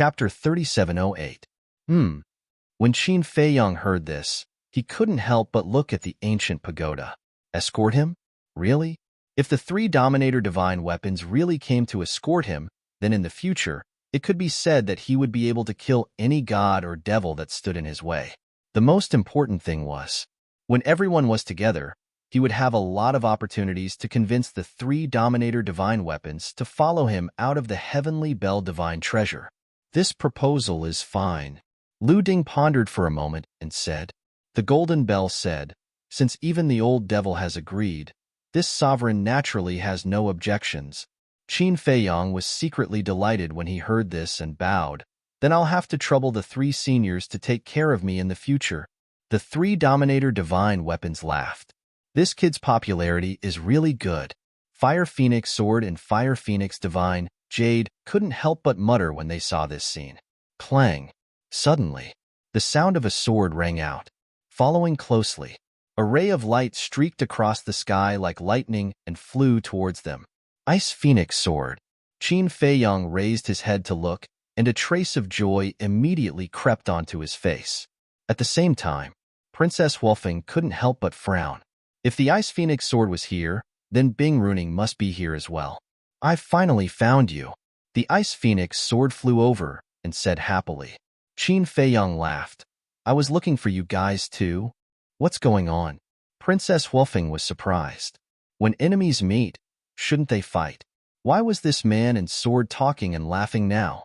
Chapter 3708. When Qin Feiyang heard this, he couldn't help but look at the ancient pagoda. Escort him? Really? If the three Dominator divine weapons really came to escort him, then in the future, it could be said that he would be able to kill any god or devil that stood in his way. The most important thing was, when everyone was together, he would have a lot of opportunities to convince the three Dominator divine weapons to follow him out of the Heavenly Bell divine treasure. This proposal is fine. Lu Ding pondered for a moment and said, "The Golden Bell said, since even the old devil has agreed, this sovereign naturally has no objections." Qin Feiyang was secretly delighted when he heard this and bowed. "Then I'll have to trouble the three seniors to take care of me in the future." The three Dominator divine weapons laughed. "This kid's popularity is really good." Fire Phoenix Sword and Fire Phoenix Divine Jade couldn't help but mutter when they saw this scene. Clang! Suddenly, the sound of a sword rang out. Following closely, a ray of light streaked across the sky like lightning and flew towards them. Ice Phoenix Sword. Qin Feiyang raised his head to look, and a trace of joy immediately crept onto his face. At the same time, Princess Huofeng couldn't help but frown. If the Ice Phoenix Sword was here, then Bing Runing must be here as well. "I've finally found you." The Ice Phoenix Sword flew over and said happily. Qin Feiyang laughed. "I was looking for you guys too. What's going on?" Princess Huofeng was surprised. When enemies meet, shouldn't they fight? Why was this man and sword talking and laughing now?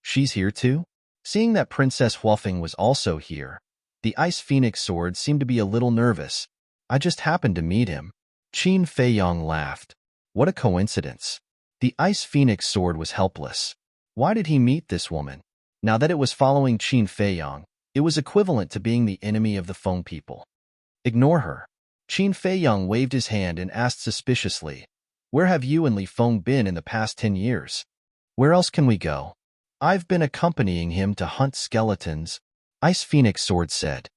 She's here too? Seeing that Princess Huofeng was also here, the Ice Phoenix Sword seemed to be a little nervous. "I just happened to meet him." Qin Feiyang laughed. What a coincidence. The Ice Phoenix Sword was helpless. Why did he meet this woman? Now that it was following Qin Feiyang, it was equivalent to being the enemy of the Feng people. "Ignore her." Qin Feiyang waved his hand and asked suspiciously, "Where have you and Li Feng been in the past 10 years? Where else can we go?" "I've been accompanying him to hunt skeletons," Ice Phoenix Sword said.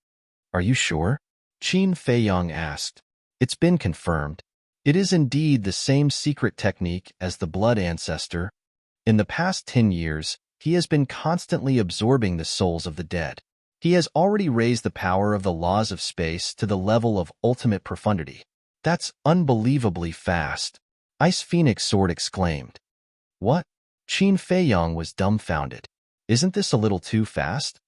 "Are you sure?" Qin Feiyang asked. "It's been confirmed. It is indeed the same secret technique as the Blood Ancestor. In the past 10 years, he has been constantly absorbing the souls of the dead. He has already raised the power of the laws of space to the level of ultimate profundity." "That's unbelievably fast," Ice Phoenix Sword exclaimed. "What?" Qin Feiyang was dumbfounded. "Isn't this a little too fast?"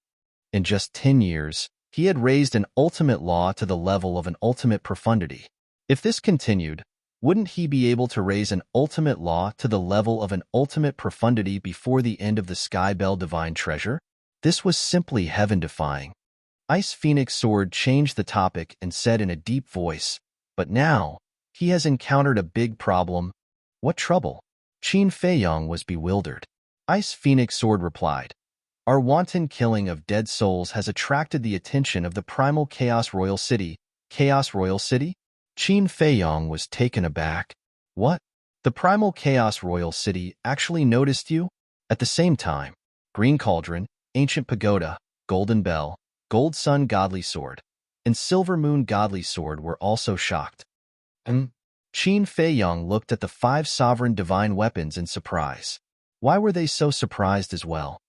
In just 10 years, he had raised an ultimate law to the level of an ultimate profundity. If this continued, wouldn't he be able to raise an ultimate law to the level of an ultimate profundity before the end of the Sky Bell Divine Treasure? This was simply heaven-defying. Ice Phoenix Sword changed the topic and said in a deep voice, "But now, he has encountered a big problem." "What trouble?" Qin Feiyang was bewildered. Ice Phoenix Sword replied, "Our wanton killing of dead souls has attracted the attention of the Primal Chaos Royal City." "Chaos Royal City?" Qin Feiyang was taken aback. "What? The Primal Chaos Royal City actually noticed you?" At the same time, Green Cauldron, Ancient Pagoda, Golden Bell, Gold Sun Godly Sword, and Silver Moon Godly Sword were also shocked. Qin Feiyang looked at the 5 sovereign divine weapons in surprise. Why were they so surprised as well?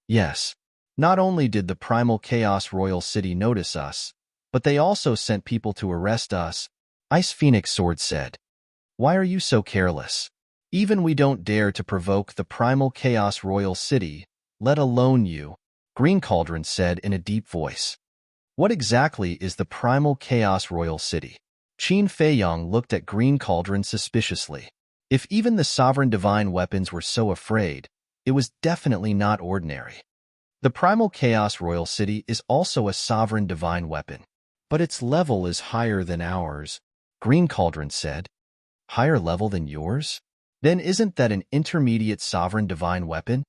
Yes, not only did the Primal Chaos Royal City notice us, but they also sent people to arrest us, Ice Phoenix Sword said. "Why are you so careless? Even we don't dare to provoke the Primal Chaos Royal City, let alone you," Green Cauldron said in a deep voice. "What exactly is the Primal Chaos Royal City?" Qin Feiyang looked at Green Cauldron suspiciously. If even the sovereign divine weapons were so afraid, it was definitely not ordinary. The Primal Chaos Royal City is also a sovereign divine weapon, but its level is higher than ours, Green Cauldron said. "Higher level than yours? Then isn't that an intermediate sovereign divine weapon?"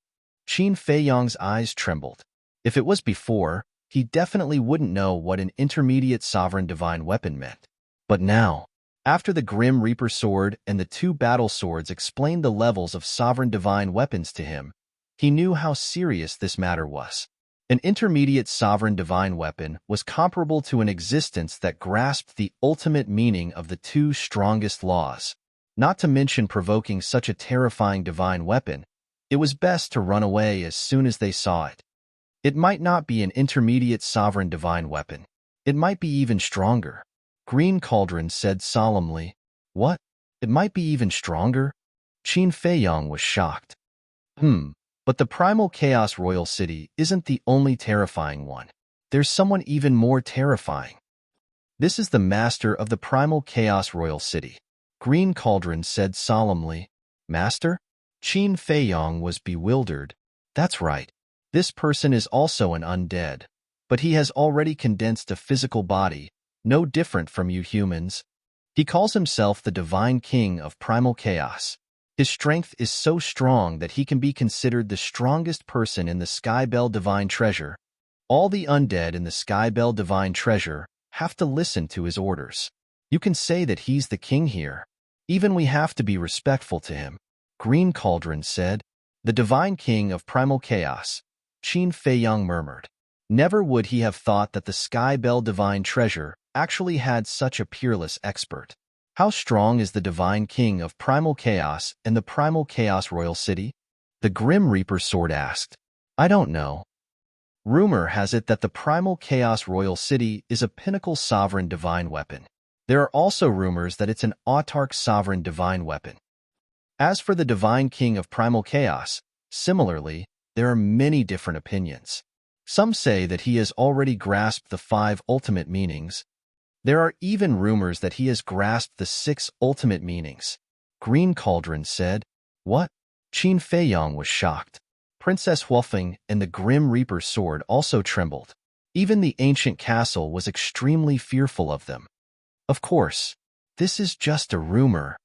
Qin Feiyang's eyes trembled. If it was before, he definitely wouldn't know what an intermediate sovereign divine weapon meant. But now, after the Grim Reaper Sword and the 2 battle swords explained the levels of sovereign divine weapons to him, he knew how serious this matter was. An intermediate sovereign divine weapon was comparable to an existence that grasped the ultimate meaning of the 2 strongest laws. Not to mention provoking such a terrifying divine weapon, It was best to run away as soon as they saw it. It might not be an intermediate sovereign divine weapon. It might be even stronger. Green Cauldron said solemnly. What? It might be even stronger? Qin Feiyong was shocked. But the Primal Chaos Royal City isn't the only terrifying one. There's someone even more terrifying. This is the master of the Primal Chaos Royal City. Green Cauldron said solemnly. Master? Qin Feiyong was bewildered. That's right. This person is also an undead, but he has already condensed a physical body, no different from you humans. He calls himself the Divine King of Primal Chaos. His strength is so strong that he can be considered the strongest person in the Skybell Divine Treasure. All the undead in the Skybell Divine Treasure have to listen to his orders. You can say that he's the king here. Even we have to be respectful to him. Green Cauldron said. The Divine King of Primal Chaos. Qin Feiyong murmured. Never would he have thought that the Skybell Divine Treasure actually had such a peerless expert. How strong is the Divine King of Primal Chaos and the Primal Chaos Royal City? The Grim Reaper Sword asked. I don't know. Rumor has it that the Primal Chaos Royal City is a pinnacle sovereign divine weapon. There are also rumors that it's an autarch sovereign divine weapon. As for the Divine King of Primal Chaos, similarly, there are many different opinions. Some say that he has already grasped the 5 ultimate meanings. There are even rumors that he has grasped the 6 ultimate meanings. Green Cauldron said. What? Qin Feiyong was shocked. Princess Huofeng and the Grim Reaper Sword also trembled. Even the ancient castle was extremely fearful of them. Of course, this is just a rumor.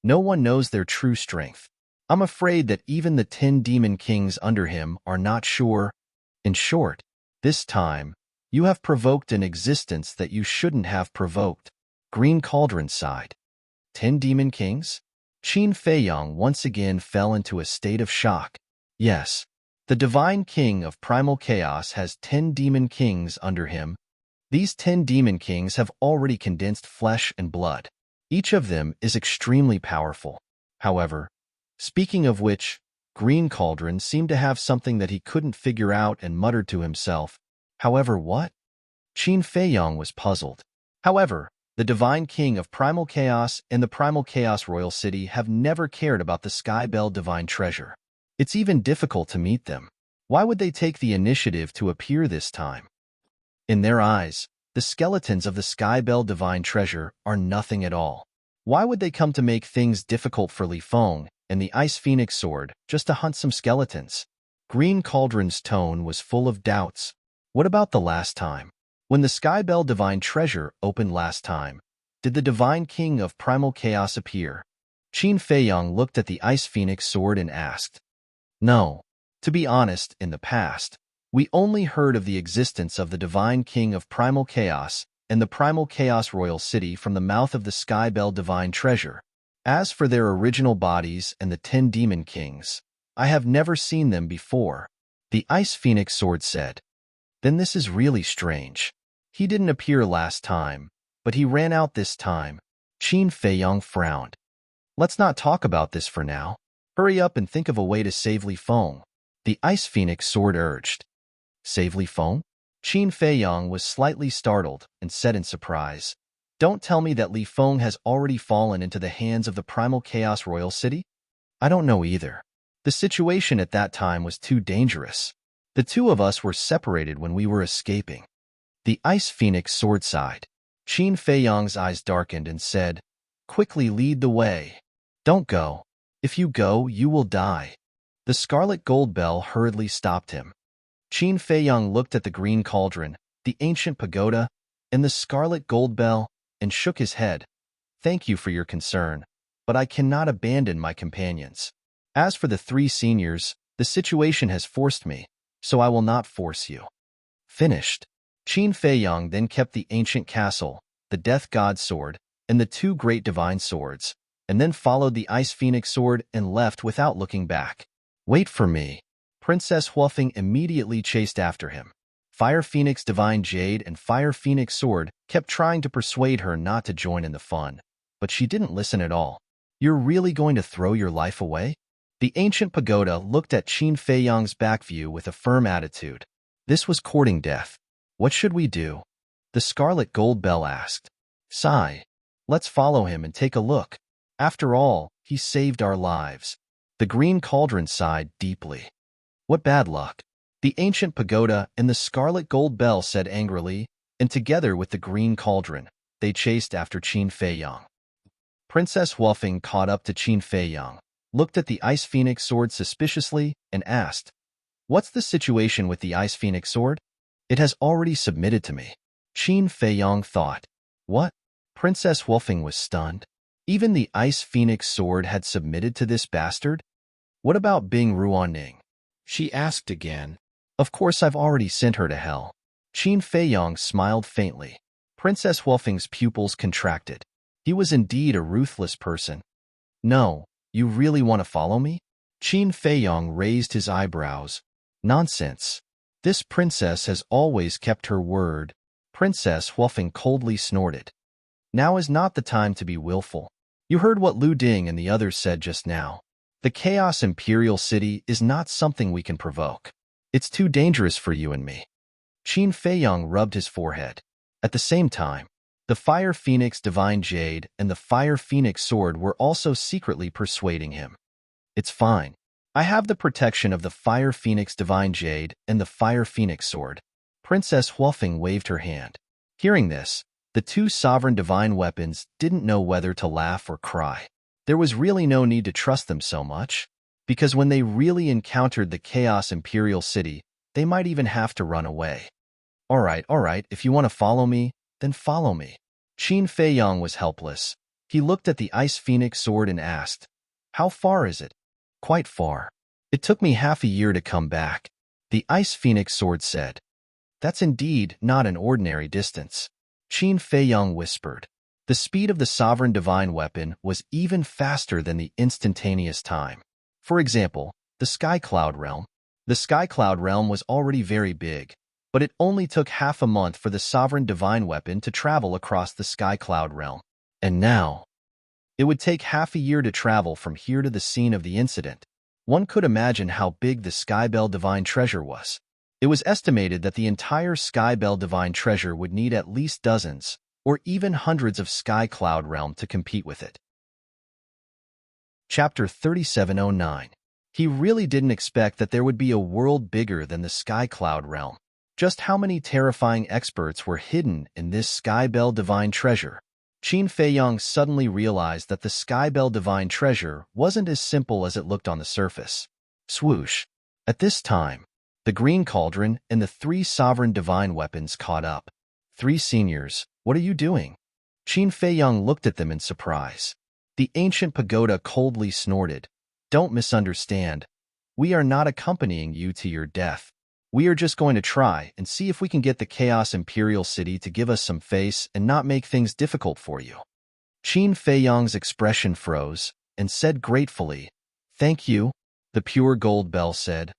No one knows their true strength. I'm afraid that even the 10 demon kings under him are not sure. In short, this time, you have provoked an existence that you shouldn't have provoked. Green Cauldron sighed. 10 demon kings? Qin Feiyong once again fell into a state of shock. Yes, the Divine King of Primal Chaos has 10 demon kings under him. These 10 demon kings have already condensed flesh and blood. Each of them is extremely powerful. However, speaking of which, Green Cauldron seemed to have something that he couldn't figure out and muttered to himself. However, what? Qin Feiyong was puzzled. However, the Divine King of Primal Chaos and the Primal Chaos Royal City have never cared about the Skybell Divine Treasure. It's even difficult to meet them. Why would they take the initiative to appear this time? In their eyes, the skeletons of the Skybell Divine Treasure are nothing at all. Why would they come to make things difficult for Li Feng and the Ice Phoenix Sword just to hunt some skeletons? Green Cauldron's tone was full of doubts. What about the last time? When the Skybell Divine Treasure opened last time, did the Divine King of Primal Chaos appear? Qin Feiyong looked at the Ice Phoenix Sword and asked. No. To be honest, in the past, we only heard of the existence of the Divine King of Primal Chaos and the Primal Chaos Royal City from the mouth of the Skybell Divine Treasure. As for their original bodies and the 10 Demon Kings, I have never seen them before. The Ice Phoenix Sword said. Then this is really strange. He didn't appear last time, but he ran out this time. Qin Feiyong frowned. Let's not talk about this for now. Hurry up and think of a way to save Li Feng. The Ice Phoenix Sword urged. Save Li Feng? Qin Feiyong was slightly startled and said in surprise, Don't tell me that Li Feng has already fallen into the hands of the Primal Chaos Royal City? I don't know either. The situation at that time was too dangerous. The two of us were separated when we were escaping. The Ice Phoenix Sword sighed. Qin Feiyong's eyes darkened and said, Quickly lead the way. Don't go. If you go, you will die. The Scarlet Gold Bell hurriedly stopped him. Qin Feiyong looked at the Green Cauldron, the ancient pagoda, and the Scarlet Gold Bell, and shook his head. Thank you for your concern, but I cannot abandon my companions. As for the 3 seniors, the situation has forced me, so I will not force you. Finished. Qin Feiyong then kept the ancient castle, the Death God Sword, and the 2 great divine swords, and then followed the Ice Phoenix Sword and left without looking back. Wait for me. Princess Huofeng immediately chased after him. Fire Phoenix Divine Jade and Fire Phoenix Sword kept trying to persuade her not to join in the fun, but she didn't listen at all. You're really going to throw your life away? The ancient pagoda looked at Qin Feiyang's back view with a firm attitude. This was courting death. What should we do? The scarlet gold bell asked. Sigh. Let's follow him and take a look. After all, he saved our lives. The green cauldron sighed deeply. What bad luck. The ancient pagoda and the scarlet gold bell said angrily, and together with the green cauldron, they chased after Qin Feiyang. Princess Huofeng caught up to Qin Feiyang, looked at the Ice Phoenix sword suspiciously, and asked, What's the situation with the Ice Phoenix sword? It has already submitted to me. Qin Feiyang thought. What? Princess Huofeng was stunned. Even the Ice Phoenix sword had submitted to this bastard? What about Bing Ruoning? She asked again. Of course I've already sent her to hell. Qin Feiyang smiled faintly. Princess Huofeng's pupils contracted. He was indeed a ruthless person. No, you really want to follow me? Qin Feiyang raised his eyebrows. Nonsense. This princess has always kept her word. Princess Huofeng coldly snorted. Now is not the time to be willful. You heard what Lu Ding and the others said just now. The Chaos Imperial City is not something we can provoke. It's too dangerous for you and me. Qin Feiyang rubbed his forehead. At the same time, the Fire Phoenix Divine Jade and the Fire Phoenix Sword were also secretly persuading him. It's fine. I have the protection of the Fire Phoenix Divine Jade and the Fire Phoenix Sword. Princess Huofeng waved her hand. Hearing this, the two sovereign divine weapons didn't know whether to laugh or cry. There was really no need to trust them so much, because when they really encountered the Chaos Imperial City, they might even have to run away. All right, if you want to follow me, then follow me. Qin Feiyang was helpless. He looked at the Ice Phoenix sword and asked, How far is it? Quite far. It took me half a year to come back. The Ice Phoenix sword said. That's indeed not an ordinary distance. Qin Feiyang whispered. The speed of the sovereign divine weapon was even faster than the instantaneous time. For example, the Sky Cloud Realm. The Sky Cloud Realm was already very big, but it only took half a month for the sovereign divine weapon to travel across the Sky Cloud Realm. And now, it would take half a year to travel from here to the scene of the incident. One could imagine how big the Skybell Divine Treasure was. It was estimated that the entire Skybell Divine Treasure would need at least dozens, or even hundreds of Sky Cloud Realm to compete with it. Chapter 3709. He really didn't expect that there would be a world bigger than the Sky Cloud Realm. Just how many terrifying experts were hidden in this Skybell Divine Treasure? Qin Feiyang suddenly realized that the Skybell Divine Treasure wasn't as simple as it looked on the surface. Swoosh. At this time, the Green Cauldron and the three sovereign divine weapons caught up. Three seniors, what are you doing? Qin Feiyang looked at them in surprise. The ancient pagoda coldly snorted. Don't misunderstand. We are not accompanying you to your death. We are just going to try and see if we can get the Chaos Imperial City to give us some face and not make things difficult for you. Qin Feiyang's expression froze and said gratefully, Thank you. The pure gold bell said,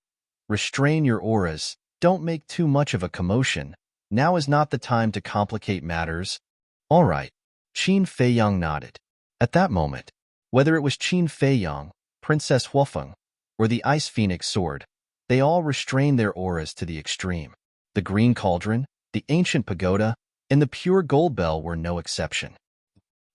Restrain your auras. Don't make too much of a commotion. Now is not the time to complicate matters. All right. Qin Feiyang nodded. At that moment, whether it was Qin Feiyang, Princess Huofeng, or the Ice Phoenix sword, they all restrained their auras to the extreme. The Green Cauldron, the Ancient Pagoda, and the Pure Gold Bell were no exception.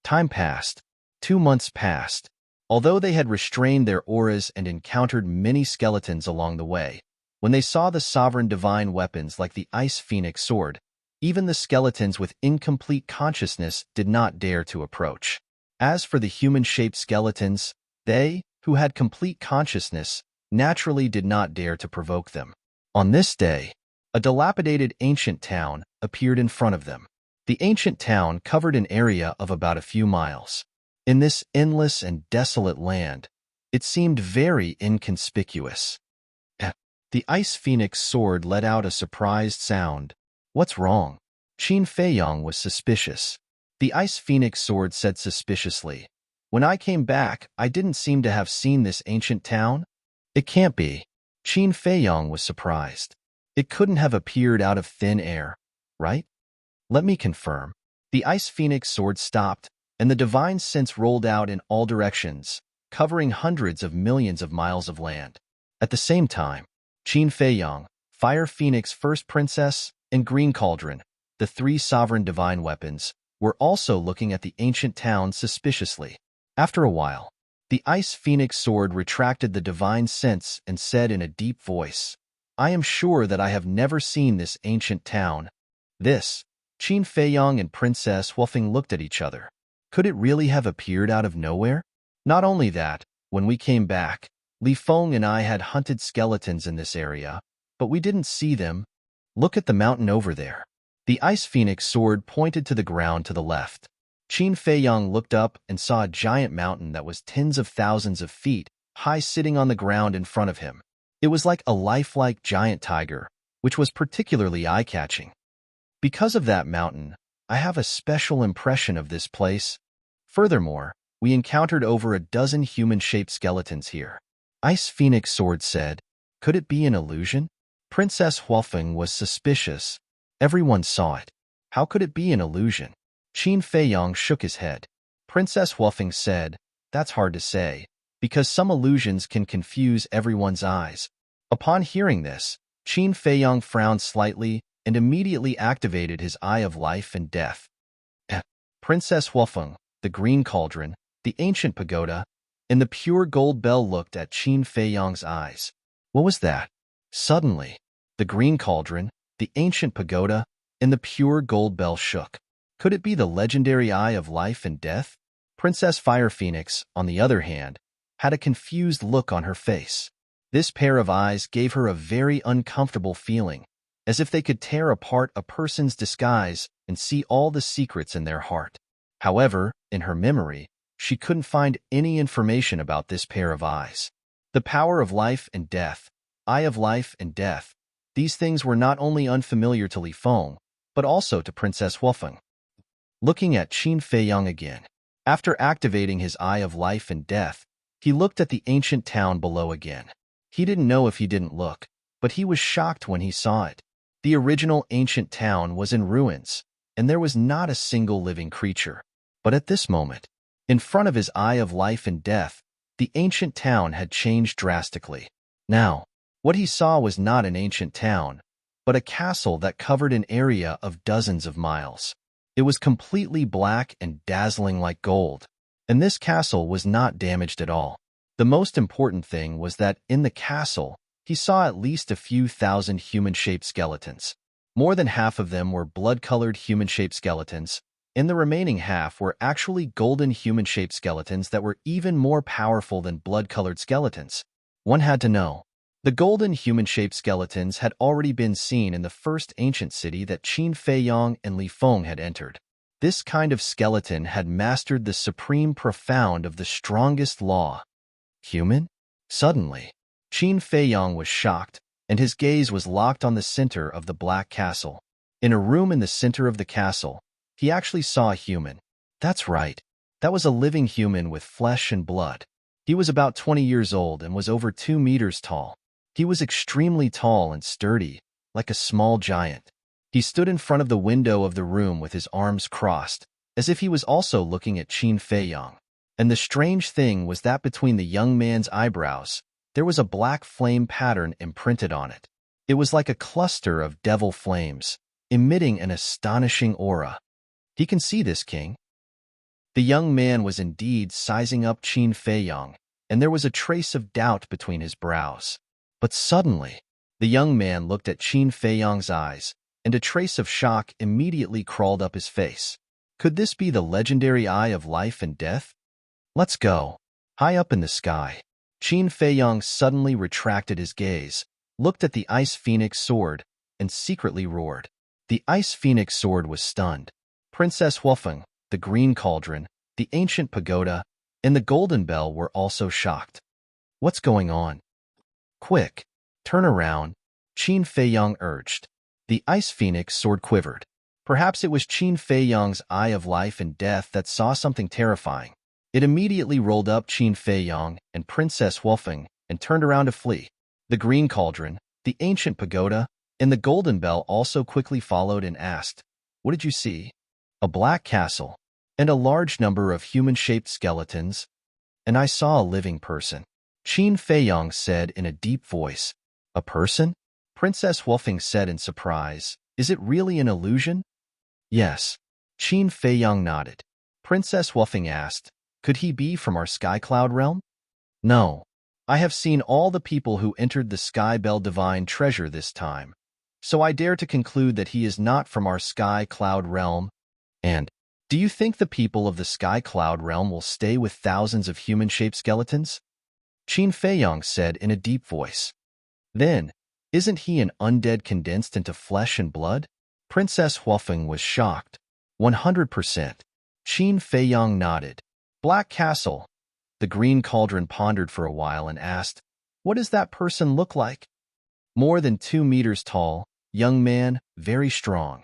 Time passed. 2 months passed. Although they had restrained their auras and encountered many skeletons along the way, when they saw the sovereign divine weapons like the Ice Phoenix sword, even the skeletons with incomplete consciousness did not dare to approach. As for the human-shaped skeletons, they, who had complete consciousness, naturally did not dare to provoke them. On this day, a dilapidated ancient town appeared in front of them. The ancient town covered an area of about a few miles. In this endless and desolate land, it seemed very inconspicuous. The Ice Phoenix sword let out a surprised sound. What's wrong? Qin Feiyang was suspicious. The Ice Phoenix sword said suspiciously, When I came back, I didn't seem to have seen this ancient town. It can't be. Qin Feiyang was surprised. It couldn't have appeared out of thin air, right? Let me confirm. The Ice Phoenix sword stopped, and the divine sense rolled out in all directions, covering hundreds of millions of miles of land. At the same time, Qin Feiyang, Fire Phoenix First Princess, and Green Cauldron, the three sovereign divine weapons, were also looking at the ancient town suspiciously. After a while, the Ice Phoenix sword retracted the divine sense and said in a deep voice, "I am sure that I have never seen this ancient town." This, Qin Feiyang and Princess Huofeng looked at each other. Could it really have appeared out of nowhere? Not only that, when we came back, Li Feng and I had hunted skeletons in this area, but we didn't see them. Look at the mountain over there. The Ice Phoenix sword pointed to the ground to the left. Qin Feiyang looked up and saw a giant mountain that was tens of thousands of feet high sitting on the ground in front of him. It was like a lifelike giant tiger, which was particularly eye-catching. Because of that mountain, I have a special impression of this place. Furthermore, we encountered over a dozen human-shaped skeletons here. Ice Phoenix sword said, "Could it be an illusion?" Princess Huofeng was suspicious. Everyone saw it. How could it be an illusion? Qin Feiyang shook his head. Princess Huofeng said, "That's hard to say, because some illusions can confuse everyone's eyes." Upon hearing this, Qin Feiyang frowned slightly and immediately activated his Eye of Life and Death. Princess Huofeng, the Green Cauldron, the Ancient Pagoda, and the Pure Gold Bell looked at Qin Feiyang's eyes. What was that? Suddenly, the Green Cauldron, the Ancient Pagoda, and the Pure Gold Bell shook. Could it be the legendary Eye of Life and Death? Princess Fire Phoenix, on the other hand, had a confused look on her face. This pair of eyes gave her a very uncomfortable feeling, as if they could tear apart a person's disguise and see all the secrets in their heart. However, in her memory, she couldn't find any information about this pair of eyes. The power of life and death, Eye of Life and Death, these things were not only unfamiliar to Li Feng, but also to Princess Huofeng. Looking at Qin Feiyang again, after activating his Eye of Life and Death, he looked at the ancient town below again. He didn't know if he didn't look, but he was shocked when he saw it. The original ancient town was in ruins, and there was not a single living creature. But at this moment, in front of his Eye of Life and Death, the ancient town had changed drastically. Now, what he saw was not an ancient town, but a castle that covered an area of dozens of miles. It was completely black and dazzling like gold, and this castle was not damaged at all. The most important thing was that in the castle, he saw at least a few thousand human-shaped skeletons. More than half of them were blood-colored human-shaped skeletons, and the remaining half were actually golden human-shaped skeletons that were even more powerful than blood-colored skeletons. One had to know. The golden human-shaped skeletons had already been seen in the first ancient city that Qin Feiyang and Li Feng had entered. This kind of skeleton had mastered the supreme profound of the strongest law. Human? Suddenly, Qin Feiyang was shocked, and his gaze was locked on the center of the black castle. In a room in the center of the castle, he actually saw a human. That's right. That was a living human with flesh and blood. He was about 20 years old and was over 2 meters tall. He was extremely tall and sturdy, like a small giant. He stood in front of the window of the room with his arms crossed, as if he was also looking at Qin Feiyang. And the strange thing was that between the young man's eyebrows, there was a black flame pattern imprinted on it. It was like a cluster of devil flames, emitting an astonishing aura. "He can see this, King." The young man was indeed sizing up Qin Feiyang, and there was a trace of doubt between his brows. But suddenly, the young man looked at Qin Feiyang's eyes, and a trace of shock immediately crawled up his face. Could this be the legendary Eye of Life and Death? "Let's go." High up in the sky, Qin Feiyang suddenly retracted his gaze, looked at the Ice Phoenix sword, and secretly roared. The Ice Phoenix sword was stunned. Princess Huofeng, the Green Cauldron, the Ancient Pagoda, and the Golden Bell were also shocked. What's going on? Quick, turn around, Qin Feiyang urged. The Ice Phoenix sword quivered. Perhaps it was Qin Feiyang's Eye of Life and Death that saw something terrifying. It immediately rolled up Qin Feiyang and Princess Huofeng and turned around to flee. The Green Cauldron, the Ancient Pagoda, and the Golden Bell also quickly followed and asked, "What did you see?" "A black castle, and a large number of human-shaped skeletons." and I saw a living person. Qin Feiyang said in a deep voice. A person? Princess Wolfing said in surprise. Is it really an illusion? Yes. Qin Feiyang nodded. Princess Wolfing asked, could he be from our Sky Cloud realm? No. I have seen all the people who entered the Sky Bell Divine Treasure this time, so I dare to conclude that he is not from our Sky Cloud realm. And, do you think the people of the Sky Cloud realm will stay with thousands of human-shaped skeletons? Qin Feiyang said in a deep voice. Then, isn't he an undead condensed into flesh and blood? Princess Huofeng was shocked. 100%. Qin Feiyang nodded. Black Castle. The Green Cauldron pondered for a while and asked, what does that person look like? More than 2 meters tall, young man, very strong.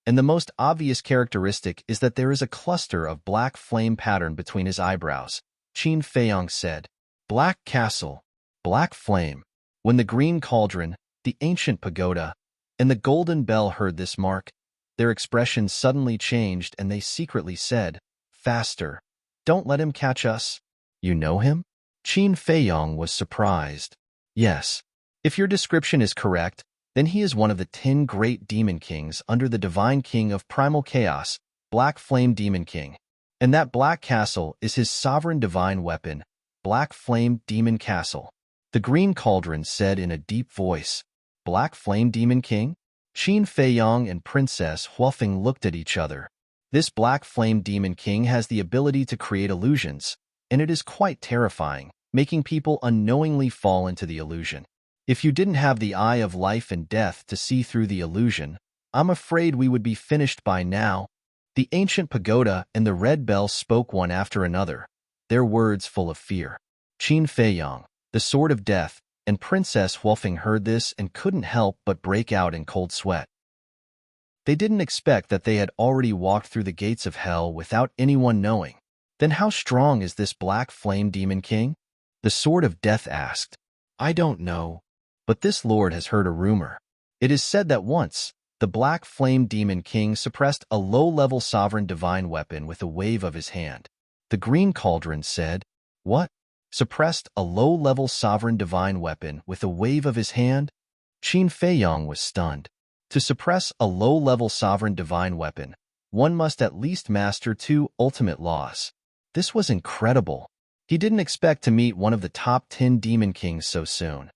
And the most obvious characteristic is that there is a cluster of black flame pattern between his eyebrows. Qin Feiyang said, Black Castle, Black Flame. When the Green Cauldron, the ancient pagoda, and the Golden Bell heard this mark, their expressions suddenly changed and they secretly said, faster. Don't let him catch us. You know him? Qin Feiyang was surprised. Yes. If your description is correct, then he is one of the 10 great demon kings under the divine king of primal chaos, Black Flame Demon King. And that Black Castle is his sovereign divine weapon, Black Flame Demon Castle. The Green Cauldron said in a deep voice, Black Flame Demon King? Qin Feiyang and Princess Huofeng looked at each other. This Black Flame Demon King has the ability to create illusions, and it is quite terrifying, making people unknowingly fall into the illusion. If you didn't have the eye of life and death to see through the illusion, I'm afraid we would be finished by now. The ancient pagoda and the red bell spoke one after another, their words full of fear. Qin Feiyang, the sword of death, and Princess Huofeng heard this and couldn't help but break out in cold sweat. They didn't expect that they had already walked through the gates of hell without anyone knowing. Then how strong is this Black Flame Demon King? The sword of death asked. I don't know. But this lord has heard a rumor. It is said that once, the Black Flame Demon King suppressed a low-level sovereign divine weapon with a wave of his hand. The Green Cauldron said, What? Suppressed a low-level sovereign divine weapon with a wave of his hand? Qin Feiyang was stunned. To suppress a low-level sovereign divine weapon, one must at least master 2 ultimate laws. This was incredible. He didn't expect to meet one of the top 10 demon kings so soon.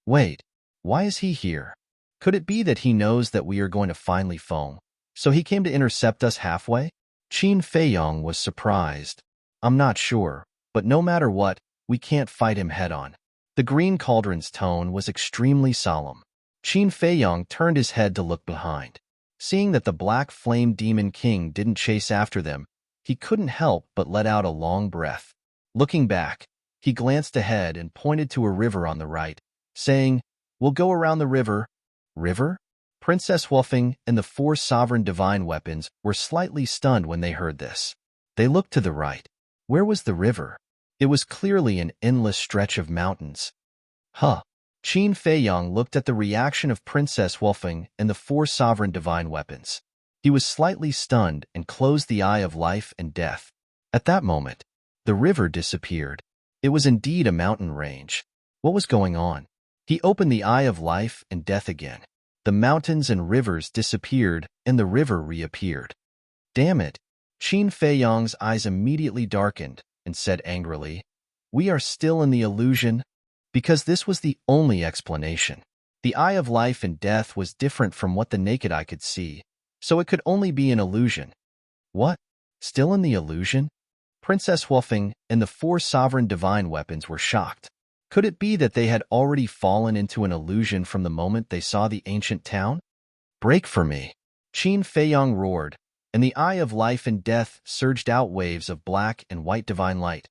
Wait, why is he here? Could it be that he knows that we are going to finally foam, so he came to intercept us halfway? Qin Feiyang was surprised. I'm not sure, but no matter what, we can't fight him head-on. The Green Cauldron's tone was extremely solemn. Qin Feiyang turned his head to look behind. Seeing that the Black Flame Demon King didn't chase after them, he couldn't help but let out a long breath. Looking back, he glanced ahead and pointed to a river on the right, saying, We'll go around the river. River? Princess Huofeng and the 4 sovereign divine weapons were slightly stunned when they heard this. They looked to the right. Where was the river? It was clearly an endless stretch of mountains. Huh. Qin Feiyang looked at the reaction of Princess Huofeng and the 4 sovereign divine weapons. He was slightly stunned and closed the eye of life and death. At that moment, the river disappeared. It was indeed a mountain range. What was going on? He opened the eye of life and death again. The mountains and rivers disappeared, and the river reappeared. Damn it! Qin Feiyang's eyes immediately darkened and said angrily, We are still in the illusion, because this was the only explanation. The eye of life and death was different from what the naked eye could see, so it could only be an illusion. What? Still in the illusion? Princess Huofeng and the 4 sovereign divine weapons were shocked. Could it be that they had already fallen into an illusion from the moment they saw the ancient town? Break for me! Qin Feiyang roared, and the eye of life and death surged out waves of black and white divine light,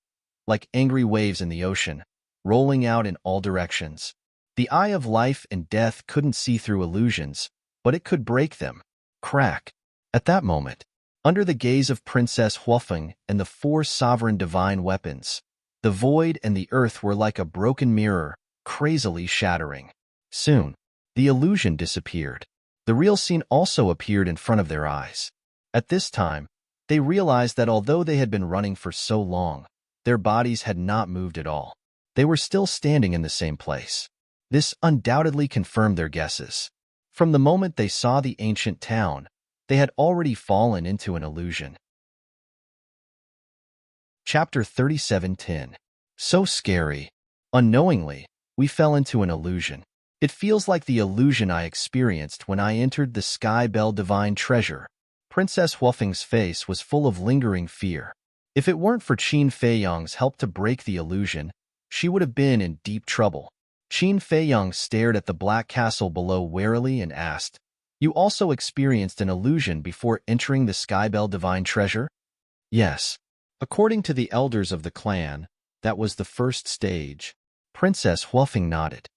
like angry waves in the ocean, rolling out in all directions. The eye of life and death couldn't see through illusions, but it could break them. Crack! At that moment, under the gaze of Princess Huofeng and the 4 sovereign divine weapons, the void and the earth were like a broken mirror, crazily shattering. Soon, the illusion disappeared. The real scene also appeared in front of their eyes. At this time, they realized that although they had been running for so long, Their bodies had not moved at all. They were still standing in the same place. This undoubtedly confirmed their guesses. From the moment they saw the ancient town, they had already fallen into an illusion. Chapter 37:10. So scary. Unknowingly, we fell into an illusion. It feels like the illusion I experienced when I entered the Sky Bell Divine Treasure. Princess Huofeng's face was full of lingering fear. If it weren't for Qin Feiyang's help to break the illusion, she would have been in deep trouble. Qin Feiyang stared at the black castle below warily and asked, "You also experienced an illusion before entering the Skybell Divine Treasure?" "Yes. According to the elders of the clan, that was the first stage." Princess Huofeng nodded.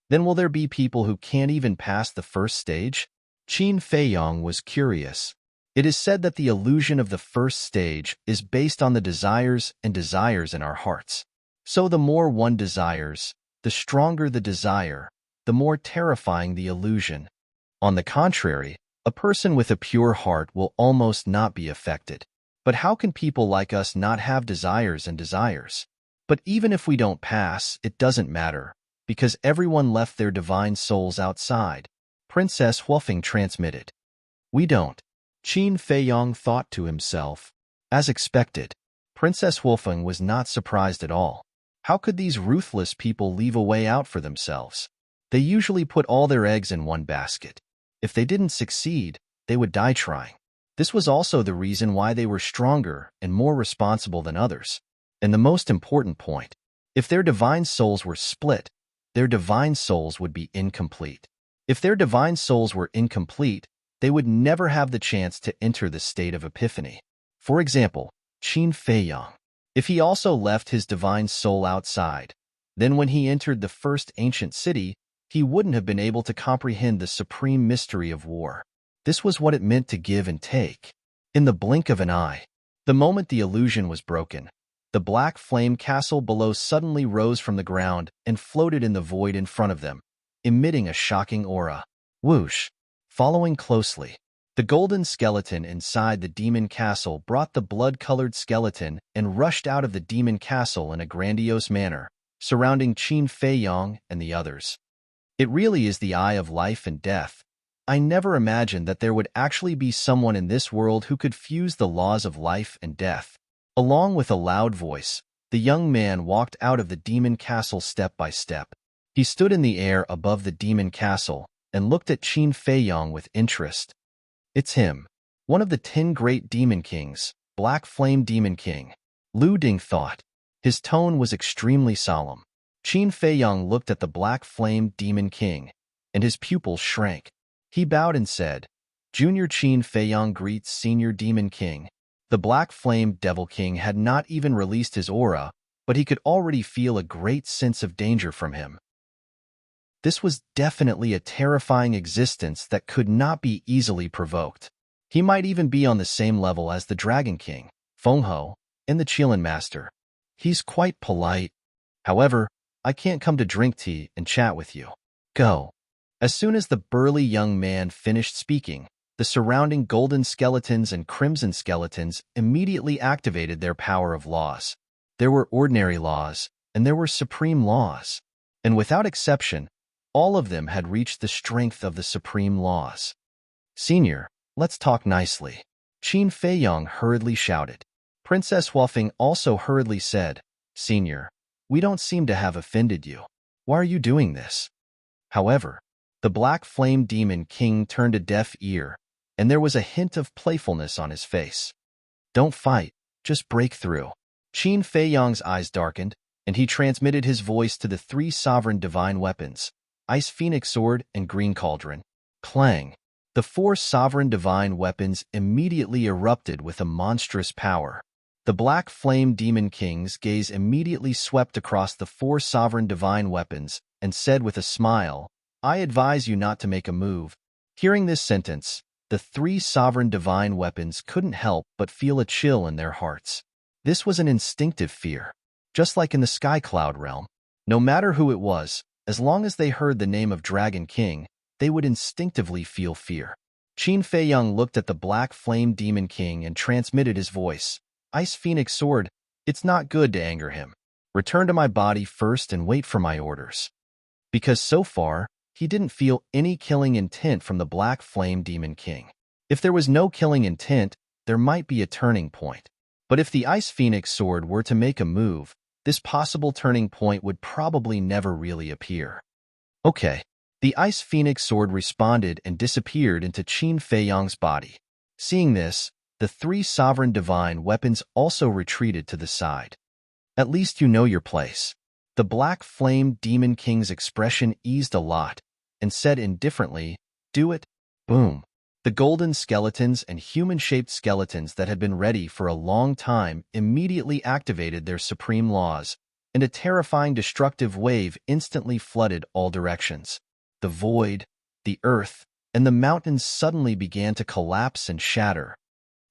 "Then will there be people who can't even pass the first stage?" Qin Feiyang was curious. It is said that the illusion of the first stage is based on the desires in our hearts. So the more one desires, the stronger the desire, the more terrifying the illusion. On the contrary, a person with a pure heart will almost not be affected. But how can people like us not have desires? But even if we don't pass, it doesn't matter, because everyone left their divine souls outside, Princess Huofeng transmitted. "We don't," Qin Feiyang thought to himself. As expected, Princess Huofeng was not surprised at all. How could these ruthless people leave a way out for themselves? They usually put all their eggs in one basket. If they didn't succeed, they would die trying. This was also the reason why they were stronger and more responsible than others. And the most important point, if their divine souls were split, their divine souls would be incomplete. If their divine souls were incomplete, they would never have the chance to enter the state of epiphany. For example, Qin Feiyang. If he also left his divine soul outside, then when he entered the first ancient city, he wouldn't have been able to comprehend the supreme mystery of war. This was what it meant to give and take. In the blink of an eye, the moment the illusion was broken, the black flame castle below suddenly rose from the ground and floated in the void in front of them, emitting a shocking aura. Whoosh! Following closely, the golden skeleton inside the demon castle brought the blood-colored skeleton and rushed out of the demon castle in a grandiose manner, surrounding Qin Feiyang and the others. It really is the eye of life and death. I never imagined that there would actually be someone in this world who could fuse the laws of life and death. Along with a loud voice, the young man walked out of the demon castle step by step. He stood in the air above the demon castle and looked at Qin Feiyang with interest. "It's him, one of the 10 great demon kings, Black Flame Demon King," Lu Ding thought. His tone was extremely solemn. Qin Feiyang looked at the Black Flame Demon King, and his pupils shrank. He bowed and said, "Junior Qin Feiyang greets Senior Demon King." The Black Flame Devil King had not even released his aura, but he could already feel a great sense of danger from him. This was definitely a terrifying existence that could not be easily provoked. He might even be on the same level as the Dragon King, Feng Ho, and the Qilin Master. He's quite polite. However, I can't come to drink tea and chat with you. Go. As soon as the burly young man finished speaking, the surrounding golden skeletons and crimson skeletons immediately activated their power of laws. There were ordinary laws, and there were supreme laws. And without exception, all of them had reached the strength of the supreme laws. "Senior, let's talk nicely," Qin Feiyang hurriedly shouted. Princess Huofeng also hurriedly said, "Senior, we don't seem to have offended you. Why are you doing this?" However, the Black Flame Demon King turned a deaf ear, and there was a hint of playfulness on his face. "Don't fight, just break through." Qin Feiyang's eyes darkened, and he transmitted his voice to the 3 sovereign divine weapons, Ice Phoenix Sword and Green Cauldron. Clang! The 4 sovereign divine weapons immediately erupted with a monstrous power. The Black Flame Demon King's gaze immediately swept across the 4 sovereign divine weapons and said with a smile, "I advise you not to make a move." Hearing this sentence, the 3 sovereign divine weapons couldn't help but feel a chill in their hearts. This was an instinctive fear. Just like in the Sky Cloud realm, no matter who it was, as long as they heard the name of Dragon King, they would instinctively feel fear. Qin Feiyang looked at the Black Flame Demon King and transmitted his voice, Ice Phoenix Sword, It's not good to anger him. Return to my body first and wait for my orders. Because so far, he didn't feel any killing intent from the Black Flame Demon King. If there was no killing intent, there might be a turning point. But if the Ice Phoenix sword were to make a move, this possible turning point would probably never really appear. Okay. The Ice Phoenix sword responded and disappeared into Qin Feiyang's body. Seeing this, the three sovereign divine weapons also retreated to the side. At least you know your place. The Black Flame Demon King's expression eased a lot and said indifferently, "Do it." Boom. The golden skeletons and human-shaped skeletons that had been ready for a long time immediately activated their supreme laws, and a terrifying destructive wave instantly flooded all directions. The void, the earth, and the mountains suddenly began to collapse and shatter.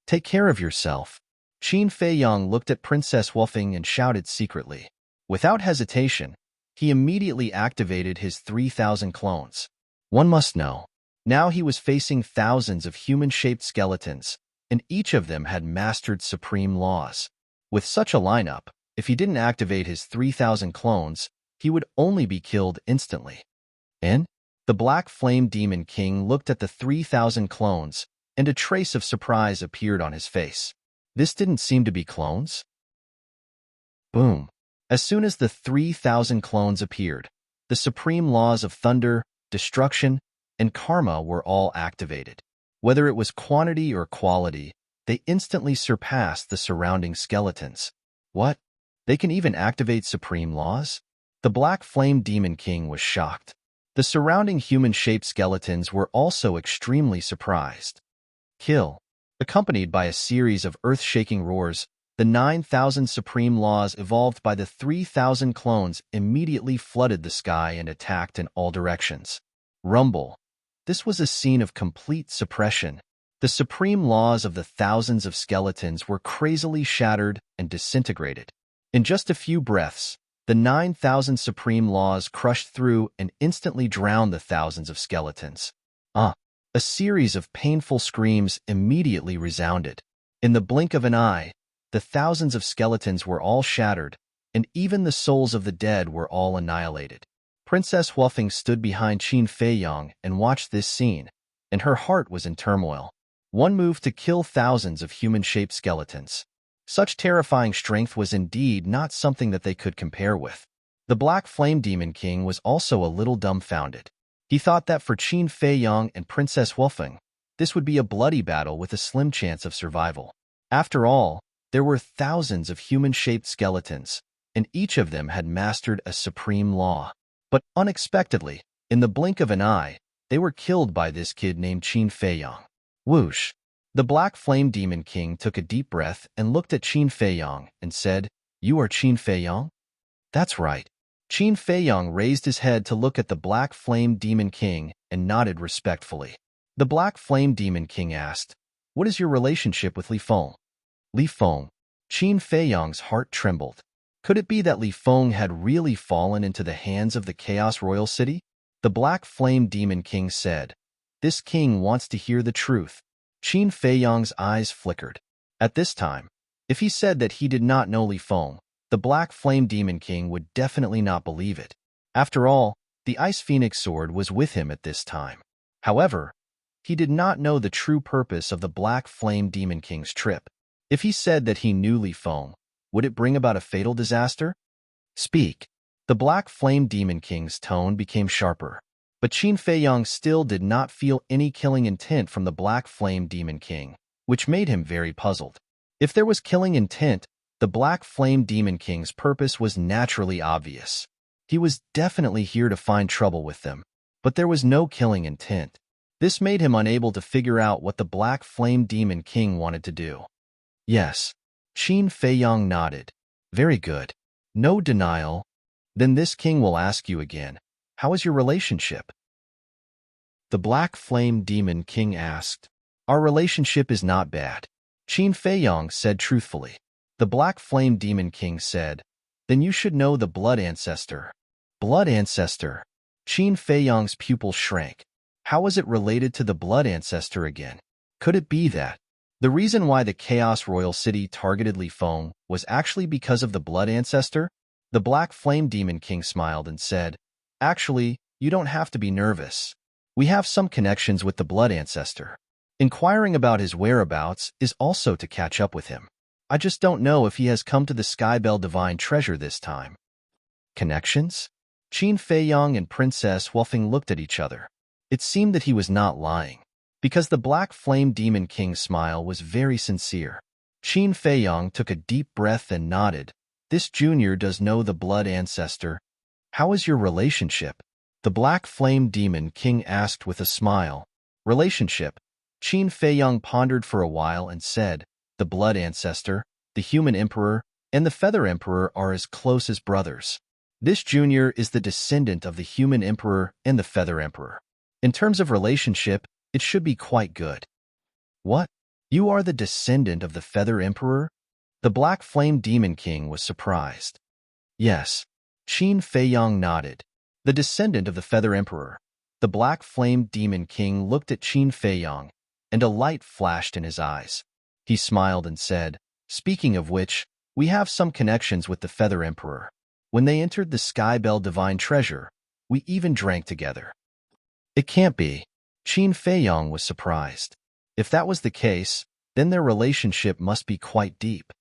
Take care of yourself. Qin Feiyang looked at Princess Wolfing and shouted secretly. Without hesitation, he immediately activated his 3,000 clones. One must know. Now he was facing thousands of human-shaped skeletons, and each of them had mastered supreme laws. With such a lineup, if he didn't activate his 3,000 clones, he would only be killed instantly. And the Black Flame Demon King looked at the 3,000 clones, and a trace of surprise appeared on his face. This didn't seem to be clones? Boom. As soon as the 3,000 clones appeared, the supreme laws of thunder, destruction, and karma were all activated. Whether it was quantity or quality, they instantly surpassed the surrounding skeletons. What? They can even activate supreme laws? The Black Flame Demon King was shocked. The surrounding human-shaped skeletons were also extremely surprised. Kill. Accompanied by a series of earth-shaking roars, the 9,000 supreme laws evolved by the 3,000 clones immediately flooded the sky and attacked in all directions. Rumble. This was a scene of complete suppression. The supreme laws of the thousands of skeletons were crazily shattered and disintegrated. In just a few breaths, the 9,000 supreme laws crushed through and instantly drowned the thousands of skeletons. A series of painful screams immediately resounded. In the blink of an eye, the thousands of skeletons were all shattered, and even the souls of the dead were all annihilated. Princess Huofeng stood behind Qin Feiyang and watched this scene, and her heart was in turmoil. One move to kill thousands of human-shaped skeletons. Such terrifying strength was indeed not something that they could compare with. The Black Flame Demon King was also a little dumbfounded. He thought that for Qin Feiyang and Princess Huofeng, this would be a bloody battle with a slim chance of survival. After all, there were thousands of human-shaped skeletons, and each of them had mastered a supreme law. But unexpectedly, in the blink of an eye, they were killed by this kid named Qin Feiyang. Whoosh! The Black Flame Demon King took a deep breath and looked at Qin Feiyang and said, "You are Qin Feiyang?" "That's right." Qin Feiyang raised his head to look at the Black Flame Demon King and nodded respectfully. The Black Flame Demon King asked, "What is your relationship with Li Feng?" Li Feng. Qin Feiyang's heart trembled. Could it be that Li Feng had really fallen into the hands of the Chaos Royal City? The Black Flame Demon King said, "This king wants to hear the truth." Qin Feiyang's eyes flickered. At this time, if he said that he did not know Li Feng, the Black Flame Demon King would definitely not believe it. After all, the Ice Phoenix sword was with him at this time. However, he did not know the true purpose of the Black Flame Demon King's trip. If he said that he knew Li Feng, would it bring about a fatal disaster? Speak. The Black Flame Demon King's tone became sharper. But Qin Feiyang still did not feel any killing intent from the Black Flame Demon King, which made him very puzzled. If there was killing intent, the Black Flame Demon King's purpose was naturally obvious. He was definitely here to find trouble with them, but there was no killing intent. This made him unable to figure out what the Black Flame Demon King wanted to do. Yes. Qin Feiyang nodded. Very good. No denial. Then this king will ask you again, how is your relationship? The Black Flame Demon King asked. Our relationship is not bad. Qin Feiyang said truthfully. The Black Flame Demon King said, then you should know the Blood Ancestor. Blood Ancestor. Qin Feiyang's pupil shrank. How was it related to the Blood Ancestor again? Could it be that? The reason why the Chaos Royal City targeted Li Feng was actually because of the Blood Ancestor. The Black Flame Demon King smiled and said, "Actually, you don't have to be nervous. We have some connections with the Blood Ancestor. Inquiring about his whereabouts is also to catch up with him. I just don't know if he has come to the Skybell Divine Treasure this time." Connections? Qin Feiyang and Princess Huafeng looked at each other. It seemed that he was not lying, because the Black Flame Demon King's smile was very sincere. Qin Feiyang took a deep breath and nodded. "This junior does know the Blood Ancestor. How is your relationship?" The Black Flame Demon King asked with a smile. Relationship? Qin Feiyang pondered for a while and said, "The Blood Ancestor, the Human Emperor, and the Feather Emperor are as close as brothers. This junior is the descendant of the Human Emperor and the Feather Emperor. In terms of relationship, it should be quite good." "What? You are the descendant of the Feather Emperor?" The Black Flame Demon King was surprised. "Yes." Qin Feiyang nodded. "The descendant of the Feather Emperor." The Black Flame Demon King looked at Qin Feiyang, and a light flashed in his eyes. He smiled and said, "Speaking of which, we have some connections with the Feather Emperor. When they entered the Skybell Divine Treasure, we even drank together." "It can't be." Qin Feiyang was surprised. If that was the case, then their relationship must be quite deep.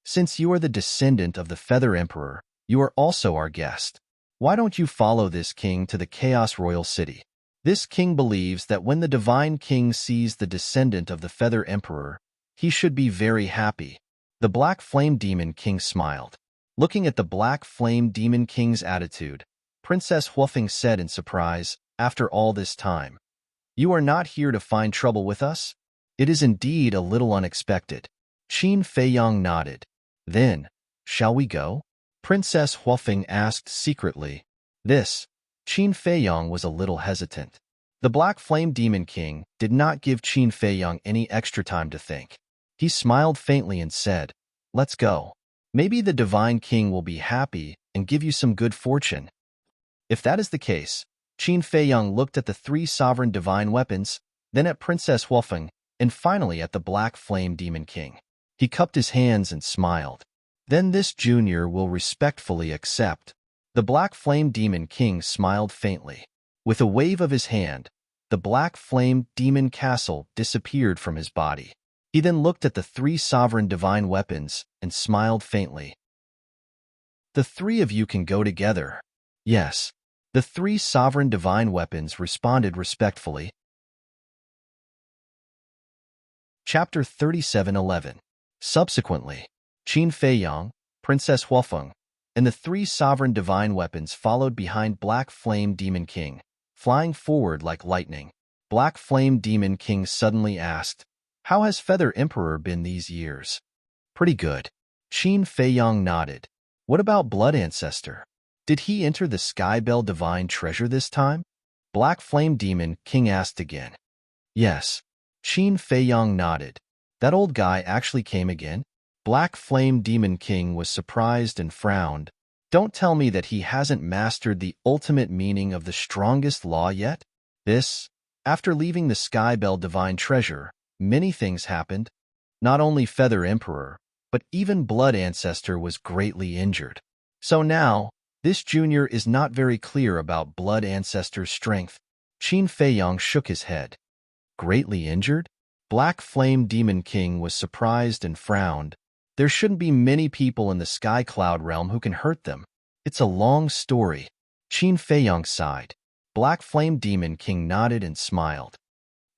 "Since you are the descendant of the Feather Emperor, you are also our guest. Why don't you follow this king to the Chaos Royal City? This king believes that when the Divine King sees the descendant of the Feather Emperor, he should be very happy." The Black Flame Demon King smiled. Looking at the Black Flame Demon King's attitude, Princess Huafeng said in surprise, "After all this time, you are not here to find trouble with us? It is indeed a little unexpected." Qin Feiyang nodded. "Then, shall we go?" Princess Huafeng asked secretly. Qin Feiyang was a little hesitant. The Black Flame Demon King did not give Qin Feiyang any extra time to think. He smiled faintly and said, "Let's go. Maybe the Divine King will be happy and give you some good fortune." If that is the case, Qin Feiyang looked at the three sovereign divine weapons, then at Princess Huafeng, and finally at the Black Flame Demon King. He cupped his hands and smiled. "Then this junior will respectfully accept." The Black Flame Demon King smiled faintly. With a wave of his hand, the Black Flame Demon Castle disappeared from his body. He then looked at the three sovereign divine weapons and smiled faintly. "The three of you can go together." "Yes." The three sovereign divine weapons responded respectfully. Chapter 37:11. Subsequently, Qin Feiyang, Princess Huafeng, and the three sovereign divine weapons followed behind Black Flame Demon King, flying forward like lightning. Black Flame Demon King suddenly asked, "How has Feather Emperor been these years?" "Pretty good." Qin Feiyang nodded. "What about Blood Ancestor? Did he enter the Skybell Divine Treasure this time?" Black Flame Demon King asked again. "Yes." Qin Feiyang nodded. "That old guy actually came again?" Black Flame Demon King was surprised and frowned. "Don't tell me that he hasn't mastered the ultimate meaning of the strongest law yet?" After leaving the Skybell Divine Treasure, many things happened. Not only Feather Emperor, but even Blood Ancestor was greatly injured. So now, this junior is not very clear about Blood Ancestor's strength. Qin Feiyang shook his head. "Greatly injured?" Black Flame Demon King was surprised and frowned. "There shouldn't be many people in the Sky Cloud realm who can hurt them. It's a long story." Qin Feiyang sighed. Black Flame Demon King nodded and smiled.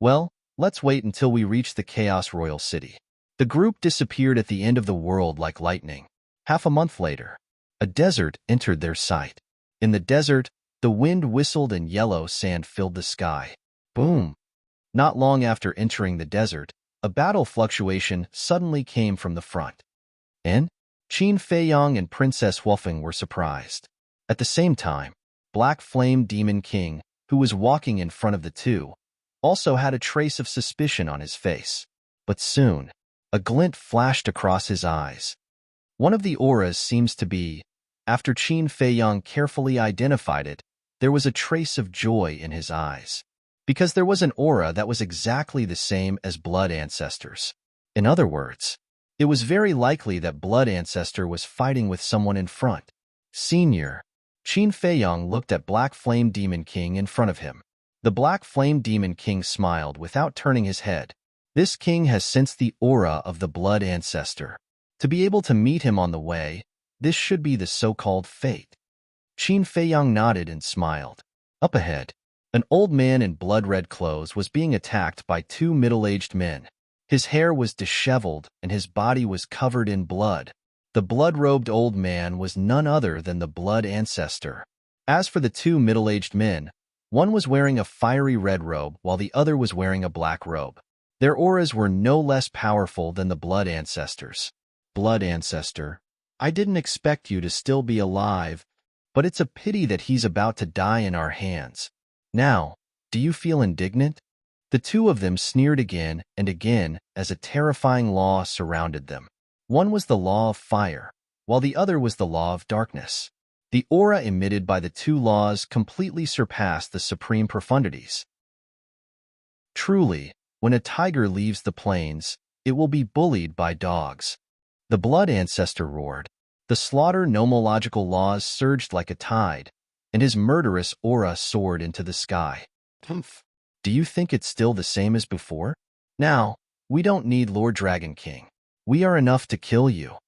"Well, let's wait until we reach the Chaos Royal City." The group disappeared at the end of the world like lightning. Half a month later, a desert entered their sight. In the desert, the wind whistled and yellow sand filled the sky. Boom! Not long after entering the desert, a battle fluctuation suddenly came from the front. And Qin Feiyang and Princess Huafeng were surprised. At the same time, Black Flame Demon King, who was walking in front of the two, also had a trace of suspicion on his face. But soon, a glint flashed across his eyes. One of the auras seems to be, after Qin Feiyang carefully identified it, there was a trace of joy in his eyes. Because there was an aura that was exactly the same as Blood Ancestor's. In other words, it was very likely that Blood Ancestor was fighting with someone in front. Senior, Qin Feiyong looked at Black Flame Demon King in front of him. The Black Flame Demon King smiled without turning his head. This king has sensed the aura of the Blood Ancestor. To be able to meet him on the way, this should be the so-called fate. Qin Feiyong nodded and smiled. Up ahead, an old man in blood-red clothes was being attacked by two middle-aged men. His hair was disheveled and his body was covered in blood. The blood-robed old man was none other than the Blood Ancestor. As for the two middle-aged men, one was wearing a fiery red robe while the other was wearing a black robe. Their auras were no less powerful than the Blood Ancestors. Blood Ancestor, I didn't expect you to still be alive, but it's a pity that he's about to die in our hands. Now, do you feel indignant? The two of them sneered again and again as a terrifying law surrounded them. One was the law of fire, while the other was the law of darkness. The aura emitted by the two laws completely surpassed the supreme profundities. Truly, when a tiger leaves the plains, it will be bullied by dogs. The Blood Ancestor roared. The slaughter nomological laws surged like a tide, and his murderous aura soared into the sky. Humph. Do you think it's still the same as before? Now, we don't need Lord Dragon King. We are enough to kill you.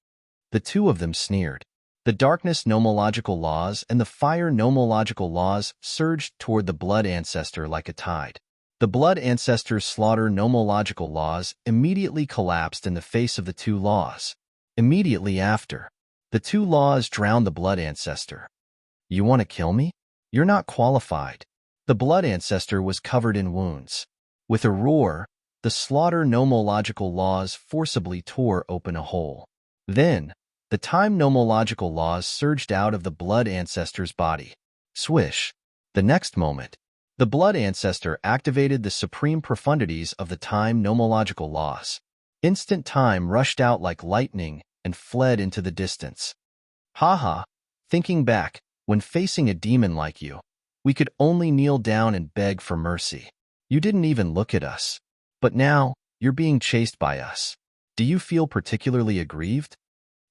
The two of them sneered. The darkness nomological laws and the fire nomological laws surged toward the Blood Ancestor like a tide. The Blood Ancestor's slaughter nomological laws immediately collapsed in the face of the two laws. Immediately after, the two laws drowned the Blood Ancestor. You want to kill me? You're not qualified. The Blood Ancestor was covered in wounds. With a roar, the slaughter nomological laws forcibly tore open a hole. Then, the time nomological laws surged out of the Blood Ancestor's body. Swish. The next moment, the Blood Ancestor activated the supreme profundities of the time nomological laws. Instant time rushed out like lightning and fled into the distance. Haha, thinking back, when facing a demon like you, we could only kneel down and beg for mercy. You didn't even look at us. But now, you're being chased by us. Do you feel particularly aggrieved?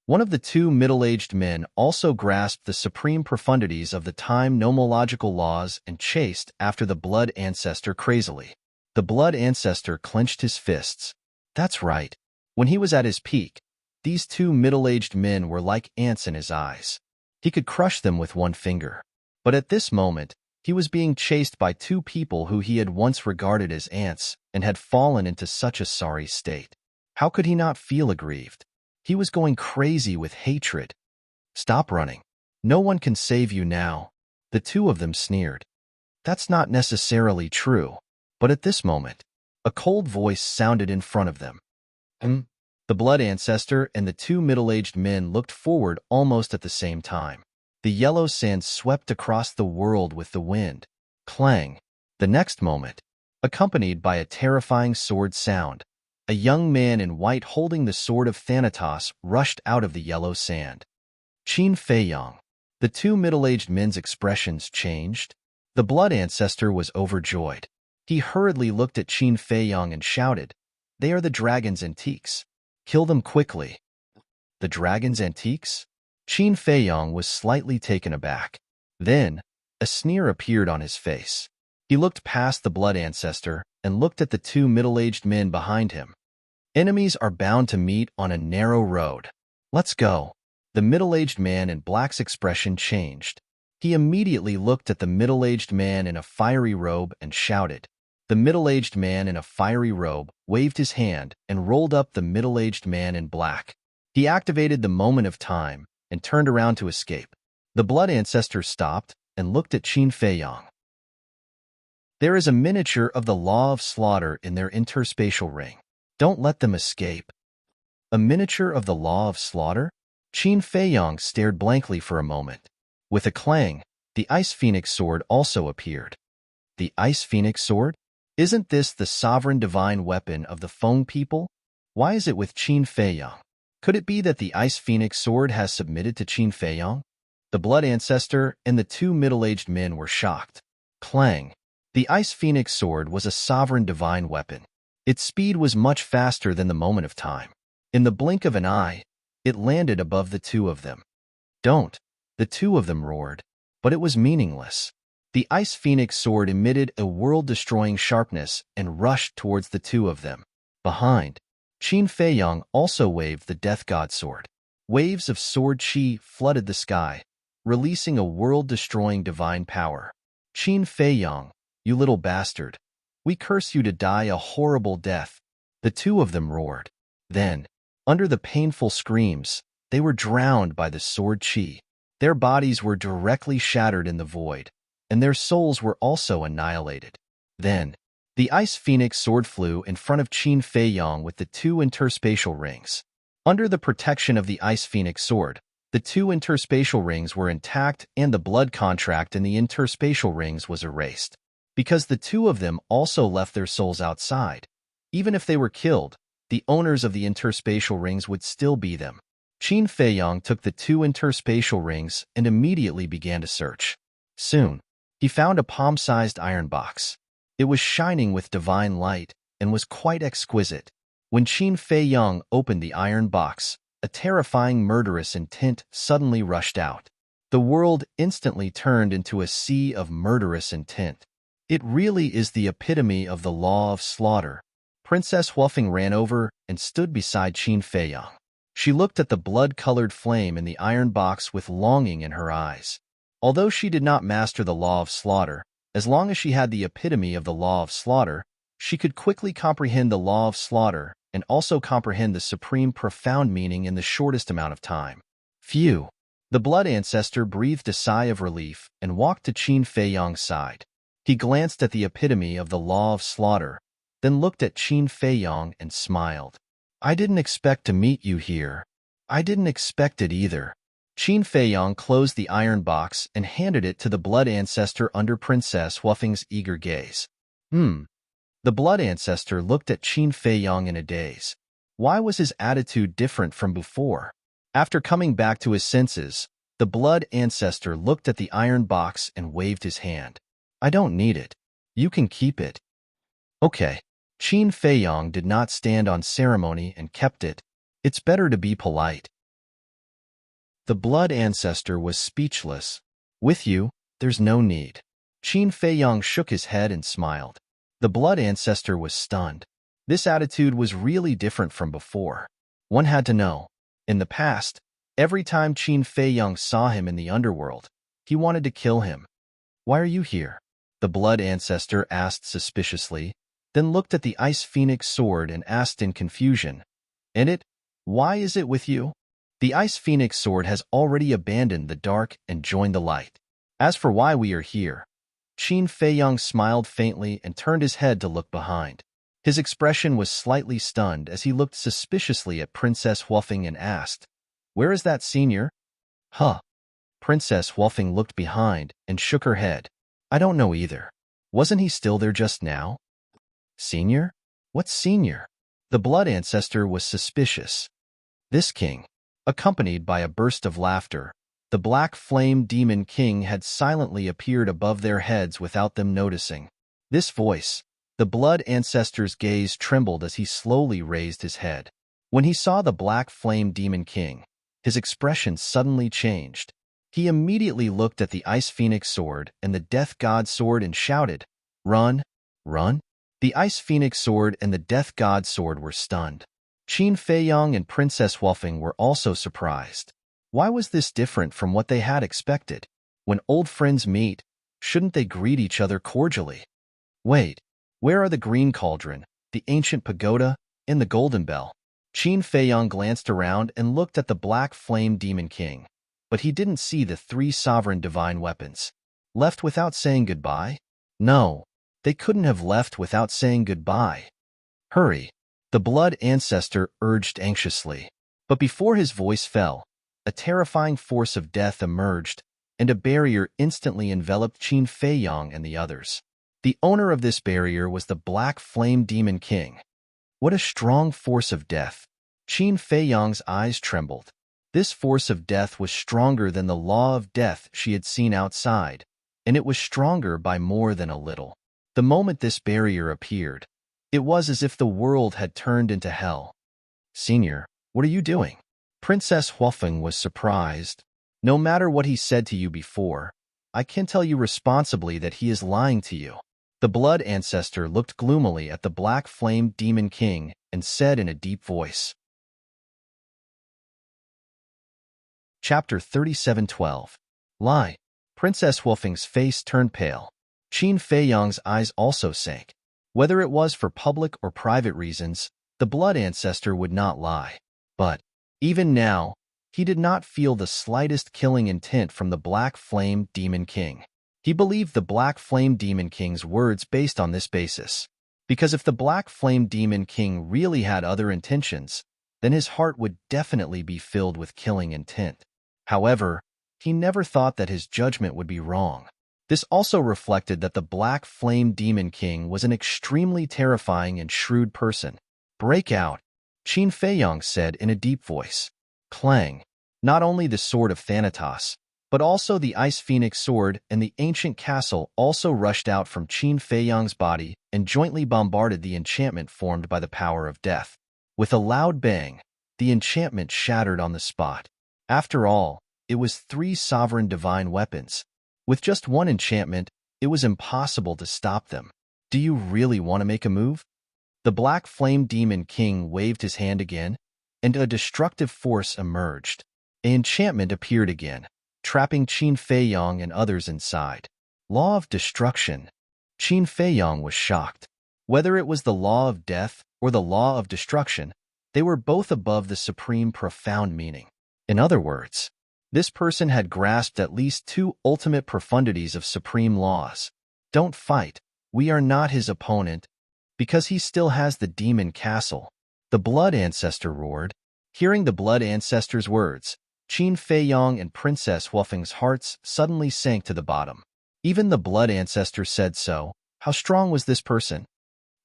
One of the two middle-aged men also grasped the supreme profundities of the time nomological laws and chased after the Blood Ancestor crazily. The Blood Ancestor clenched his fists. That's right. When he was at his peak, these two middle-aged men were like ants in his eyes. He could crush them with one finger. But at this moment, he was being chased by two people who he had once regarded as ants and had fallen into such a sorry state. How could he not feel aggrieved? He was going crazy with hatred. Stop running. No one can save you now. The two of them sneered. That's not necessarily true. But at this moment, a cold voice sounded in front of them. The Blood Ancestor and the two middle-aged men looked forward almost at the same time. The yellow sand swept across the world with the wind. Clang. The next moment, accompanied by a terrifying sword sound, a young man in white holding the sword of Thanatos rushed out of the yellow sand. Qin Feiyong. The two middle-aged men's expressions changed. The Blood Ancestor was overjoyed. He hurriedly looked at Qin Feiyong and shouted, "They are the dragon's antiques. Kill them quickly." The dragon's antiques? Qin Feiyong was slightly taken aback. Then, a sneer appeared on his face. He looked past the Blood Ancestor and looked at the two middle-aged men behind him. Enemies are bound to meet on a narrow road. Let's go. The middle-aged man in black's expression changed. He immediately looked at the middle-aged man in a fiery robe and shouted. The middle-aged man in a fiery robe waved his hand and rolled up the middle-aged man in black. He activated the moment of time and turned around to escape. The Blood Ancestor stopped and looked at Qin Feiyong. There is a miniature of the law of slaughter in their interspatial ring. Don't let them escape. A miniature of the law of slaughter? Qin Feiyong stared blankly for a moment. With a clang, the Ice Phoenix sword also appeared. The Ice Phoenix sword? Isn't this the sovereign divine weapon of the Feng people? Why is it with Qin Feiyong? Could it be that the Ice Phoenix sword has submitted to Qin Feiyong? The Blood Ancestor and the two middle-aged men were shocked. Clang. The Ice Phoenix sword was a sovereign divine weapon. Its speed was much faster than the moment of time. In the blink of an eye, it landed above the two of them. Don't! The two of them roared. But it was meaningless. The Ice Phoenix sword emitted a world-destroying sharpness and rushed towards the two of them. Behind, Qin Feiyang also waved the Death God sword. Waves of sword chi flooded the sky, releasing a world-destroying divine power. Qin Feiyang, you little bastard. We curse you to die a horrible death. The two of them roared. Then, under the painful screams, they were drowned by the sword chi. Their bodies were directly shattered in the void, and their souls were also annihilated. Then, the Ice Phoenix sword flew in front of Qin Feiyang with the two interspatial rings. Under the protection of the Ice Phoenix sword, the two interspatial rings were intact and the blood contract in the interspatial rings was erased. Because the two of them also left their souls outside. Even if they were killed, the owners of the interspatial rings would still be them. Qin Feiyang took the two interspatial rings and immediately began to search. Soon, he found a palm-sized iron box. It was shining with divine light and was quite exquisite. When Qin Feiyang opened the iron box, a terrifying murderous intent suddenly rushed out. The world instantly turned into a sea of murderous intent. It really is the epitome of the law of slaughter. Princess Huafeng ran over and stood beside Qin Feiyang. She looked at the blood-colored flame in the iron box with longing in her eyes. Although she did not master the law of slaughter, as long as she had the epitome of the law of slaughter, she could quickly comprehend the law of slaughter and also comprehend the supreme profound meaning in the shortest amount of time. Phew! The blood ancestor breathed a sigh of relief and walked to Qin Feiyang's side. He glanced at the epitome of the law of slaughter, then looked at Qin Feiyang and smiled. I didn't expect to meet you here. I didn't expect it either. Qin Feiyang closed the iron box and handed it to the blood ancestor under Princess Huafeng's eager gaze. The blood ancestor looked at Qin Feiyang in a daze. Why was his attitude different from before? After coming back to his senses, the blood ancestor looked at the iron box and waved his hand. I don't need it. You can keep it. Okay. Qin Feiyang did not stand on ceremony and kept it. It's better to be polite. The blood ancestor was speechless. With you, there's no need. Qin Feiyang shook his head and smiled. The blood ancestor was stunned. This attitude was really different from before. One had to know. In the past, every time Qin Feiyang saw him in the underworld, he wanted to kill him. Why are you here? The blood ancestor asked suspiciously, then looked at the Ice Phoenix sword and asked in confusion, Why is it with you? The Ice Phoenix sword has already abandoned the dark and joined the light. As for why we are here, Qin Feiyang smiled faintly and turned his head to look behind. His expression was slightly stunned as he looked suspiciously at Princess Huafeng and asked, Where is that senior? Huh. Princess Huafeng looked behind and shook her head. I don't know either. Wasn't he still there just now? Senior? What senior? The blood ancestor was suspicious. This king. Accompanied by a burst of laughter, the black flame demon king had silently appeared above their heads without them noticing. This voice, the blood ancestor's gaze trembled as he slowly raised his head. When he saw the black flame demon king, his expression suddenly changed. He immediately looked at the Ice Phoenix sword and the Death God sword and shouted, Run! Run! The Ice Phoenix sword and the Death God sword were stunned. Qin Feiyang and Princess Huafeng were also surprised. Why was this different from what they had expected? When old friends meet, shouldn't they greet each other cordially? Wait, where are the green cauldron, the ancient pagoda, and the golden bell? Qin Feiyang glanced around and looked at the black flame demon king, but he didn't see the three sovereign divine weapons. Left without saying goodbye? No, they couldn't have left without saying goodbye. Hurry! The blood ancestor urged anxiously. But before his voice fell, a terrifying force of death emerged, and a barrier instantly enveloped Qin Feiyang and the others. The owner of this barrier was the Black Flame Demon King. What a strong force of death! Qin Feiyang's eyes trembled. This force of death was stronger than the law of death she had seen outside, and it was stronger by more than a little. The moment this barrier appeared, It was as if the world had turned into hell. Senior, what are you doing? Princess Huofeng was surprised. No matter what he said to you before, I can tell you responsibly that he is lying to you. The blood ancestor looked gloomily at the black flame demon king and said in a deep voice. Chapter 37:12. Lie. Princess Huofeng's face turned pale. Qin Feiyang's eyes also sank. Whether it was for public or private reasons, the blood ancestor would not lie. But, even now, he did not feel the slightest killing intent from the Black Flame Demon King. He believed the Black Flame Demon King's words based on this basis. Because if the Black Flame Demon King really had other intentions, then his heart would definitely be filled with killing intent. However, he never thought that his judgment would be wrong. This also reflected that the Black Flame Demon King was an extremely terrifying and shrewd person. Break out, Qin Feiyang said in a deep voice. Clang. Not only the sword of Thanatos, but also the Ice Phoenix sword and the ancient castle also rushed out from Qin Feiyang's body and jointly bombarded the enchantment formed by the power of death. With a loud bang, the enchantment shattered on the spot. After all, it was 3 sovereign divine weapons. With just one enchantment, it was impossible to stop them. Do you really want to make a move? The Black Flame Demon King waved his hand again, and a destructive force emerged. An enchantment appeared again, trapping Qin Feiyang and others inside. Law of destruction. Qin Feiyang was shocked. Whether it was the law of death or the law of destruction, they were both above the supreme profound meaning. In other words, this person had grasped at least 2 ultimate profundities of supreme laws. Don't fight. We are not his opponent, because he still has the demon castle. The blood ancestor roared. Hearing the blood ancestor's words, Qin Feiyang and Princess Huofeng's hearts suddenly sank to the bottom. Even the blood ancestor said so. How strong was this person?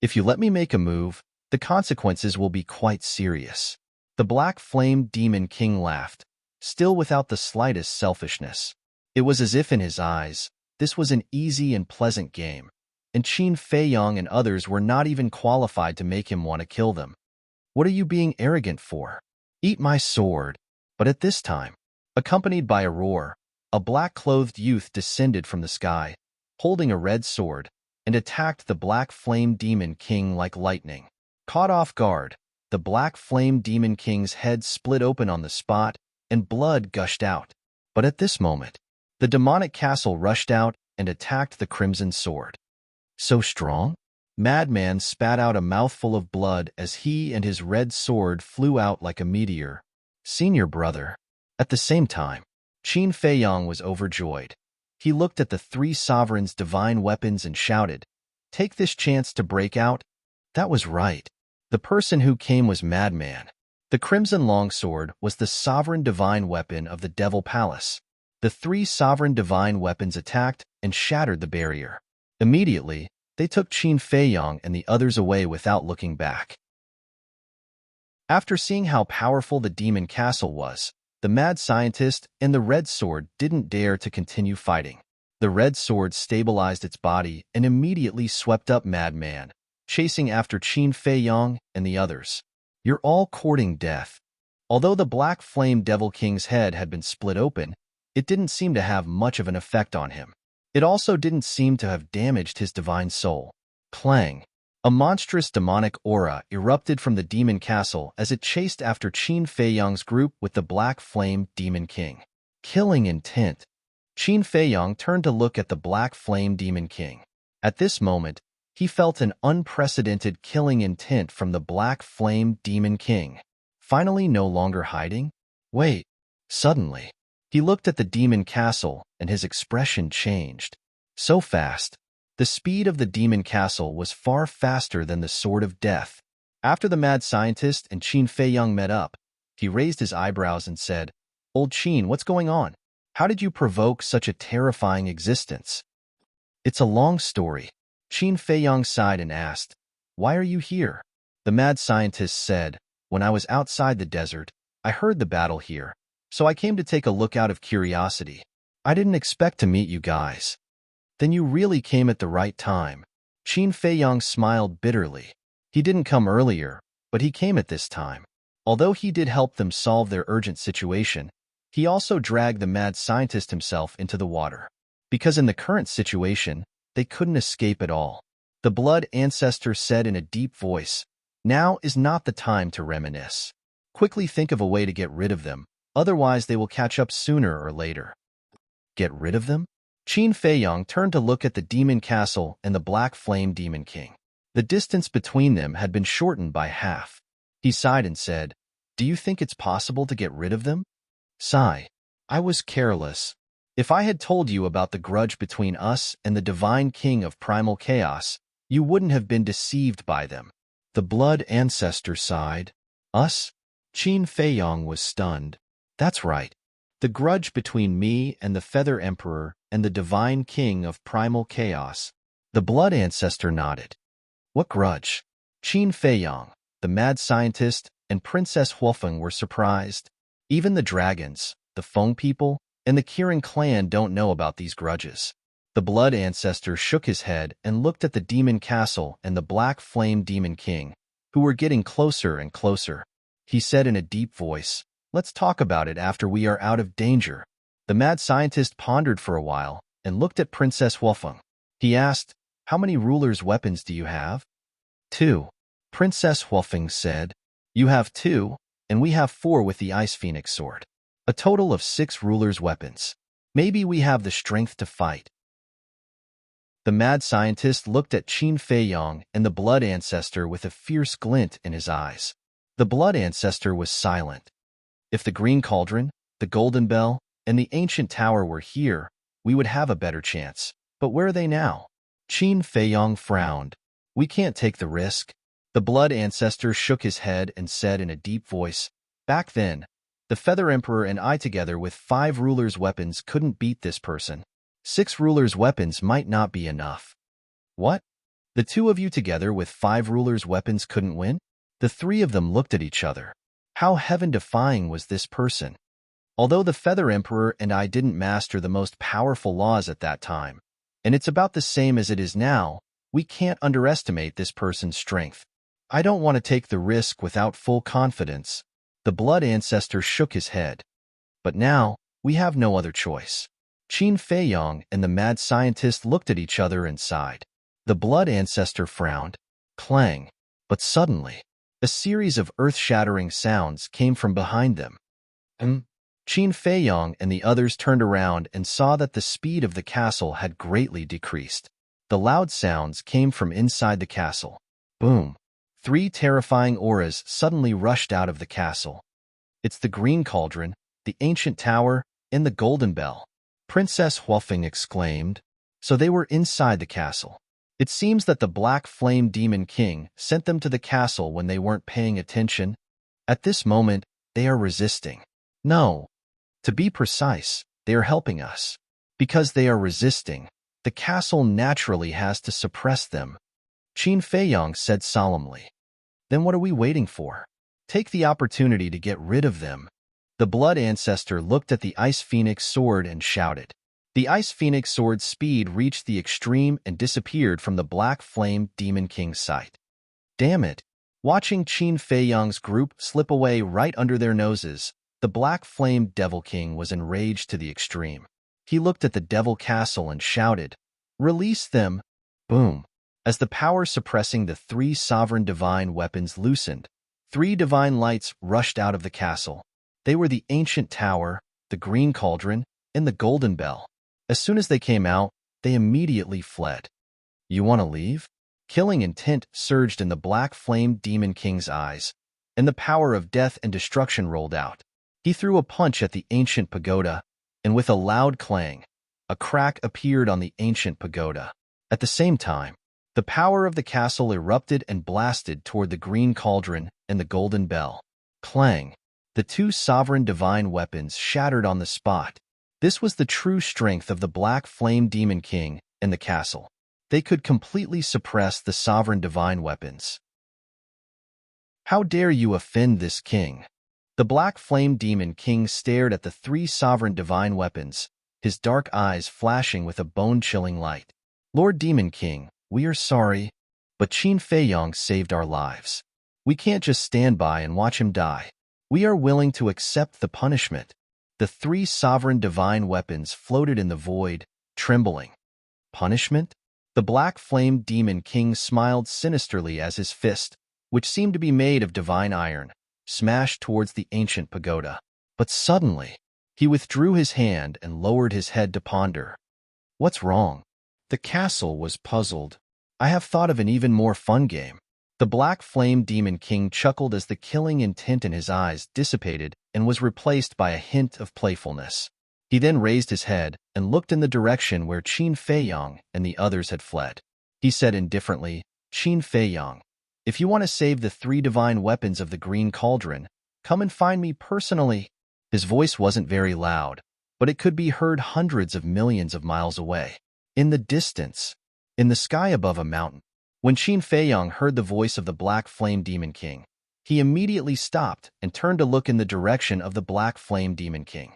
If you let me make a move, the consequences will be quite serious. The Black Flame Demon King laughed, still without the slightest selfishness. It was as if in his eyes, this was an easy and pleasant game, and Qin Feiyang and others were not even qualified to make him want to kill them. What are you being arrogant for? Eat my sword. But at this time, accompanied by a roar, a black-clothed youth descended from the sky, holding a red sword, and attacked the Black Flame Demon King like lightning. Caught off guard, the Black Flame Demon King's head split open on the spot, and blood gushed out. But at this moment, the demonic castle rushed out and attacked the Crimson Sword. So strong? Madman spat out a mouthful of blood as he and his red sword flew out like a meteor. Senior brother. At the same time, Qin Feiyang was overjoyed. He looked at the 3 sovereigns' divine weapons and shouted, "Take this chance to break out." That was right. The person who came was Madman. The Crimson Longsword was the sovereign divine weapon of the Devil Palace. The 3 sovereign divine weapons attacked and shattered the barrier. Immediately, they took Qin Feiyang and the others away without looking back. After seeing how powerful the demon castle was, the mad scientist and the red sword didn't dare to continue fighting. The red sword stabilized its body and immediately swept up Madman, chasing after Qin Feiyang and the others. You're all courting death. Although the Black Flame Devil King's head had been split open, it didn't seem to have much of an effect on him. It also didn't seem to have damaged his divine soul. Clang. A monstrous demonic aura erupted from the demon castle as it chased after Qin Feiyang's group with the Black Flame Demon King. Killing intent. Qin Feiyang turned to look at the Black Flame Demon King. At this moment, he felt an unprecedented killing intent from the Black Flame Demon King. Finally no longer hiding? Wait. Suddenly, he looked at the demon castle and his expression changed. So fast. The speed of the demon castle was far faster than the sword of death. After the mad scientist and Qin Feiyang met up, he raised his eyebrows and said, "Old Qin, what's going on? How did you provoke such a terrifying existence?" "It's a long story." Qin Feiyang sighed and asked, "Why are you here?" The mad scientist said, "When I was outside the desert, I heard the battle here, so I came to take a look out of curiosity. I didn't expect to meet you guys." "Then you really came at the right time." Qin Feiyang smiled bitterly. He didn't come earlier, but he came at this time. Although he did help them solve their urgent situation, he also dragged the mad scientist himself into the water. Because in the current situation, they couldn't escape at all. The blood ancestor said in a deep voice, "Now is not the time to reminisce. Quickly think of a way to get rid of them, otherwise they will catch up sooner or later." Get rid of them? Qin Feiyang turned to look at the demon castle and the black flame demon king. The distance between them had been shortened by half. He sighed and said, "Do you think it's possible to get rid of them?" Sigh. I was careless. If I had told you about the grudge between us and the divine king of primal chaos, you wouldn't have been deceived by them. The blood ancestor sighed. Us? Qin Feiyang was stunned. That's right. The grudge between me and the Feather Emperor and the divine king of primal chaos. The blood ancestor nodded. What grudge? Qin Feiyang, the mad scientist, and Princess Huofeng were surprised. Even the dragons, the Feng people, and the Kirin clan don't know about these grudges. The blood ancestor shook his head and looked at the demon castle and the black flame demon king, who were getting closer and closer. He said in a deep voice, "Let's talk about it after we are out of danger." The mad scientist pondered for a while and looked at Princess Huofeng. He asked, "How many rulers' weapons do you have?" 2. Princess Huofeng said, "You have 2, and we have 4 with the Ice Phoenix sword. A total of 6 rulers' weapons. Maybe we have the strength to fight." The mad scientist looked at Qin Feiyang and the blood ancestor with a fierce glint in his eyes. The blood ancestor was silent. If the green cauldron, the golden bell, and the ancient tower were here, we would have a better chance. But where are they now? Qin Feiyang frowned. We can't take the risk. The blood ancestor shook his head and said in a deep voice, "Back then, the Feather Emperor and I together with 5 rulers' weapons couldn't beat this person. 6 rulers' weapons might not be enough." What? The 2 of you together with 5 rulers' weapons couldn't win? The 3 of them looked at each other. How heaven-defying was this person? Although the Feather Emperor and I didn't master the most powerful laws at that time, and it's about the same as it is now, we can't underestimate this person's strength. I don't want to take the risk without full confidence. The blood ancestor shook his head. But now, we have no other choice. Qin Feiyang and the mad scientist looked at each other and sighed. The blood ancestor frowned. Clang. But suddenly, a series of earth-shattering sounds came from behind them. Qin Feiyang and the others turned around and saw that the speed of the castle had greatly decreased. The loud sounds came from inside the castle. Boom. 3 terrifying auras suddenly rushed out of the castle. It's the green cauldron, the ancient tower, and the golden bell. Princess Huofeng exclaimed. So they were inside the castle. It seems that the black flame demon king sent them to the castle when they weren't paying attention. At this moment, they are resisting. No. To be precise, they are helping us. Because they are resisting, the castle naturally has to suppress them. Qin Feiyang said solemnly. Then what are we waiting for? Take the opportunity to get rid of them. The blood ancestor looked at the Ice Phoenix sword and shouted. The Ice Phoenix sword's speed reached the extreme and disappeared from the black flame demon king's sight. Damn it! Watching Qin Feiyang's group slip away right under their noses, the black flame devil king was enraged to the extreme. He looked at the devil castle and shouted, "Release them!" Boom! As the power suppressing the 3 sovereign divine weapons loosened, 3 divine lights rushed out of the castle. They were the ancient tower, the green cauldron, and the golden bell. As soon as they came out, they immediately fled. You want to leave? Killing intent surged in the black flame demon king's eyes, and the power of death and destruction rolled out. He threw a punch at the ancient pagoda, and with a loud clang, a crack appeared on the ancient pagoda. At the same time, the power of the castle erupted and blasted toward the green cauldron and the golden bell. Clang! The 2 sovereign divine weapons shattered on the spot. This was the true strength of the black flame demon king and the castle. They could completely suppress the sovereign divine weapons. How dare you offend this king? The black flame demon king stared at the 3 sovereign divine weapons, his dark eyes flashing with a bone-chilling light. Lord Demon King, we are sorry. but Qin Fei Yong saved our lives. We can't just stand by and watch him die. We are willing to accept the punishment." The three sovereign divine weapons floated in the void, trembling. Punishment? The black flame demon king smiled sinisterly as his fist, which seemed to be made of divine iron, smashed towards the ancient pagoda. But suddenly, he withdrew his hand and lowered his head to ponder. "What's wrong?" The castle was puzzled. "I have thought of an even more fun game." The black flame demon king chuckled as the killing intent in his eyes dissipated and was replaced by a hint of playfulness. He then raised his head and looked in the direction where Qin Fei Yong and the others had fled. He said indifferently, "Qin Fei Yong, if you want to save the three divine weapons of the Green Cauldron, come and find me personally." His voice wasn't very loud, but it could be heard hundreds of millions of miles away. In the distance, in the sky above a mountain. When Qin Fei Yong heard the voice of the Black Flame Demon King, he immediately stopped and turned to look in the direction of the Black Flame Demon King.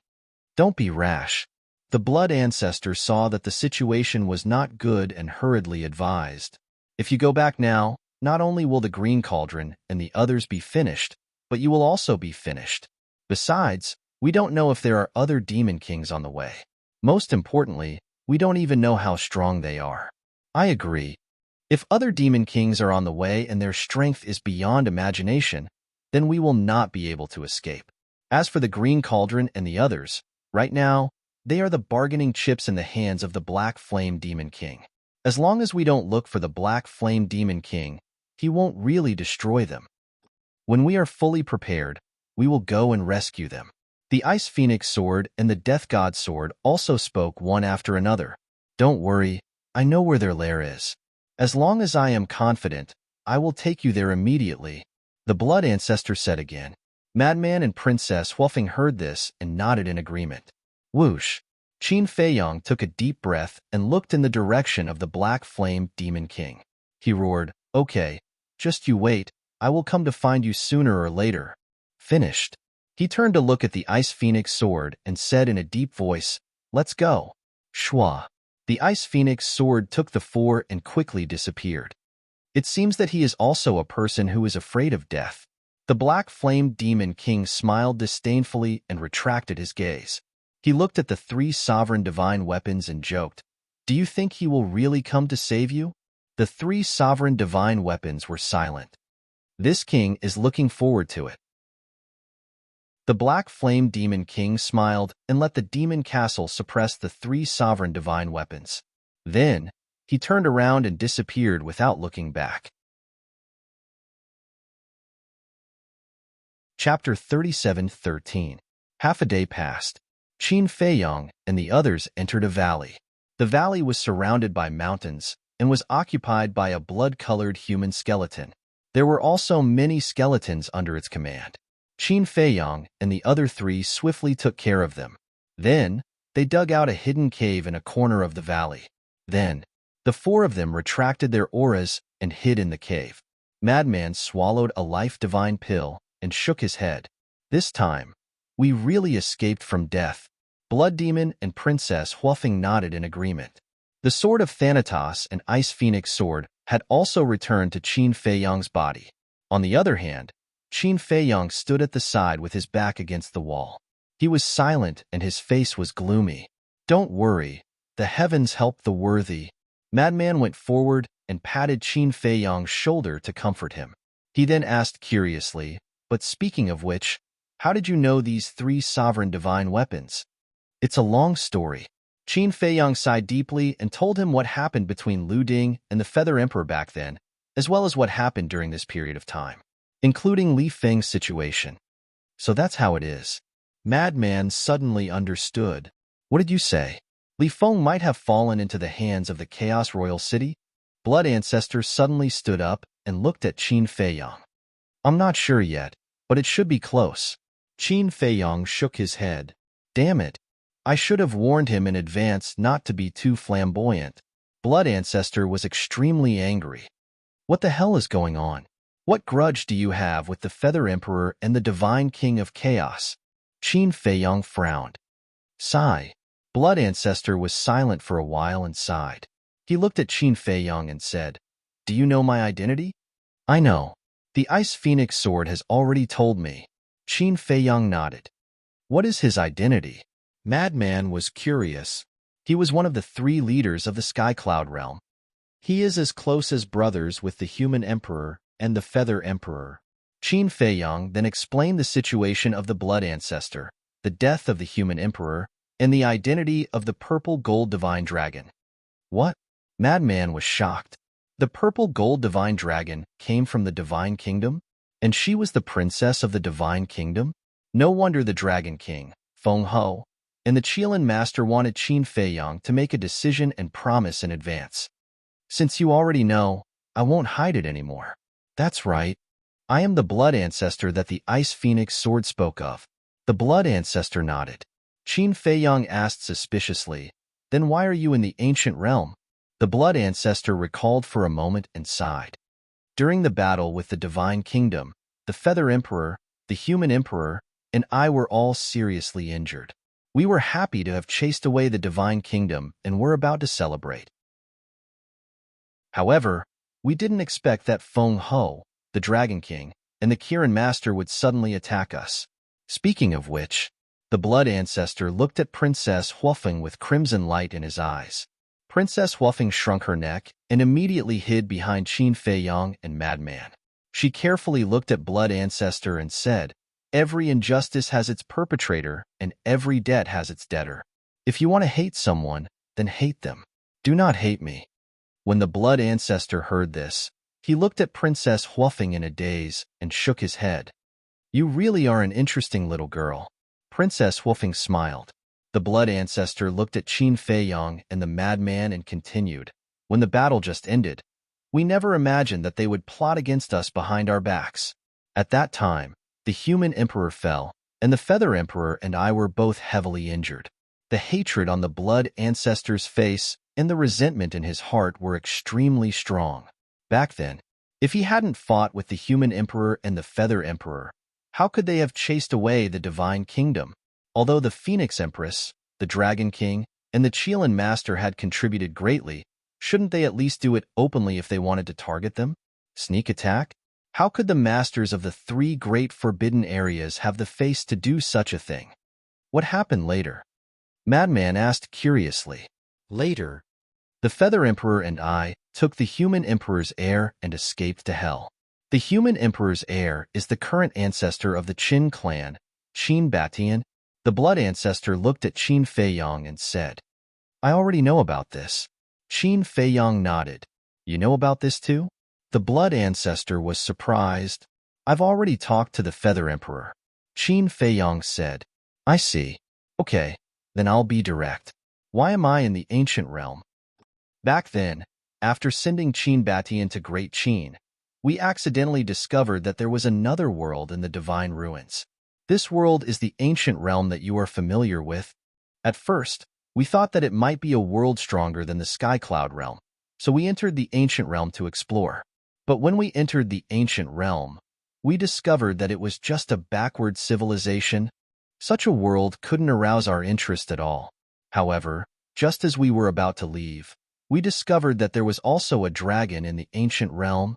"Don't be rash." The Blood Ancestor saw that the situation was not good and hurriedly advised. "If you go back now, not only will the Green Cauldron and the others be finished, but you will also be finished. Besides, we don't know if there are other Demon Kings on the way. Most importantly, we don't even know how strong they are." "I agree. If other Demon Kings are on the way and their strength is beyond imagination, then we will not be able to escape. As for the Green Cauldron and the others, right now, they are the bargaining chips in the hands of the Black Flame Demon King. As long as we don't look for the Black Flame Demon King, he won't really destroy them. When we are fully prepared, we will go and rescue them." The Ice Phoenix Sword and the Death God Sword also spoke one after another. "Don't worry, I know where their lair is. As long as I am confident, I will take you there immediately," the Blood Ancestor said again. Madman and Princess Huafeng heard this and nodded in agreement. Whoosh! Qin Fei Yong took a deep breath and looked in the direction of the Black Flame Demon King. He roared, "Okay, just you wait, I will come to find you sooner or later." Finished. He turned to look at the Ice Phoenix Sword and said in a deep voice, "Let's go." Shwa. The Ice Phoenix Sword took the four and quickly disappeared. It seems that he is also a person who is afraid of death. The Black Flame Demon King smiled disdainfully and retracted his gaze. He looked at the three sovereign divine weapons and joked, "Do you think he will really come to save you?" The three sovereign divine weapons were silent. "This king is looking forward to it." The Black Flame Demon King smiled and let the demon castle suppress the three sovereign divine weapons. Then, he turned around and disappeared without looking back. Chapter 37:13. Half a day passed. Qin Fei Yong and the others entered a valley. The valley was surrounded by mountains and was occupied by a blood-colored human skeleton. There were also many skeletons under its command. Qin Fei Yong and the other three swiftly took care of them. Then, they dug out a hidden cave in a corner of the valley. Then, the four of them retracted their auras and hid in the cave. Madman swallowed a life-divine pill and shook his head. "This time, we really escaped from death." Blood Demon and Princess Huafeng nodded in agreement. The Sword of Thanatos and Ice Phoenix Sword had also returned to Qin Fei Yong's body. On the other hand, Qin Fei Yong stood at the side with his back against the wall. He was silent and his face was gloomy. "Don't worry, the heavens help the worthy." Madman went forward and patted Qin Fei Yong's shoulder to comfort him. He then asked curiously, "But speaking of which, how did you know these three sovereign divine weapons?" "It's a long story." Qin Fei Yong sighed deeply and told him what happened between Lu Ding and the Feather Emperor back then, as well as what happened during this period of time, including Li Feng's situation. "So that's how it is." Madman suddenly understood. "What did you say? Li Feng might have fallen into the hands of the Chaos Royal City?" Blood Ancestor suddenly stood up and looked at Qin Fei Yong. "I'm not sure yet, but it should be close." Qin Fei Yong shook his head. "Damn it. I should have warned him in advance not to be too flamboyant." Blood Ancestor was extremely angry. "What the hell is going on? What grudge do you have with the Feather Emperor and the Divine King of Chaos?" Qin Fei Yong frowned. Sigh. Blood Ancestor was silent for a while and sighed. He looked at Qin Fei Yong and said, Do you know my identity? I know. The Ice Phoenix sword has already told me. Qin Feiyang nodded. What is his identity? Madman was curious. He was one of the 3 leaders of the Sky Cloud realm. He is as close as brothers with the Human Emperor and the Feather Emperor. Qin Feiyang then explained the situation of the Blood Ancestor, the death of the Human Emperor, and the identity of the Purple Gold Divine Dragon. What? Madman was shocked. The Purple Gold Divine Dragon came from the Divine Kingdom? And she was the princess of the Divine Kingdom? No wonder the Dragon King, Feng Ho, and the Qilin Master wanted Qin Feiyang to make a decision and promise in advance. Since you already know, I won't hide it anymore. That's right. I am the Blood Ancestor that the Ice Phoenix sword spoke of. The Blood Ancestor nodded. Qin Feiyang asked suspiciously, Then why are you in the ancient realm? The Blood Ancestor recalled for a moment and sighed. During the battle with the Divine Kingdom, the Feather Emperor, the Human Emperor, and I were all seriously injured. We were happy to have chased away the Divine Kingdom and were about to celebrate. However, we didn't expect that Feng Ho, the Dragon King, and the Kirin Master would suddenly attack us. Speaking of which, the Blood Ancestor looked at Princess Huofeng with crimson light in his eyes. Princess Huofeng shrunk her neck and immediately hid behind Qin Feiyang and Madman. She carefully looked at Blood Ancestor and said, Every injustice has its perpetrator, and every debt has its debtor. If you want to hate someone, then hate them. Do not hate me. When the Blood Ancestor heard this, he looked at Princess Huofeng in a daze and shook his head. You really are an interesting little girl. Princess Huofeng smiled. The Blood Ancestor looked at Qin Feiyang and the Madman and continued. When the battle just ended, we never imagined that they would plot against us behind our backs. At that time, the Human Emperor fell, and the Feather Emperor and I were both heavily injured. The hatred on the Blood Ancestor's face and the resentment in his heart were extremely strong. Back then, if he hadn't fought with the Human Emperor and the Feather Emperor, how could they have chased away the Divine Kingdom? Although the Phoenix Empress, the Dragon King, and the Qilin Master had contributed greatly, shouldn't they at least do it openly if they wanted to target them? Sneak attack? How could the masters of the 3 great forbidden areas have the face to do such a thing? What happened later? Madman asked curiously. Later, the Feather Emperor and I took the Human Emperor's heir and escaped to hell. The Human Emperor's heir is the current ancestor of the Qin clan, Qin Batian. The Blood Ancestor looked at Qin Feiyang and said, I already know about this. Qin Feiyang nodded. You know about this too? The Blood Ancestor was surprised. I've already talked to the Feather Emperor. Qin Feiyang said, I see. Okay, then I'll be direct. Why am I in the ancient realm? Back then, after sending Qin Batian to Great Qin, we accidentally discovered that there was another world in the Divine Ruins. This world is the ancient realm that you are familiar with. At first, we thought that it might be a world stronger than the Sky Cloud realm, so we entered the ancient realm to explore. But when we entered the ancient realm, we discovered that it was just a backward civilization. Such a world couldn't arouse our interest at all. However, just as we were about to leave, we discovered that there was also a dragon in the ancient realm.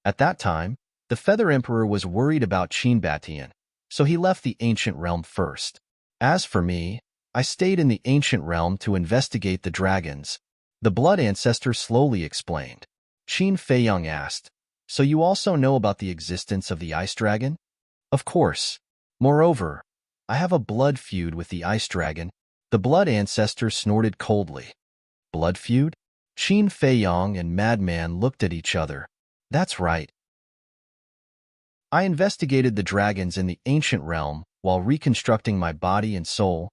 At that time, the Feather Emperor was worried about Qin Batian, so he left the ancient realm first. As for me, I stayed in the ancient realm to investigate the dragons. The Blood Ancestor slowly explained. Qin Feiyang asked, So you also know about the existence of the Ice Dragon? Of course. Moreover, I have a blood feud with the Ice Dragon. The Blood Ancestor snorted coldly. Blood feud? Qin Feiyang and Madman looked at each other. That's right. I investigated the dragons in the ancient realm while reconstructing my body and soul.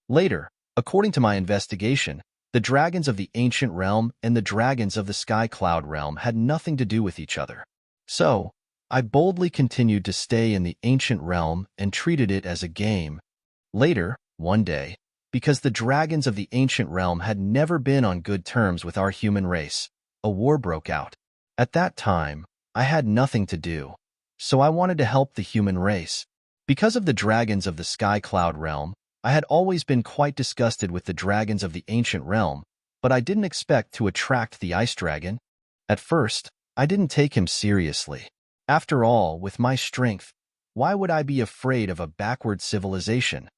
Later, according to my investigation, the dragons of the ancient realm and the dragons of the Sky Cloud realm had nothing to do with each other. So, I boldly continued to stay in the ancient realm and treated it as a game. Later, one day, because the dragons of the ancient realm had never been on good terms with our human race, a war broke out. At that time, I had nothing to do, so I wanted to help the human race. Because of the dragons of the Sky Cloud realm, I had always been quite disgusted with the dragons of the ancient realm, but I didn't expect to attract the Ice Dragon. At first, I didn't take him seriously. After all, with my strength, why would I be afraid of a backward civilization?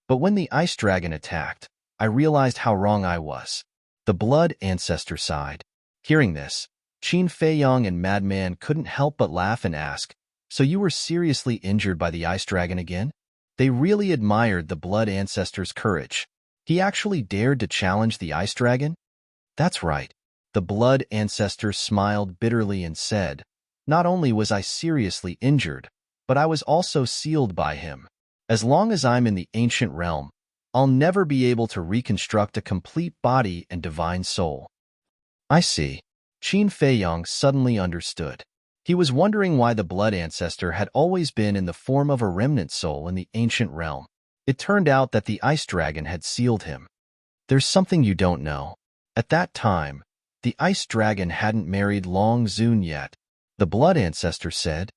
But when the ice dragon attacked, I realized how wrong I was. The blood ancestor sighed. Hearing this, Qin Feiyong and Madman couldn't help but laugh and ask, "So you were seriously injured by the ice dragon again?" They really admired the blood ancestor's courage. He actually dared to challenge the ice dragon? That's right. The blood ancestor smiled bitterly and said, "Not only was I seriously injured, but I was also sealed by him. As long as I'm in the ancient realm, I'll never be able to reconstruct a complete body and divine soul." I see. Qin Feiyong suddenly understood. He was wondering why the blood ancestor had always been in the form of a remnant soul in the ancient realm. It turned out that the ice dragon had sealed him. There's something you don't know. At that time, the ice dragon hadn't married Long Zun yet. The blood ancestor said,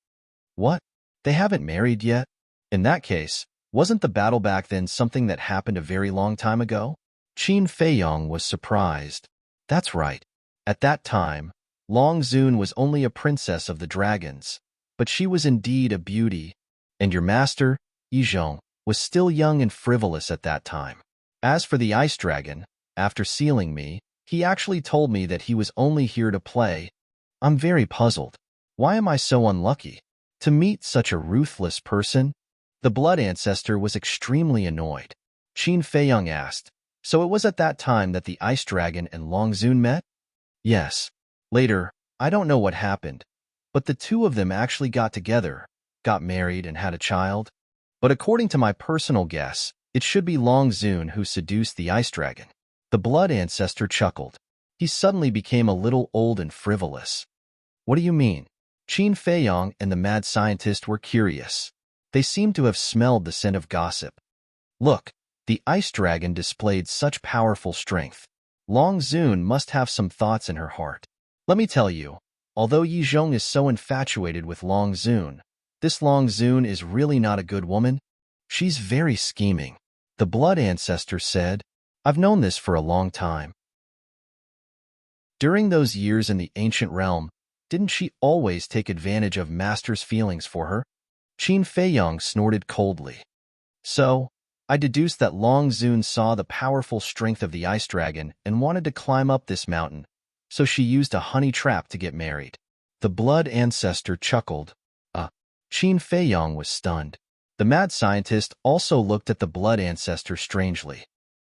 "What? They haven't married yet? In that case, wasn't the battle back then something that happened a very long time ago?" Qin Feiyong was surprised. That's right. At that time, Long Zun was only a princess of the dragons, but she was indeed a beauty, and your master, Yizhong, was still young and frivolous at that time. As for the ice dragon, after sealing me, he actually told me that he was only here to play. I'm very puzzled. Why am I so unlucky? To meet such a ruthless person? The blood ancestor was extremely annoyed. Qin Feiyong asked, "So it was at that time that the ice dragon and Long Zun met?" "Yes. Later, I don't know what happened, but the two of them actually got together, got married, and had a child. But according to my personal guess, it should be Long Zun who seduced the ice dragon." The blood ancestor chuckled. He suddenly became a little old and frivolous. "What do you mean?" Qin Feiyong and the mad scientist were curious. They seemed to have smelled the scent of gossip. "Look, the ice dragon displayed such powerful strength. Long Zun must have some thoughts in her heart. Let me tell you, although Yizhong is so infatuated with Long Zun, this Long Zun is really not a good woman. She's very scheming." The blood ancestor said, "I've known this for a long time." During those years in the ancient realm, didn't she always take advantage of Master's feelings for her? Qin Feiyong snorted coldly. "So, I deduced that Long Zun saw the powerful strength of the ice dragon and wanted to climb up this mountain, so she used a honey trap to get married." The blood ancestor chuckled. Qin Feiyong was stunned. The mad scientist also looked at the blood ancestor strangely.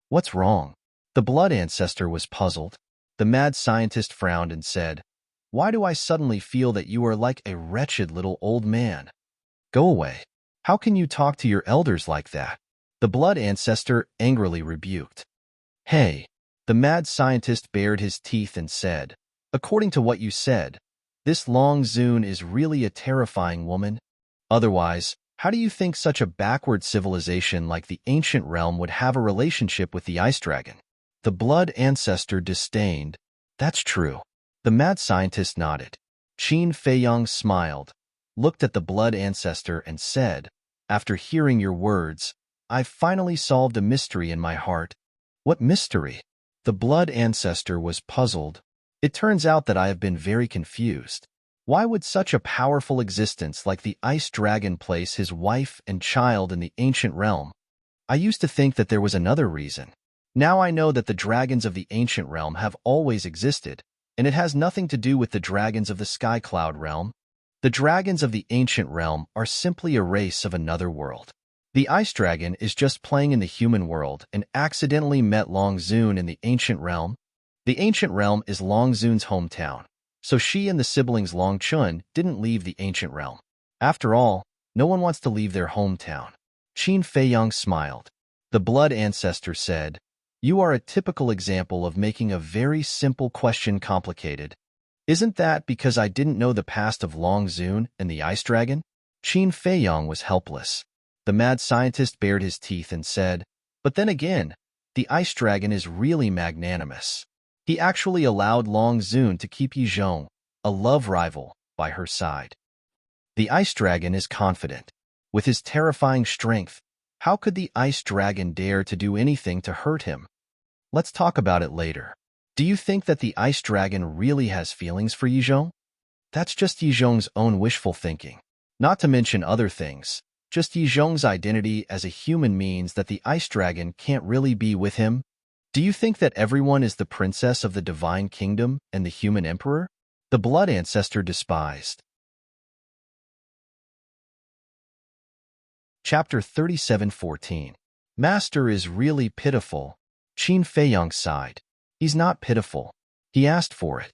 "What's wrong?" The blood ancestor was puzzled. The mad scientist frowned and said, "Why do I suddenly feel that you are like a wretched little old man? Go away. How can you talk to your elders like that?" The blood ancestor angrily rebuked. "Hey," the mad scientist bared his teeth and said, "according to what you said, this Long Zun is really a terrifying woman. Otherwise, how do you think such a backward civilization like the ancient realm would have a relationship with the ice dragon?" The blood ancestor disdained. "That's true." The mad scientist nodded. Qin Feiyong smiled, looked at the blood ancestor and said, "After hearing your words, I've finally solved a mystery in my heart." "What mystery?" The blood ancestor was puzzled. "It turns out that I have been very confused. Why would such a powerful existence like the ice dragon place his wife and child in the ancient realm? I used to think that there was another reason. Now I know that the dragons of the ancient realm have always existed, and it has nothing to do with the dragons of the sky cloud realm. The dragons of the ancient realm are simply a race of another world. The ice dragon is just playing in the human world and accidentally met Long Zun in the ancient realm. The ancient realm is Long Zun's hometown, so she and the siblings Long Chun didn't leave the ancient realm. After all, no one wants to leave their hometown." Qin Feiyong smiled. The blood ancestor said, "You are a typical example of making a very simple question complicated. Isn't that because I didn't know the past of Long Zun and the ice dragon?" Qin Feiyong was helpless. The mad scientist bared his teeth and said, "But then again, the ice dragon is really magnanimous. He actually allowed Long Zun to keep Yizhong, a love rival, by her side. The ice dragon is confident. With his terrifying strength, how could the ice dragon dare to do anything to hurt him? Let's talk about it later. Do you think that the ice dragon really has feelings for Yizhong?" That's just Yizhong's own wishful thinking. Not to mention other things. Just Yizhong's identity as a human means that the ice dragon can't really be with him. Do you think that everyone is the princess of the divine kingdom and the human emperor? The blood ancestor despised. Chapter 37:14. Master is really pitiful. Qin Feiyang sighed. He's not pitiful. He asked for it.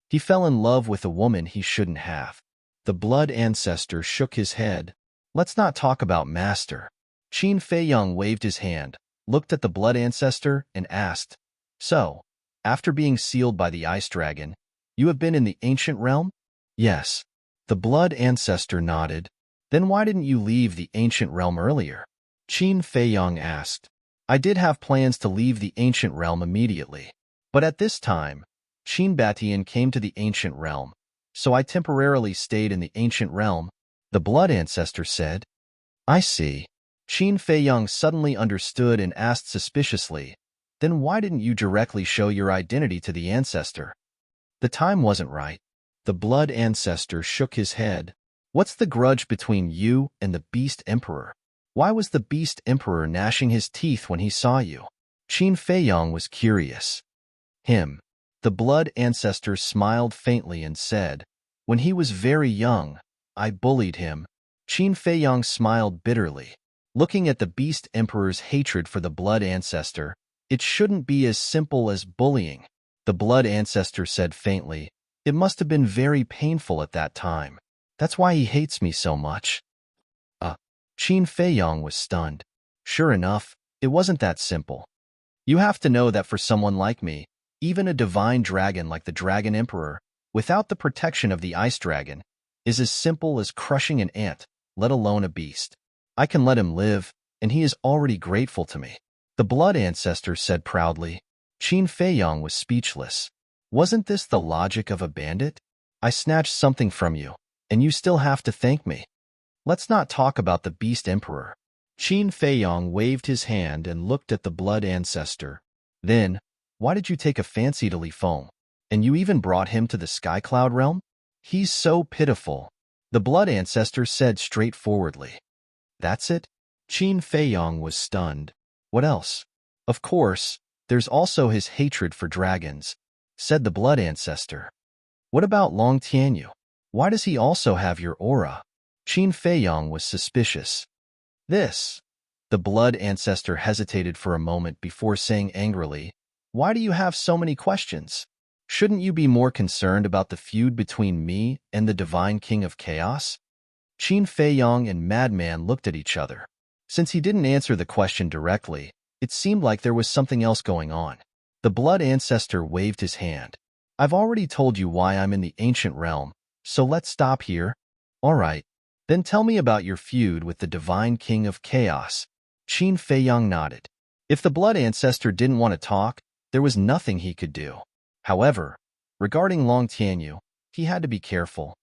He fell in love with a woman he shouldn't have. The blood ancestor shook his head. Let's not talk about Master. Qin Feiyang waved his hand, looked at the blood ancestor, and asked, So, after being sealed by the ice dragon, you have been in the ancient realm? Yes. The blood ancestor nodded. Then why didn't you leave the ancient realm earlier? Qin Feiyang asked. I did have plans to leave the ancient realm immediately. But at this time, Qin Batian came to the ancient realm, so I temporarily stayed in the ancient realm, the blood ancestor said. I see. Qin Feiyang suddenly understood and asked suspiciously, Then why didn't you directly show your identity to the ancestor? The time wasn't right. The blood ancestor shook his head. What's the grudge between you and the Beast Emperor? Why was the Beast Emperor gnashing his teeth when he saw you? Qin Feiyang was curious. Him. The blood ancestor smiled faintly and said, When he was very young, I bullied him. Qin Feiyang smiled bitterly. Looking at the Beast Emperor's hatred for the blood ancestor, it shouldn't be as simple as bullying. The blood ancestor said faintly, It must have been very painful at that time. That's why he hates me so much. Qin Feiyang was stunned. Sure enough, it wasn't that simple. You have to know that for someone like me, even a divine dragon like the Dragon Emperor, without the protection of the ice dragon, is as simple as crushing an ant, let alone a beast. I can let him live, and he is already grateful to me. The blood ancestor said proudly. Qin Feiyang was speechless. Wasn't this the logic of a bandit? I snatched something from you, and you still have to thank me. Let's not talk about the Beast Emperor. Qin Feiyang waved his hand and looked at the blood ancestor. Then, why did you take a fancy to Li Feng? And you even brought him to the Sky Cloud realm? He's so pitiful. The blood ancestor said straightforwardly. That's it? Qin Feiyang was stunned. What else? Of course, there's also his hatred for dragons, said the blood ancestor. What about Long Tianyu? Why does he also have your aura? Qin Feiyang was suspicious. This. The blood ancestor hesitated for a moment before saying angrily, Why do you have so many questions? Shouldn't you be more concerned about the feud between me and the Divine King of Chaos? Qin Feiyang and Madman looked at each other. Since he didn't answer the question directly, it seemed like there was something else going on. The blood ancestor waved his hand. I've already told you why I'm in the ancient realm, so let's stop here. All right. Then tell me about your feud with the Divine King of Chaos. Qin Feiyang nodded. If the blood ancestor didn't want to talk, there was nothing he could do. However, regarding Long Tianyu, he had to be careful.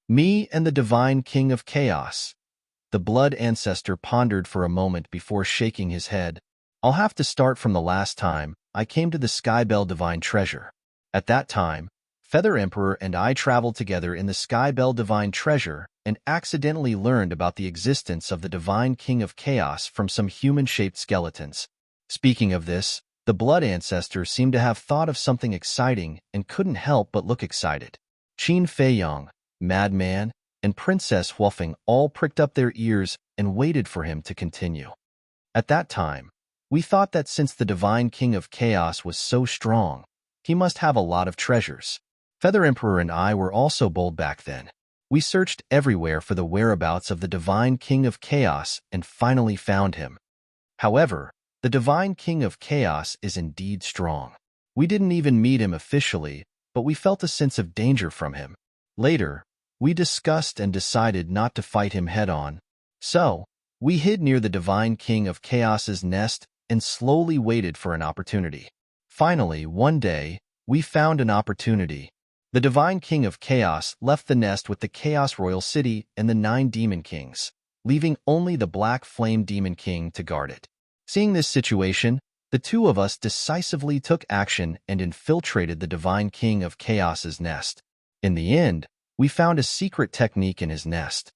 Me and the Divine King of Chaos. The blood ancestor pondered for a moment before shaking his head. I'll have to start from the last time I came to the Skybell Divine Treasure. At that time, Feather Emperor and I traveled together in the Skybell Divine Treasure and accidentally learned about the existence of the Divine King of Chaos from some human-shaped skeletons. Speaking of this, the blood ancestor seemed to have thought of something exciting and couldn't help but look excited. Qin Feiyang, Madman, and Princess Huofeng all pricked up their ears and waited for him to continue. At that time, we thought that since the Divine King of Chaos was so strong, he must have a lot of treasures. Feather Emperor and I were also bold back then. We searched everywhere for the whereabouts of the Divine King of Chaos and finally found him. However, the Divine King of Chaos is indeed strong. We didn't even meet him officially, but we felt a sense of danger from him. Later, we discussed and decided not to fight him head-on. So, we hid near the Divine King of Chaos's nest and slowly waited for an opportunity. Finally, one day, we found an opportunity. The Divine King of Chaos left the nest with the Chaos Royal City and the 9 Demon Kings, leaving only the Black Flame Demon King to guard it. Seeing this situation, the two of us decisively took action and infiltrated the Divine King of Chaos's nest. In the end, we found a secret technique in his nest.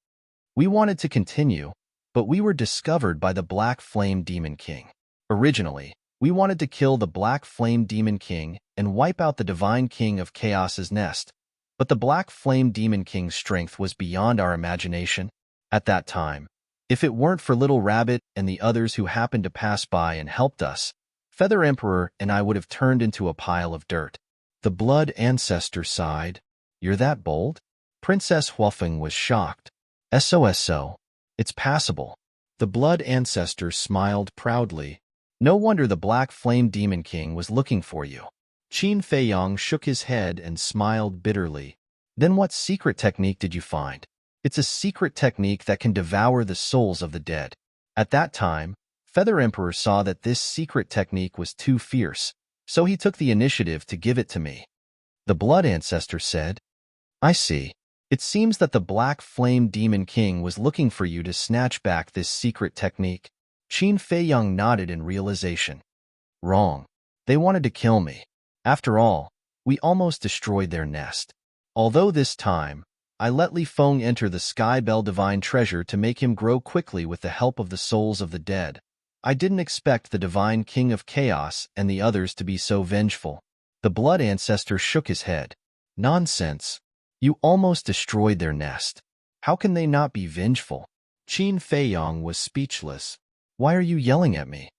We wanted to continue, but we were discovered by the Black Flame Demon King. Originally, we wanted to kill the Black Flame Demon King and wipe out the Divine King of Chaos's nest, but the Black Flame Demon King's strength was beyond our imagination. At that time, if it weren't for Little Rabbit and the others who happened to pass by and helped us, Feather Emperor and I would have turned into a pile of dirt. The Blood Ancestor sighed. You're that bold? Princess Huafeng was shocked. So, it's passable. The Blood Ancestor smiled proudly. No wonder the Black Flame Demon King was looking for you. Qin Feiyang shook his head and smiled bitterly. Then what secret technique did you find? It's a secret technique that can devour the souls of the dead. At that time, Feather Emperor saw that this secret technique was too fierce, so he took the initiative to give it to me. The Blood Ancestor said, I see. It seems that the Black Flame Demon King was looking for you to snatch back this secret technique. Qin Feiyang nodded in realization. Wrong. They wanted to kill me. After all, we almost destroyed their nest. Although this time, I let Li Feng enter the Sky Bell Divine Treasure to make him grow quickly with the help of the souls of the dead. I didn't expect the Divine King of Chaos and the others to be so vengeful. The Blood Ancestor shook his head. Nonsense. You almost destroyed their nest. How can they not be vengeful? Qin Feiyang was speechless. Why are you yelling at me?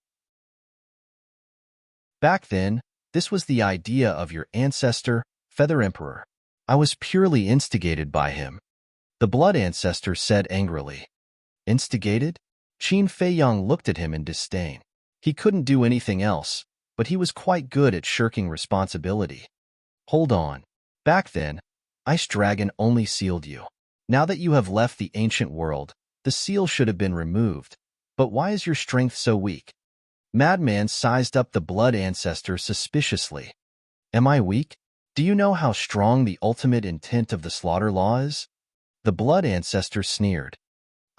Back then, this was the idea of your ancestor, Feather Emperor. I was purely instigated by him. The Blood Ancestor said angrily. Instigated? Qin Feiyang looked at him in disdain. He couldn't do anything else, but he was quite good at shirking responsibility. Hold on. Back then, Ice Dragon only sealed you. Now that you have left the ancient world, the seal should have been removed. But why is your strength so weak? Madman sized up the Blood Ancestor suspiciously. Am I weak? Do you know how strong the ultimate intent of the slaughter law is? The Blood Ancestor sneered.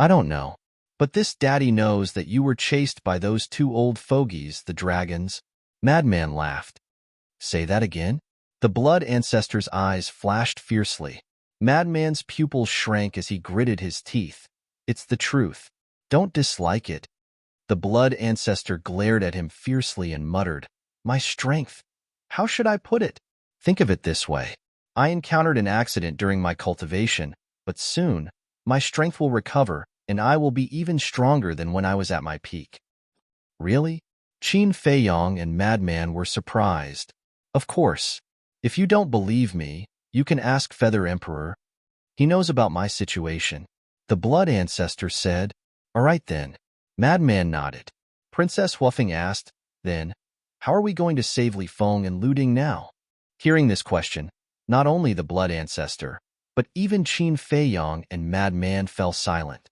I don't know. But this daddy knows that you were chased by those two old fogies, the dragons. Madman laughed. Say that again? The Blood Ancestor's eyes flashed fiercely. Madman's pupils shrank as he gritted his teeth. It's the truth. Don't dislike it. The Blood Ancestor glared at him fiercely and muttered, My strength. How should I put it? Think of it this way. I encountered an accident during my cultivation, but soon, my strength will recover, and I will be even stronger than when I was at my peak. Really? Qin Feiyang and Madman were surprised. Of course. If you don't believe me, you can ask Feather Emperor. He knows about my situation. The Blood Ancestor said, All right then. Madman nodded. Princess Huafeng asked, Then, how are we going to save Li Feng and Lu Ding now? Hearing this question, not only the Blood Ancestor, but even Qin Feiyang and Madman fell silent.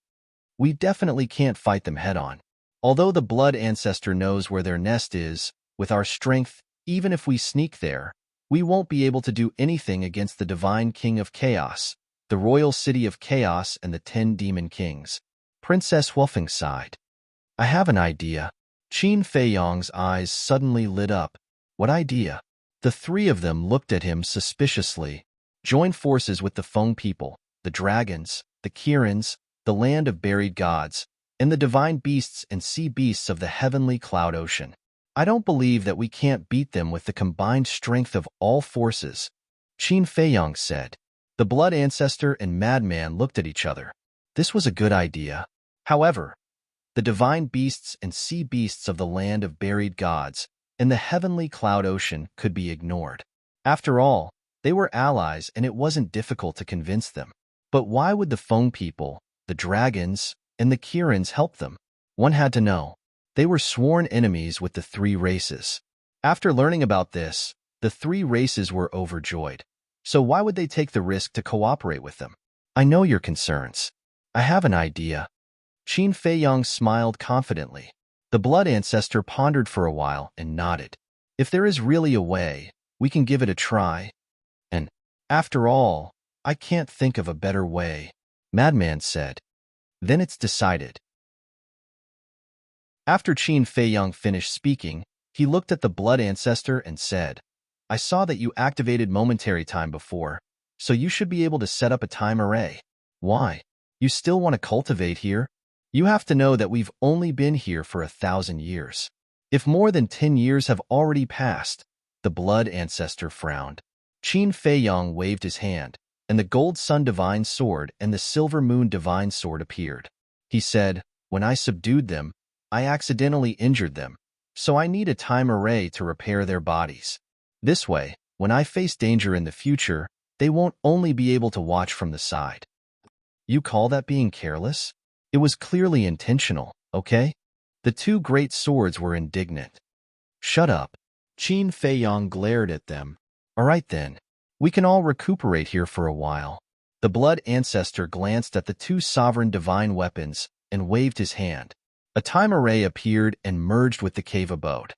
We definitely can't fight them head-on. Although the Blood Ancestor knows where their nest is, with our strength, even if we sneak there, we won't be able to do anything against the Divine King of Chaos, the Royal City of Chaos and the 10 Demon Kings. Princess Huafeng sighed. I have an idea. Qin Feiyang's eyes suddenly lit up. What idea? The three of them looked at him suspiciously. Join forces with the Feng people, the dragons, the Kirins, the land of buried gods, and the divine beasts and sea beasts of the heavenly cloud ocean. I don't believe that we can't beat them with the combined strength of all forces, Qin Feiyang said. The Blood Ancestor and Madman looked at each other. This was a good idea. However, the divine beasts and sea beasts of the land of buried gods and the heavenly cloud ocean could be ignored. After all, they were allies and it wasn't difficult to convince them. But why would the Feng people, the dragons, and the Kirins help them? One had to know. They were sworn enemies with the three races. After learning about this, the three races were overjoyed. So why would they take the risk to cooperate with them? I know your concerns. I have an idea. Qin Feiyang smiled confidently. The Blood Ancestor pondered for a while and nodded. If there is really a way, we can give it a try. And, after all, I can't think of a better way, Madman said. Then it's decided. After Qin Feiyang finished speaking, he looked at the Blood Ancestor and said, I saw that you activated momentary time before, so you should be able to set up a time array. Why? You still want to cultivate here? You have to know that we've only been here for 1,000 years. If more than 10 years have already passed, the blood ancestor frowned. Qin Feiyang waved his hand, and the gold sun divine sword and the silver moon divine sword appeared. He said, "When I subdued them, I accidentally injured them, so I need a time array to repair their bodies. This way, when I face danger in the future, they won't only be able to watch from the side." You call that being careless? It was clearly intentional, okay? The two great swords were indignant. Shut up. Qin Feiyang glared at them. All right then. We can all recuperate here for a while. The blood ancestor glanced at the two sovereign divine weapons and waved his hand. A time array appeared and merged with the cave abode.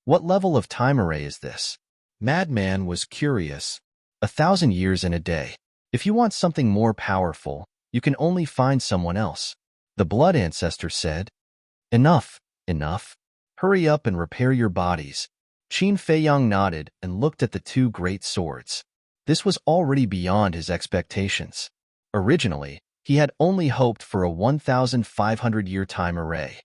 What level of time array is this? Madman was curious. 1,000 years and a day. If you want something more powerful, you can only find someone else. The blood ancestor said. Enough, enough. Hurry up and repair your bodies. Qin Feiyang nodded and looked at the two great swords. This was already beyond his expectations. Originally, he had only hoped for a 1,500-year time array.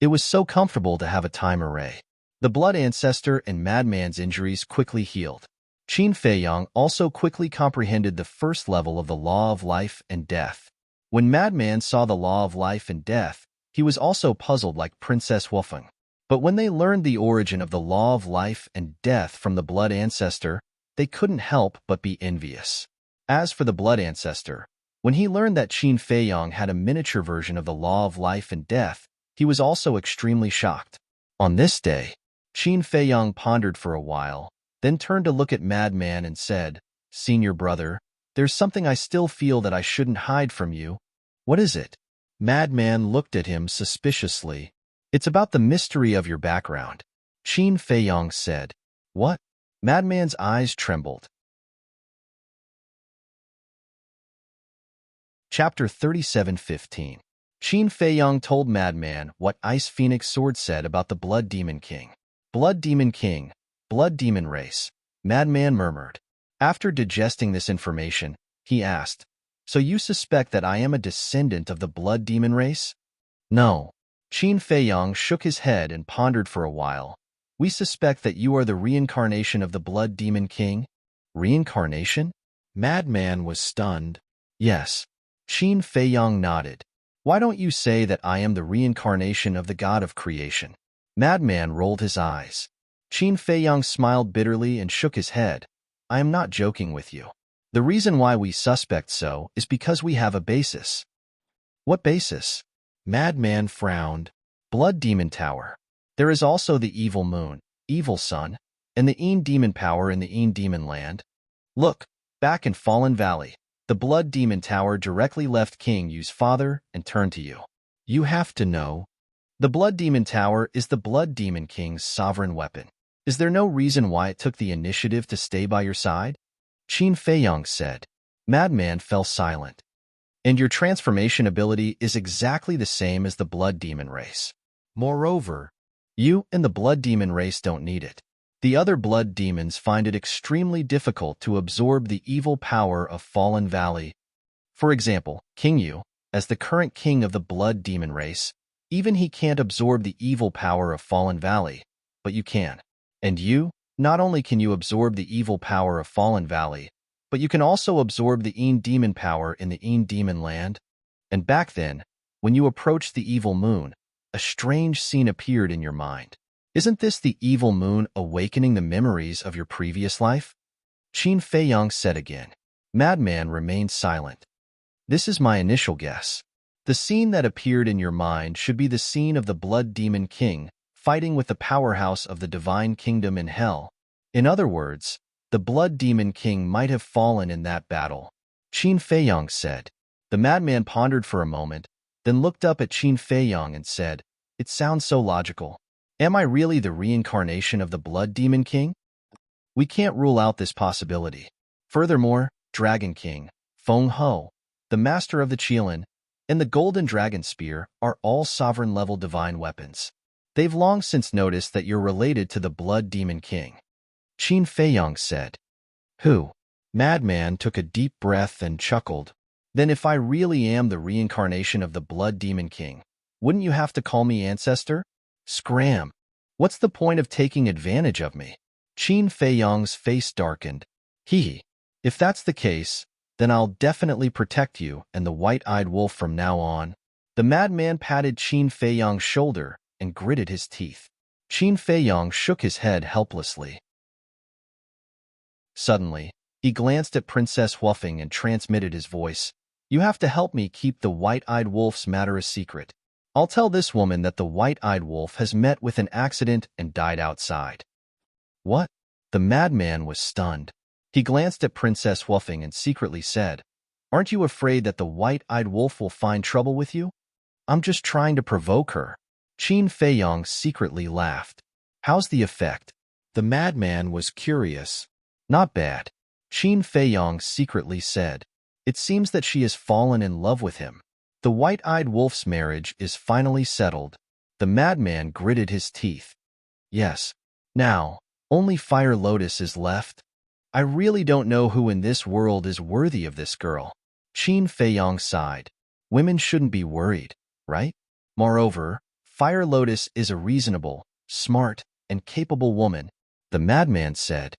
It was so comfortable to have a time array. The blood ancestor and madman's injuries quickly healed. Qin Feiyang also quickly comprehended the first level of the law of life and death. When Madman saw the law of life and death, he was also puzzled like Princess Wufeng. But when they learned the origin of the law of life and death from the blood ancestor, they couldn't help but be envious. As for the blood ancestor, when he learned that Qin Feiyang had a miniature version of the law of life and death, he was also extremely shocked. On this day, Qin Feiyang pondered for a while, then turned to look at Madman and said, "Senior brother, there's something I still feel that I shouldn't hide from you." "What is it?" Madman looked at him suspiciously. "It's about the mystery of your background," Qin Feiyang said. "What?" Madman's eyes trembled. Chapter 37:15. Qin Feiyang told Madman what Ice Phoenix Sword said about the Blood Demon King. "Blood Demon King, Blood Demon Race," Madman murmured. After digesting this information, he asked, "So you suspect that I am a descendant of the Blood Demon Race?" "No." Qin Feiyang shook his head and pondered for a while. "We suspect that you are the reincarnation of the Blood Demon King." "Reincarnation?" Madman was stunned. "Yes." Qin Feiyang nodded. "Why don't you say that I am the reincarnation of the god of creation?" Madman rolled his eyes. Qin Feiyang smiled bitterly and shook his head. "I am not joking with you. The reason why we suspect so is because we have a basis." "What basis?" Madman frowned. "Blood Demon Tower. There is also the Evil Moon, Evil Sun, and the Een Demon Power in the Een Demon Land. Look, back in Fallen Valley, the Blood Demon Tower directly left King Yu's father and turned to you. You have to know. The Blood Demon Tower is the Blood Demon King's sovereign weapon. Is there no reason why it took the initiative to stay by your side?" Qin Feiyang said. Madman fell silent. "And your transformation ability is exactly the same as the Blood Demon Race. Moreover, you and the Blood Demon Race don't need it. The other Blood Demons find it extremely difficult to absorb the evil power of Fallen Valley. For example, King Yu, as the current king of the Blood Demon Race, even he can't absorb the evil power of Fallen Valley, but you can. And you, not only can you absorb the evil power of Fallen Valley, but you can also absorb the Een Demon Power in the Een Demon Land. And back then, when you approached the Evil Moon, a strange scene appeared in your mind. Isn't this the Evil Moon awakening the memories of your previous life?" Qin Feiyang said again. Madman remained silent. "This is my initial guess. The scene that appeared in your mind should be the scene of the Blood Demon King fighting with the powerhouse of the Divine Kingdom in Hell. In other words, the Blood Demon King might have fallen in that battle," Qin Feiyang said. The madman pondered for a moment, then looked up at Qin Feiyang and said, "It sounds so logical. Am I really the reincarnation of the Blood Demon King? We can't rule out this possibility. Furthermore, Dragon King, Feng Ho, the Master of the Qilin, and the Golden Dragon Spear are all sovereign-level divine weapons. They've long since noticed that you're related to the Blood Demon King." Qin Feiyang said. "Who?" Madman took a deep breath and chuckled. Then if I really am the reincarnation of the Blood Demon King, wouldn't you have to call me ancestor? Scram! What's the point of taking advantage of me? Qin Feiyang's face darkened. Hee. If that's the case, then I'll definitely protect you and the white-eyed wolf from now on. The madman patted Qin Feiyang's shoulder and gritted his teeth. Qin Feiyang shook his head helplessly. Suddenly, he glanced at Princess Huafeng and transmitted his voice. You have to help me keep the white-eyed wolf's matter a secret. I'll tell this woman that the white-eyed wolf has met with an accident and died outside. What? The madman was stunned. He glanced at Princess Huafeng and secretly said, Aren't you afraid that the white-eyed wolf will find trouble with you? I'm just trying to provoke her. Qin Feiyang secretly laughed. How's the effect? The madman was curious. Not bad. Qin Feiyang secretly said. It seems that she has fallen in love with him. The white-eyed wolf's marriage is finally settled. The madman gritted his teeth. Yes. Now, only Fire Lotus is left. I really don't know who in this world is worthy of this girl. Qin Feiyang sighed. Women shouldn't be worried, right? Moreover, Fire Lotus is a reasonable, smart, and capable woman, the madman said.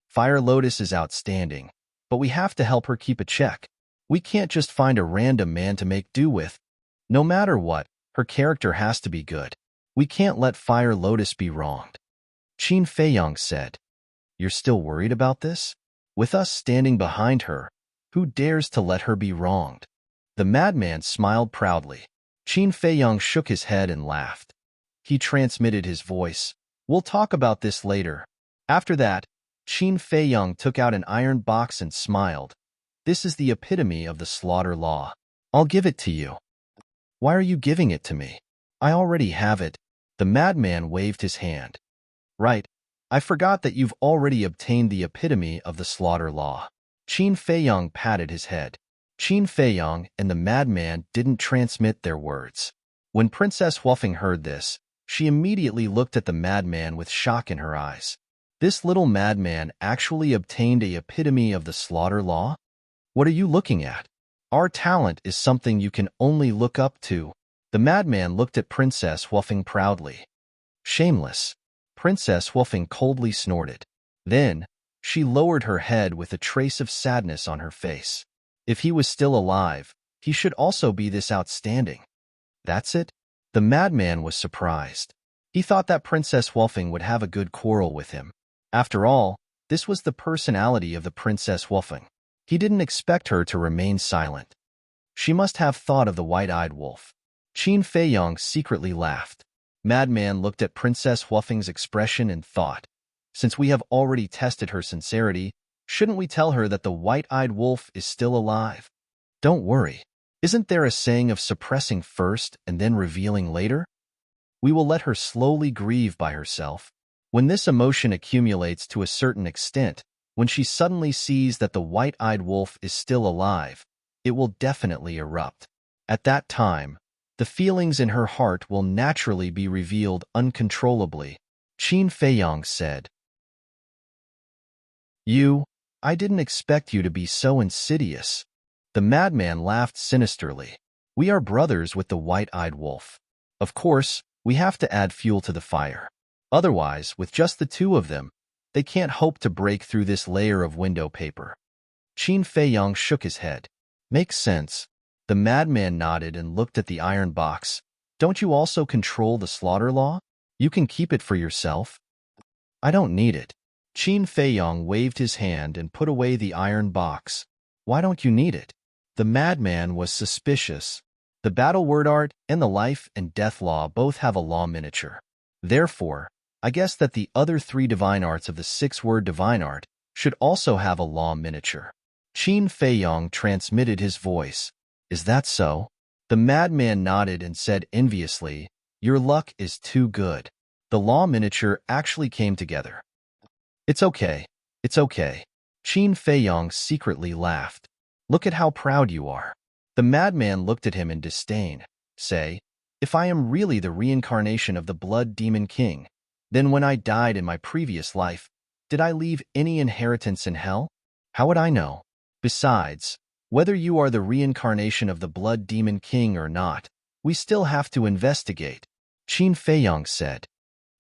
Fire Lotus is outstanding, but we have to help her keep a check. We can't just find a random man to make do with. No matter what, her character has to be good. We can't let Fire Lotus be wronged. Qin Feiyang said. You're still worried about this? With us standing behind her, who dares to let her be wronged? The madman smiled proudly. Qin Feiyang shook his head and laughed. He transmitted his voice. We'll talk about this later. After that, Qin Feiyang took out an iron box and smiled. This is the epitome of the slaughter law. I'll give it to you. Why are you giving it to me? I already have it. The madman waved his hand. Right. I forgot that you've already obtained the epitome of the slaughter law. Qin Feiyang patted his head. Qin Feiyang and the madman didn't transmit their words. When Princess Huafeng heard this, she immediately looked at the madman with shock in her eyes. This little madman actually obtained a epitome of the slaughter law? What are you looking at? Our talent is something you can only look up to. The madman looked at Princess Huafeng proudly. Shameless. Princess Huafeng coldly snorted. Then, she lowered her head with a trace of sadness on her face. If he was still alive, he should also be this outstanding. That's it? The madman was surprised. He thought that Princess Huafeng would have a good quarrel with him. After all, this was the personality of the Princess Huafeng. He didn't expect her to remain silent. She must have thought of the white-eyed wolf. Qin Feiyang secretly laughed. Madman looked at Princess Huafeng's expression and thought, since we have already tested her sincerity, shouldn't we tell her that the white-eyed wolf is still alive? Don't worry. Isn't there a saying of suppressing first and then revealing later? We will let her slowly grieve by herself. When this emotion accumulates to a certain extent, when she suddenly sees that the white-eyed wolf is still alive, it will definitely erupt. At that time, the feelings in her heart will naturally be revealed uncontrollably. Qin Feiyang said. I didn't expect you to be so insidious. The madman laughed sinisterly. We are brothers with the white-eyed wolf. Of course, we have to add fuel to the fire. Otherwise, with just the two of them, they can't hope to break through this layer of window paper. Qin Feiyang shook his head. Makes sense. The madman nodded and looked at the iron box. Don't you also control the slaughter law? You can keep it for yourself. I don't need it. Qin Feiyang waved his hand and put away the iron box. Why don't you need it? The madman was suspicious. The battle word art and the life and death law both have a law miniature. Therefore, I guess that the other 3 divine arts of the 6-word divine art should also have a law miniature. Qin Feiyang transmitted his voice. Is that so? The madman nodded and said enviously, Your luck is too good. The law miniature actually came together. It's okay. It's okay. Qin Feiyang secretly laughed. Look at how proud you are. The madman looked at him in disdain. Say, if I am really the reincarnation of the Blood Demon King, then when I died in my previous life, did I leave any inheritance in hell? How would I know? Besides, whether you are the reincarnation of the Blood Demon King or not, we still have to investigate, Qin Feiyang said.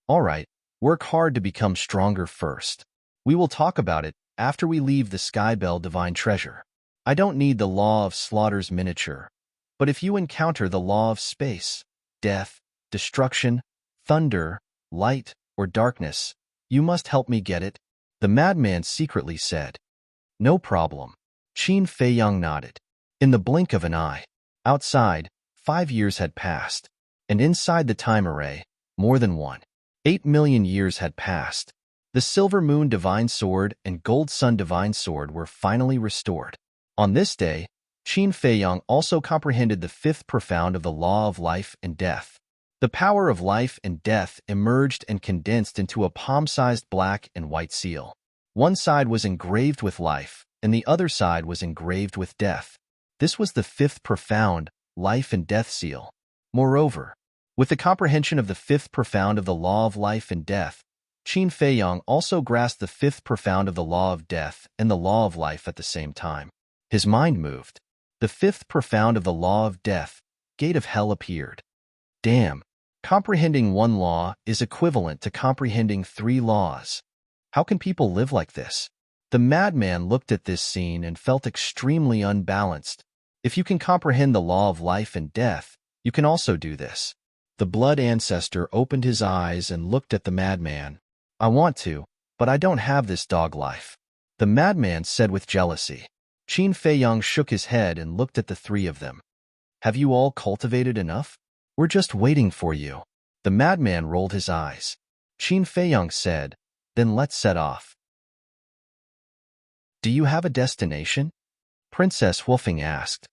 All right, work hard to become stronger first. We will talk about it after we leave the Sky Bell Divine Treasure. I don't need the Law of Slaughter's miniature, but if you encounter the Law of Space, death, destruction, thunder, light, or darkness, you must help me get it, the madman secretly said. No problem. Qin Feiyang nodded. In the blink of an eye. Outside, 5 years had passed, and inside the time array, more than 8 million years had passed. The Silver Moon Divine Sword and Gold Sun Divine Sword were finally restored. On this day, Qin Feiyang also comprehended the fifth profound of the law of life and death. The power of life and death emerged and condensed into a palm-sized black and white seal. One side was engraved with life, and the other side was engraved with death. This was the fifth profound, life and death seal. Moreover, with the comprehension of the fifth profound of the law of life and death, Qin Feiyang also grasped the fifth profound of the law of death and the law of life at the same time. His mind moved. The fifth profound of the law of death, gate of hell appeared. Damn, comprehending one law is equivalent to comprehending 3 laws. How can people live like this? The madman looked at this scene and felt extremely unbalanced. If you can comprehend the law of life and death, you can also do this. The blood ancestor opened his eyes and looked at the madman. I want to, but I don't have this dog life, the madman said with jealousy. Qin Feiyang shook his head and looked at the 3 of them. Have you all cultivated enough? We're just waiting for you. The madman rolled his eyes. Qin Feiyang said, then let's set off. Do you have a destination? Princess Wolfing asked.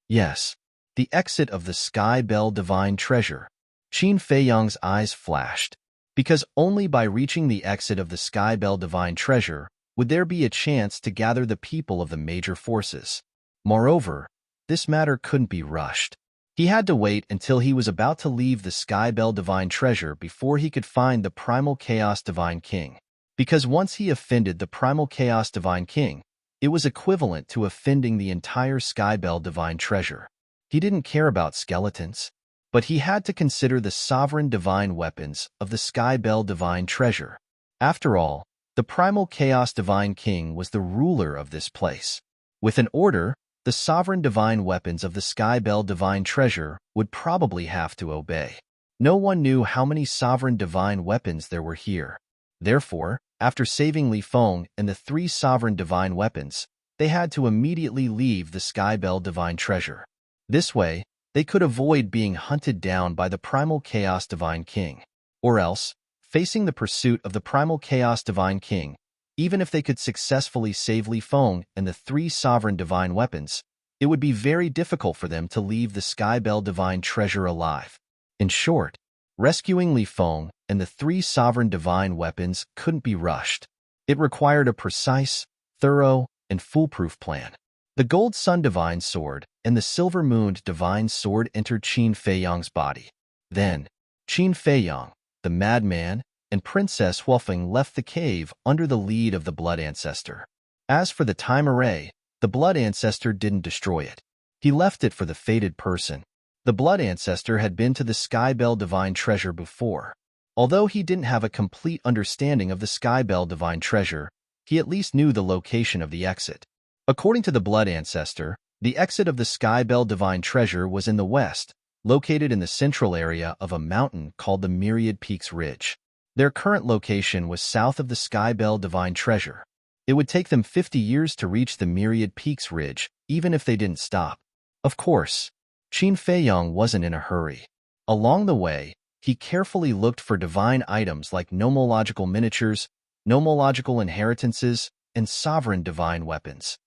Yes. The exit of the Sky Bell Divine Treasure. Qin Feiyang's eyes flashed. Because only by reaching the exit of the Sky Bell Divine Treasure would there be a chance to gather the people of the major forces. Moreover, this matter couldn't be rushed. He had to wait until he was about to leave the Sky Bell Divine Treasure before he could find the Primal Chaos Divine King. Because once he offended the Primal Chaos Divine King, it was equivalent to offending the entire Sky Bell Divine Treasure. He didn't care about skeletons, but he had to consider the sovereign divine weapons of the Sky Bell Divine Treasure. After all, the Primal Chaos Divine King was the ruler of this place. With an order, the sovereign divine weapons of the Sky Bell Divine Treasure would probably have to obey. No one knew how many sovereign divine weapons there were here. Therefore, after saving Li Feng and the 3 sovereign divine weapons, they had to immediately leave the Sky Bell Divine Treasure. This way, they could avoid being hunted down by the Primal Chaos Divine King. Or else, facing the pursuit of the Primal Chaos Divine King, even if they could successfully save Li Feng and the 3 sovereign divine weapons, it would be very difficult for them to leave the Sky Bell Divine Treasure alive. In short, rescuing Li Feng and the 3 sovereign divine weapons couldn't be rushed. It required a precise, thorough, and foolproof plan. The Gold Sun Divine Sword and the Silver Moon Divine Sword entered Qin Feiyang's body. Then, Qin Feiyang, the madman, and Princess Huofeng left the cave under the lead of the Blood Ancestor. As for the time array, the Blood Ancestor didn't destroy it. He left it for the fated person. The Blood Ancestor had been to the Sky Bell Divine Treasure before. Although he didn't have a complete understanding of the Sky Bell Divine Treasure, he at least knew the location of the exit. According to the Blood Ancestor, the exit of the Sky Bell Divine Treasure was in the west, located in the central area of a mountain called the Myriad Peaks Ridge. Their current location was south of the Sky Bell Divine Treasure. It would take them 50 years to reach the Myriad Peaks Ridge, even if they didn't stop. Of course, Qin Feiyang wasn't in a hurry. Along the way, he carefully looked for divine items like nomological miniatures, nomological inheritances, and sovereign divine weapons.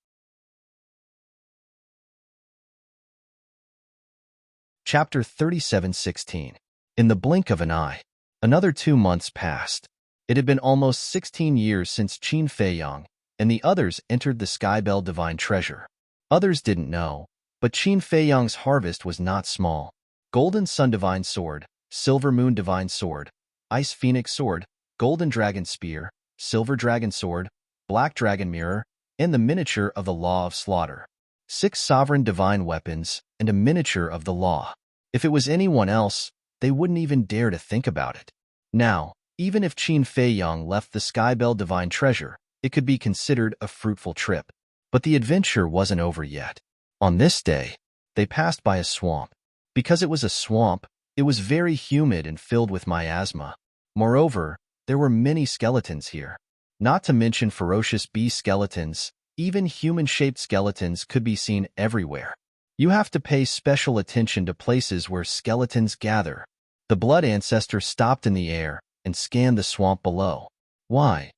Chapter 37:16. In the blink of an eye. Another 2 months passed. It had been almost 16 years since Qin Feiyang and the others entered the Sky Bell Divine Treasure. Others didn't know, but Qin Feiyang's harvest was not small. Golden Sun Divine Sword, Silver Moon Divine Sword, Ice Phoenix Sword, Golden Dragon Spear, Silver Dragon Sword, Black Dragon Mirror, and the miniature of the law of slaughter. 6 sovereign divine weapons and a miniature of the law. If it was anyone else, they wouldn't even dare to think about it. Now, even if Qin Feiyang left the Skybell divine treasure, it could be considered a fruitful trip. But the adventure wasn't over yet. On this day, they passed by a swamp. Because it was a swamp, it was very humid and filled with miasma. Moreover, there were many skeletons here. Not to mention ferocious bee skeletons, even human-shaped skeletons could be seen everywhere. You have to pay special attention to places where skeletons gather. The blood ancestor stopped in the air and scanned the swamp below. Why?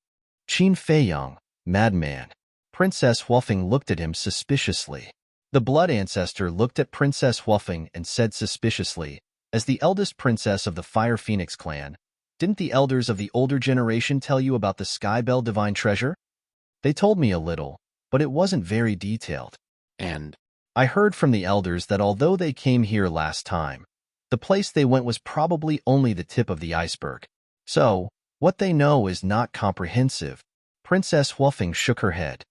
Qin Feiyang, madman. Princess Huofeng looked at him suspiciously. The blood ancestor looked at Princess Huofeng and said suspiciously, as the eldest princess of the Fire Phoenix clan, didn't the elders of the older generation tell you about the Skybell divine treasure? They told me a little, but it wasn't very detailed. And I heard from the elders that although they came here last time, the place they went was probably only the tip of the iceberg. So, what they know is not comprehensive. Princess Huofeng shook her head.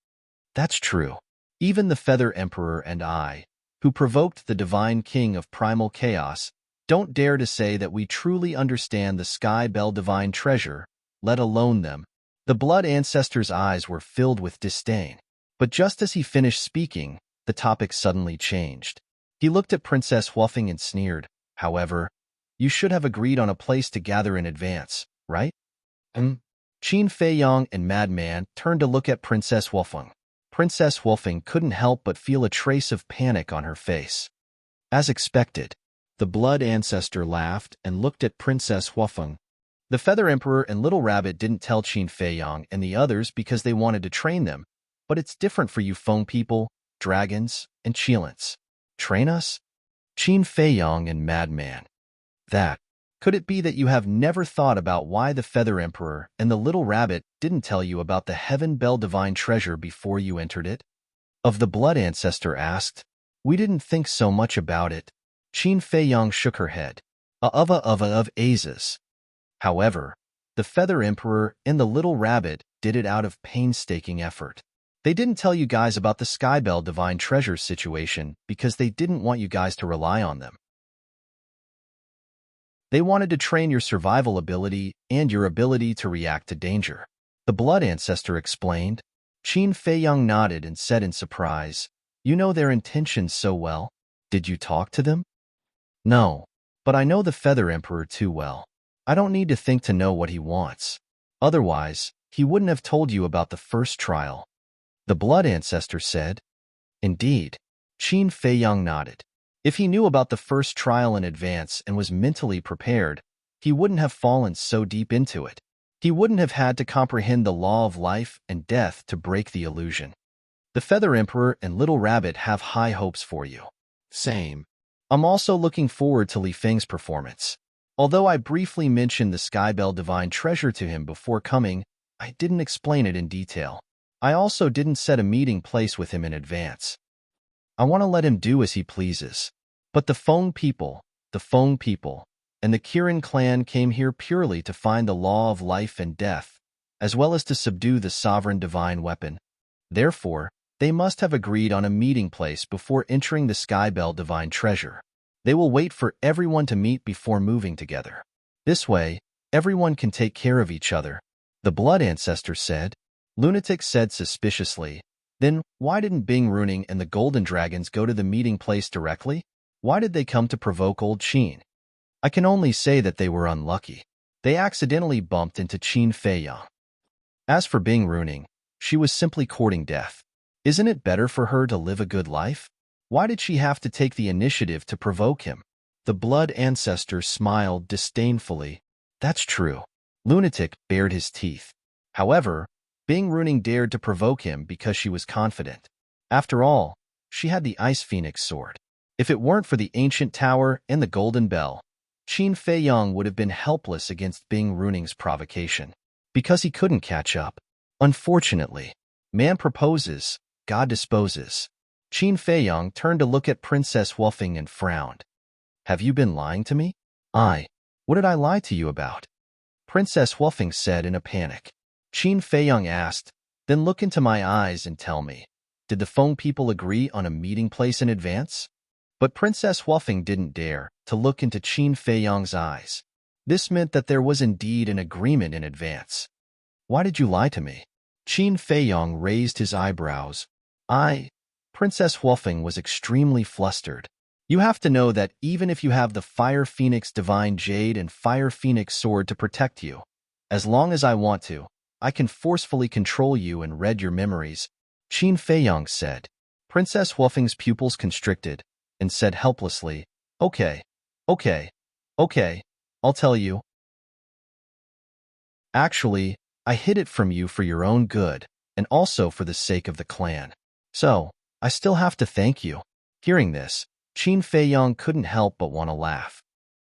That's true. Even the Feather Emperor and I, who provoked the Divine King of Primal Chaos, don't dare to say that we truly understand the Skybell divine treasure, let alone them. The blood ancestor's eyes were filled with disdain. But just as he finished speaking, the topic suddenly changed. He looked at Princess Huofeng and sneered, however, you should have agreed on a place to gather in advance, right? Qin Feiyang and Madman turned to look at Princess Huofeng. Princess Huofeng couldn't help but feel a trace of panic on her face. As expected, the blood ancestor laughed and looked at Princess Huofeng. The Feather Emperor and Little Rabbit didn't tell Qin Feiyang and the others because they wanted to train them, but it's different for you Feng people, dragons, and Qilins. Train us? Qin Feiyang and Madman. Could it be that you have never thought about why the Feather Emperor and the Little Rabbit didn't tell you about the Heaven Bell divine treasure before you entered it? Of the blood ancestor asked. We didn't think so much about it. Qin Feiyang shook her head. Of Azes. However, the Feather Emperor and the Little Rabbit did it out of painstaking effort. They didn't tell you guys about the Skybell divine treasure situation because they didn't want you guys to rely on them. They wanted to train your survival ability and your ability to react to danger. The blood ancestor explained. Qin Feiyang nodded and said in surprise, you know their intentions so well. Did you talk to them? No, but I know the Feather Emperor too well. I don't need to think to know what he wants. Otherwise, he wouldn't have told you about the first trial. The blood ancestor said. Indeed. Qin Feiyang nodded. If he knew about the first trial in advance and was mentally prepared, he wouldn't have fallen so deep into it. He wouldn't have had to comprehend the law of life and death to break the illusion. The Feather Emperor and Little Rabbit have high hopes for you. Same. I'm also looking forward to Li Feng's performance. Although I briefly mentioned the Skybell divine treasure to him before coming, I didn't explain it in detail. I also didn't set a meeting place with him in advance. I want to let him do as he pleases. But the Feng people, and the Kirin clan came here purely to find the law of life and death, as well as to subdue the sovereign divine weapon. Therefore, they must have agreed on a meeting place before entering the Skybell divine treasure. They will wait for everyone to meet before moving together. This way, everyone can take care of each other. The blood ancestor said. Lunatic said suspiciously. Then, why didn't Bing Runing and the Golden Dragons go to the meeting place directly? Why did they come to provoke old Qin? I can only say that they were unlucky. They accidentally bumped into Qin Feiyang. As for Bing Runing, she was simply courting death. Isn't it better for her to live a good life? Why did she have to take the initiative to provoke him? The blood ancestor smiled disdainfully. That's true. Lunatic bared his teeth. However, Bing Runing dared to provoke him because she was confident. After all, she had the Ice Phoenix sword. If it weren't for the ancient tower and the golden bell, Qin Feiyang would have been helpless against Bing Runing's provocation, because he couldn't catch up. Unfortunately, man proposes, God disposes. Qin Feiyang turned to look at Princess Huofeng and frowned. Have you been lying to me? What did I lie to you about? Princess Huofeng said in a panic. Qin Feiyang asked, Then look into my eyes and tell me, did the Feng people agree on a meeting place in advance? But Princess Huafeng didn't dare to look into Qin Feiyang's eyes. This meant that there was indeed an agreement in advance. Why did you lie to me? Qin Feiyang raised his eyebrows. Princess Huafeng was extremely flustered. You have to know that even if you have the Fire Phoenix Divine Jade and Fire Phoenix Sword to protect you, as long as I want to, I can forcefully control you and read your memories, Qin Feiyang said. Princess Huafeng's pupils constricted and said helplessly, Okay, I'll tell you. Actually, I hid it from you for your own good and also for the sake of the clan. So, I still have to thank you. Hearing this, Qin Feiyang couldn't help but want to laugh.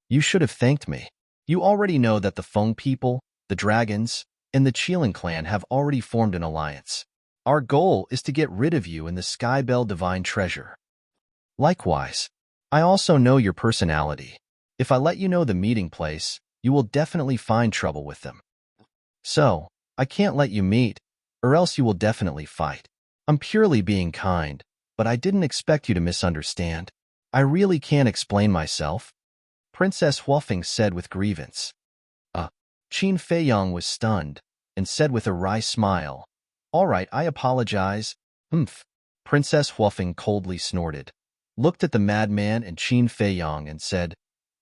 You should have thanked me. You already know that the Feng people, the dragons, and the Qilin clan have already formed an alliance. Our goal is to get rid of you and the Skybell Divine Treasure. Likewise, I also know your personality. If I let you know the meeting place, you will definitely find trouble with them. So, I can't let you meet, or else you will definitely fight. I'm purely being kind, but I didn't expect you to misunderstand. I really can't explain myself, Princess Huafeng said with grievance. Qin Feiyang was stunned and said with a wry smile, All right, I apologize. Princess Huafeng coldly snorted, looked at the madman and Qin Feiyang and said,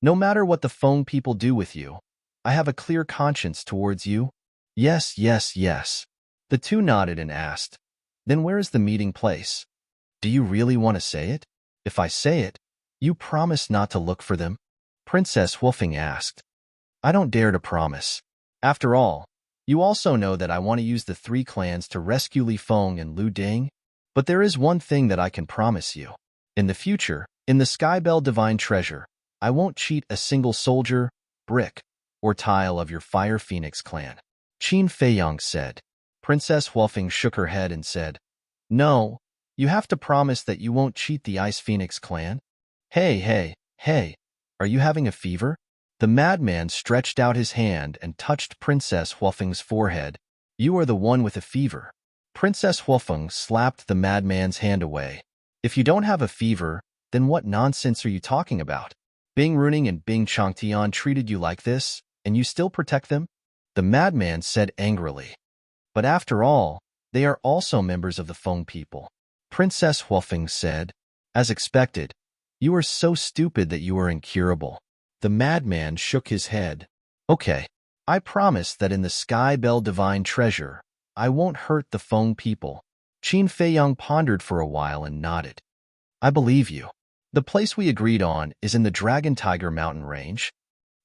No matter what the Feng people do with you, I have a clear conscience towards you. Yes. The two nodded and asked, Then where is the meeting place? Do you really want to say it? If I say it, you promise not to look for them? Princess Huafeng asked. I don't dare to promise. After all, you also know that I want to use the three clans to rescue Li Feng and Lu Ding. But there is one thing that I can promise you. In the future, in the Skybell Divine Treasure, I won't cheat a single soldier, brick, or tile of your Fire Phoenix clan. Qin Feiyang said. Princess Huafeng shook her head and said, No, you have to promise that you won't cheat the Ice Phoenix clan. Hey, are you having a fever? The madman stretched out his hand and touched Princess Huafeng's forehead. You are the one with a fever. Princess Huafeng slapped the madman's hand away. If you don't have a fever, then what nonsense are you talking about? Bing Runing and Bing Changtian treated you like this, and you still protect them? The madman said angrily. But after all, they are also members of the Feng people. Princess Huafeng said, As expected, you are so stupid that you are incurable. The madman shook his head. Okay, I promise that in the Skybell Divine Treasure, I won't hurt the Feng people. Qin Feiyang pondered for a while and nodded. I believe you. The place we agreed on is in the Dragon Tiger Mountain Range.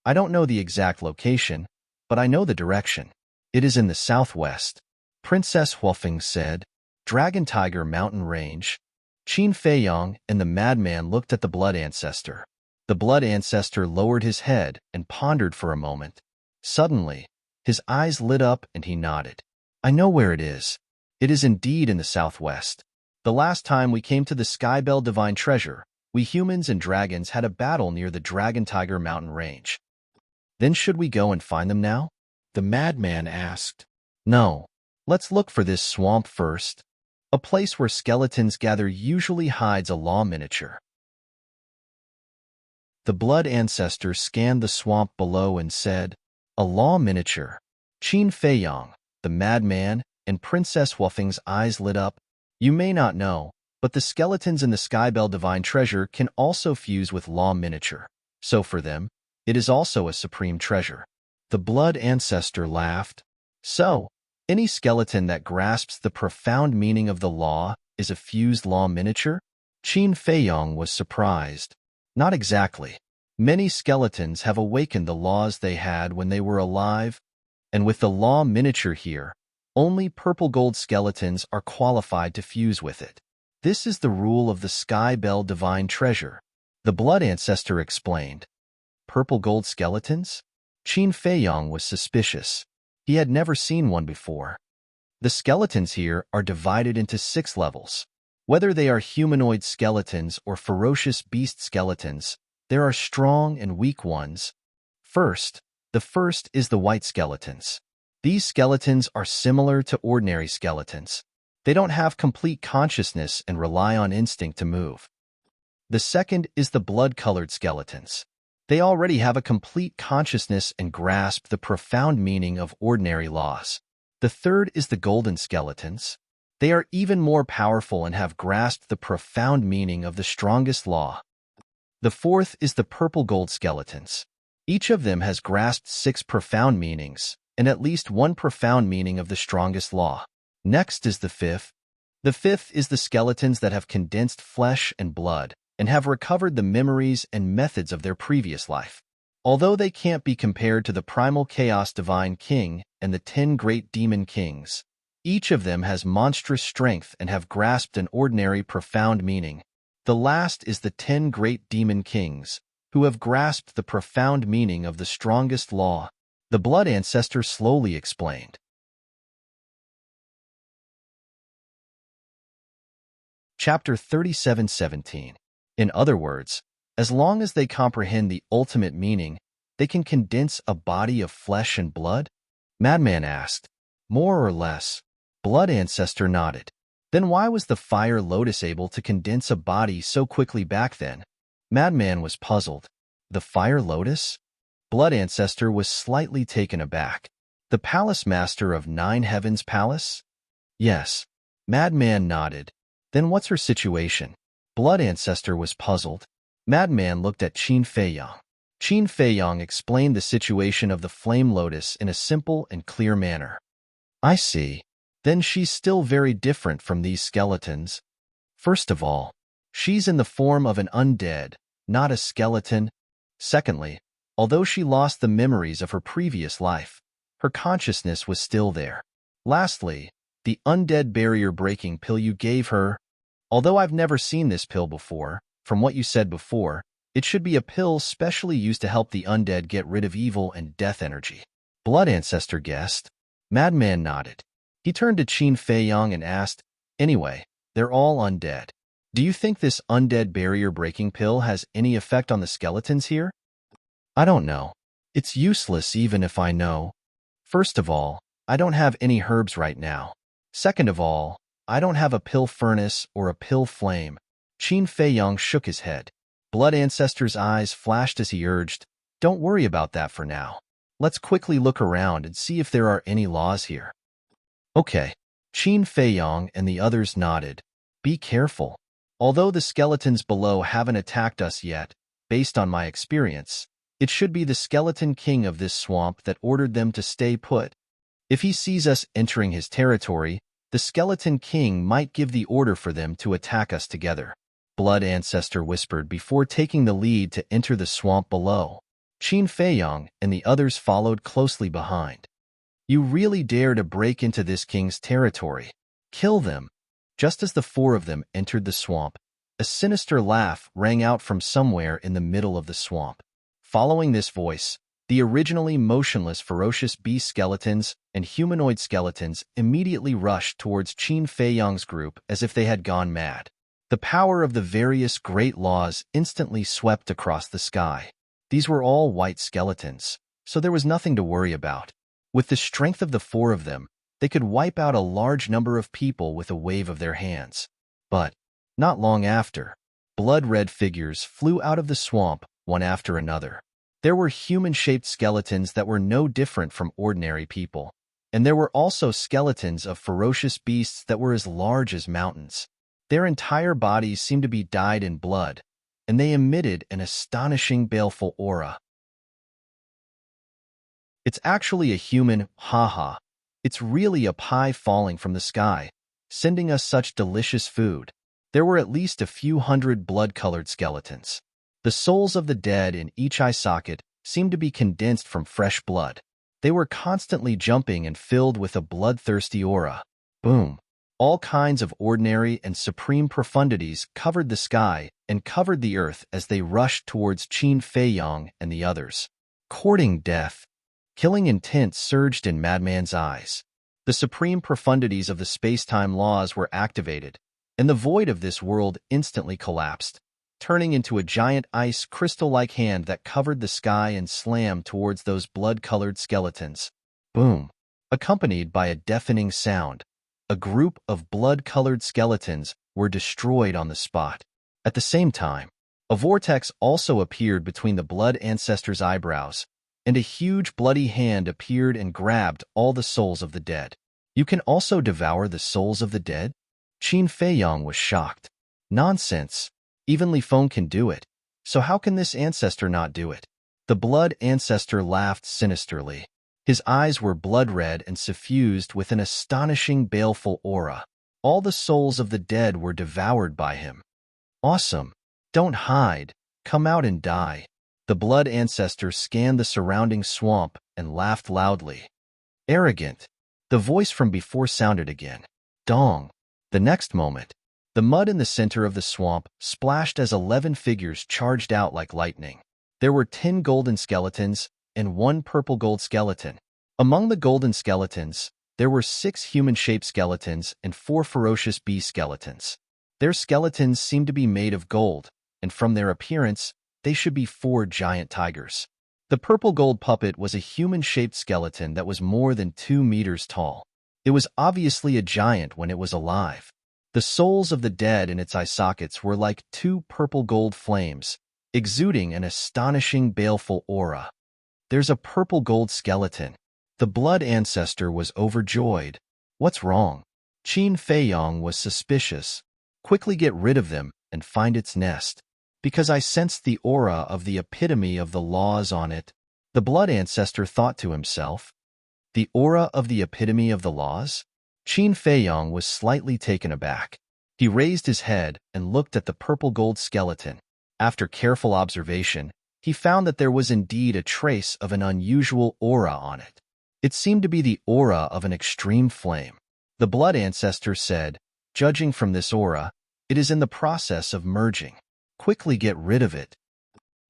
I don't know the exact location, but I know the direction. It is in the southwest. Princess Huafeng said, Dragon Tiger Mountain Range. Qin Feiyang and the madman looked at the Blood Ancestor. The Blood Ancestor lowered his head and pondered for a moment. Suddenly, his eyes lit up and he nodded. I know where it is. It is indeed in the southwest. The last time we came to the Skybell Divine Treasure, we humans and dragons had a battle near the Dragon Tiger Mountain Range. Then should we go and find them now? The madman asked. No. Let's look for this swamp first. A place where skeletons gather usually hides a law miniature. The Blood Ancestor scanned the swamp below and said, A law miniature. Qin Feiyang, the madman, and Princess Huafeng's eyes lit up. You may not know, but the skeletons in the Skybell Divine Treasure can also fuse with law miniature. So for them, it is also a supreme treasure. The Blood Ancestor laughed. So, any skeleton that grasps the profound meaning of the law is a fused law miniature? Qin Feiyang was surprised. Not exactly. Many skeletons have awakened the laws they had when they were alive, and with the law miniature here, only purple gold skeletons are qualified to fuse with it. This is the rule of the Skybell Divine Treasure. The Blood Ancestor explained. Purple gold skeletons? Qin Feiyang was suspicious. He had never seen one before. The skeletons here are divided into 6 levels. Whether they are humanoid skeletons or ferocious beast skeletons, there are strong and weak ones. The first is the white skeletons. These skeletons are similar to ordinary skeletons. They don't have complete consciousness and rely on instinct to move. The second is the blood-colored skeletons. They already have a complete consciousness and grasp the profound meaning of ordinary laws. The third is the golden skeletons. They are even more powerful and have grasped the profound meaning of the strongest law. The fourth is the purple gold skeletons. Each of them has grasped 6 profound meanings, and at least one profound meaning of the strongest law. Next is the fifth. The fifth is the skeletons that have condensed flesh and blood, and have recovered the memories and methods of their previous life. Although they can't be compared to the primal chaos divine king and the 10 great demon kings, each of them has monstrous strength and have grasped an ordinary profound meaning. The last is the 10 great demon kings, who have grasped the profound meaning of the strongest law. The blood ancestor slowly explained. Chapter 37:17. In other words, as long as they comprehend the ultimate meaning, they can condense a body of flesh and blood? Madman asked. More or less. Blood ancestor nodded. Then why was the fire lotus able to condense a body so quickly back then? Madman was puzzled. The fire lotus? Blood ancestor was slightly taken aback. The palace master of 9 heavens palace? Yes. Madman nodded. Then what's her situation? Blood ancestor was puzzled. Madman looked at Qin Feiyang. Qin Feiyang explained the situation of the flame lotus in a simple and clear manner. I see. Then she's still very different from these skeletons. First of all, she's in the form of an undead, not a skeleton. Secondly, although she lost the memories of her previous life, her consciousness was still there. Lastly, the undead barrier-breaking pill you gave her. Although I've never seen this pill before, from what you said before, it should be a pill specially used to help the undead get rid of evil and death energy. Blood ancestor guessed. Madman nodded. He turned to Qin Feiyang and asked, Anyway, they're all undead. Do you think this undead barrier-breaking pill has any effect on the skeletons here? I don't know. It's useless even if I know. First of all, I don't have any herbs right now. Second of all, I don't have a pill furnace or a pill flame. Qin Feiyang shook his head. Blood ancestor's eyes flashed as he urged, Don't worry about that for now. Let's quickly look around and see if there are any laws here. Okay. Qin Feiyang and the others nodded. Be careful. Although the skeletons below haven't attacked us yet, based on my experience, it should be the skeleton king of this swamp that ordered them to stay put. If he sees us entering his territory, the skeleton king might give the order for them to attack us together. Blood ancestor whispered before taking the lead to enter the swamp below. Qin Feiyang and the others followed closely behind. You really dare to break into this king's territory. Kill them. Just as the 4 of them entered the swamp, a sinister laugh rang out from somewhere in the middle of the swamp. Following this voice, the originally motionless ferocious beast skeletons and humanoid skeletons immediately rushed towards Qin Feiyang's group as if they had gone mad. The power of the various great laws instantly swept across the sky. These were all white skeletons, so there was nothing to worry about. With the strength of the 4 of them, they could wipe out a large number of people with a wave of their hands. But, not long after, blood-red figures flew out of the swamp, one after another. There were human-shaped skeletons that were no different from ordinary people, and there were also skeletons of ferocious beasts that were as large as mountains. Their entire bodies seemed to be dyed in blood, and they emitted an astonishing baleful aura. It's actually a human, haha. It's really a pie falling from the sky, sending us such delicious food. There were at least a few hundred blood-colored skeletons. The souls of the dead in each eye socket seemed to be condensed from fresh blood. They were constantly jumping and filled with a bloodthirsty aura. Boom! All kinds of ordinary and supreme profundities covered the sky and covered the earth as they rushed towards Qin Feiyang and the others. Courting death. Killing intent surged in Madman's eyes. The supreme profundities of the space-time laws were activated, and the void of this world instantly collapsed, turning into a giant ice crystal-like hand that covered the sky and slammed towards those blood-colored skeletons. Boom! accompanied by a deafening sound. A group of blood-colored skeletons were destroyed on the spot. At the same time, a vortex also appeared between the blood ancestor's eyebrows, and a huge bloody hand appeared and grabbed all the souls of the dead. You can also devour the souls of the dead? Qin Feiyang was shocked. Nonsense. Even Li Feng can do it. So how can this ancestor not do it? The blood ancestor laughed sinisterly. His eyes were blood-red and suffused with an astonishing baleful aura. All the souls of the dead were devoured by him. Awesome. Don't hide. Come out and die. The blood ancestor scanned the surrounding swamp and laughed loudly. Arrogant. The voice from before sounded again. Dong. The next moment, the mud in the center of the swamp splashed as 11 figures charged out like lightning. There were 10 golden skeletons and 1 purple gold skeleton. Among the golden skeletons, there were 6 human-shaped skeletons and 4 ferocious bee skeletons. Their skeletons seemed to be made of gold, and from their appearance, they should be 4 giant tigers. The purple gold puppet was a human-shaped skeleton that was more than 2 meters tall. It was obviously a giant when it was alive. The souls of the dead in its eye sockets were like 2 purple gold flames, exuding an astonishing baleful aura. There's a purple gold skeleton. The blood ancestor was overjoyed. What's wrong? Qin Feiyang was suspicious. Quickly get rid of them and find its nest. Because I sensed the aura of the epitome of the laws on it, the blood ancestor thought to himself. The aura of the epitome of the laws? Qin Feiyang was slightly taken aback. He raised his head and looked at the purple gold skeleton. After careful observation, he found that there was indeed a trace of an unusual aura on it. It seemed to be the aura of an extreme flame. The blood ancestor said, judging from this aura, it is in the process of merging. Quickly get rid of it.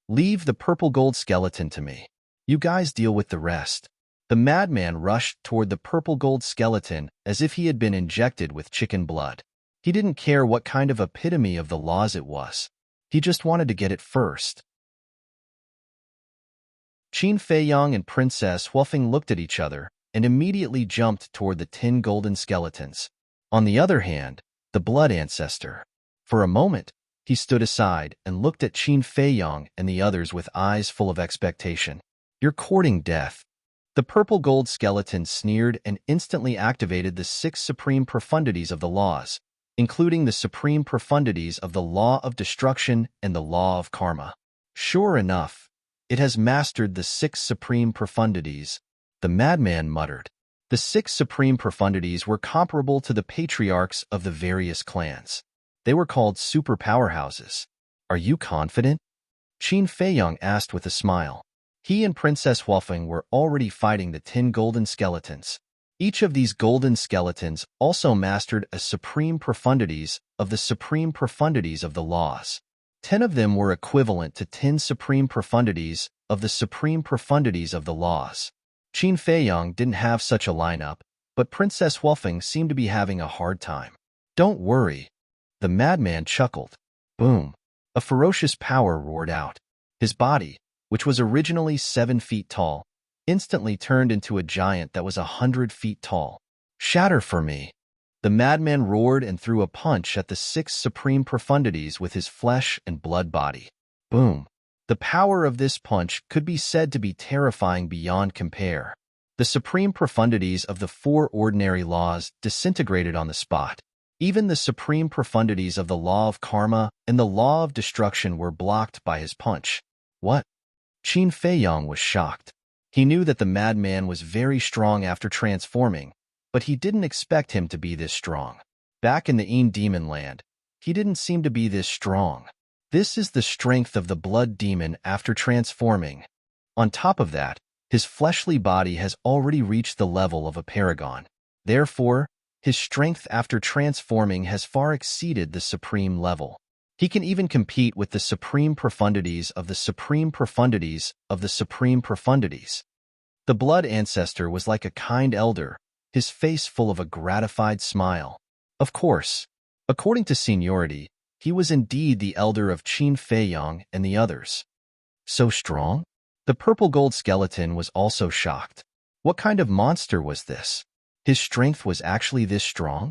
Leave the purple gold skeleton to me. You guys deal with the rest. The madman rushed toward the purple gold skeleton as if he had been injected with chicken blood. He didn't care what kind of epitome of the laws it was. He just wanted to get it first. Qin Feiyang and Princess Huafeng looked at each other and immediately jumped toward the 10 golden skeletons. On the other hand, the blood ancestor. For a moment, he stood aside and looked at Qin Feiyang and the others with eyes full of expectation. You're courting death. The purple gold skeleton sneered and instantly activated the 6 supreme profundities of the laws, including the supreme profundities of the law of destruction and the law of karma. Sure enough, it has mastered the 6 supreme profundities, the madman muttered. The 6 supreme profundities were comparable to the patriarchs of the various clans. They were called super powerhouses. Are you confident? Qin Feiyang asked with a smile. He and Princess Huafeng were already fighting the 10 golden skeletons. Each of these golden skeletons also mastered a supreme profundities of the supreme profundities of the laws. 10 of them were equivalent to 10 supreme profundities of the supreme profundities of the laws. Qin Feiyang didn't have such a lineup, but Princess Huafeng seemed to be having a hard time. Don't worry. The madman chuckled. Boom. A ferocious power roared out. His body, which was originally 7 feet tall, instantly turned into a giant that was 100 feet tall. Shatter for me. The madman roared and threw a punch at the 6 supreme profundities with his flesh and blood body. Boom. The power of this punch could be said to be terrifying beyond compare. The supreme profundities of the 4 ordinary laws disintegrated on the spot. Even the supreme profundities of the law of karma and the law of destruction were blocked by his punch. What? Qin Feiyang was shocked. He knew that the madman was very strong after transforming, but he didn't expect him to be this strong. Back in the Een Demon Land, he didn't seem to be this strong. This is the strength of the blood demon after transforming. On top of that, his fleshly body has already reached the level of a paragon. Therefore, his strength after transforming has far exceeded the supreme level. He can even compete with the supreme profundities of the supreme profundities of the supreme profundities. The blood ancestor was like a kind elder, his face full of a gratified smile. Of course, according to seniority, he was indeed the elder of Qin Feiyang and the others. So strong? The purple gold skeleton was also shocked. What kind of monster was this? His strength was actually this strong?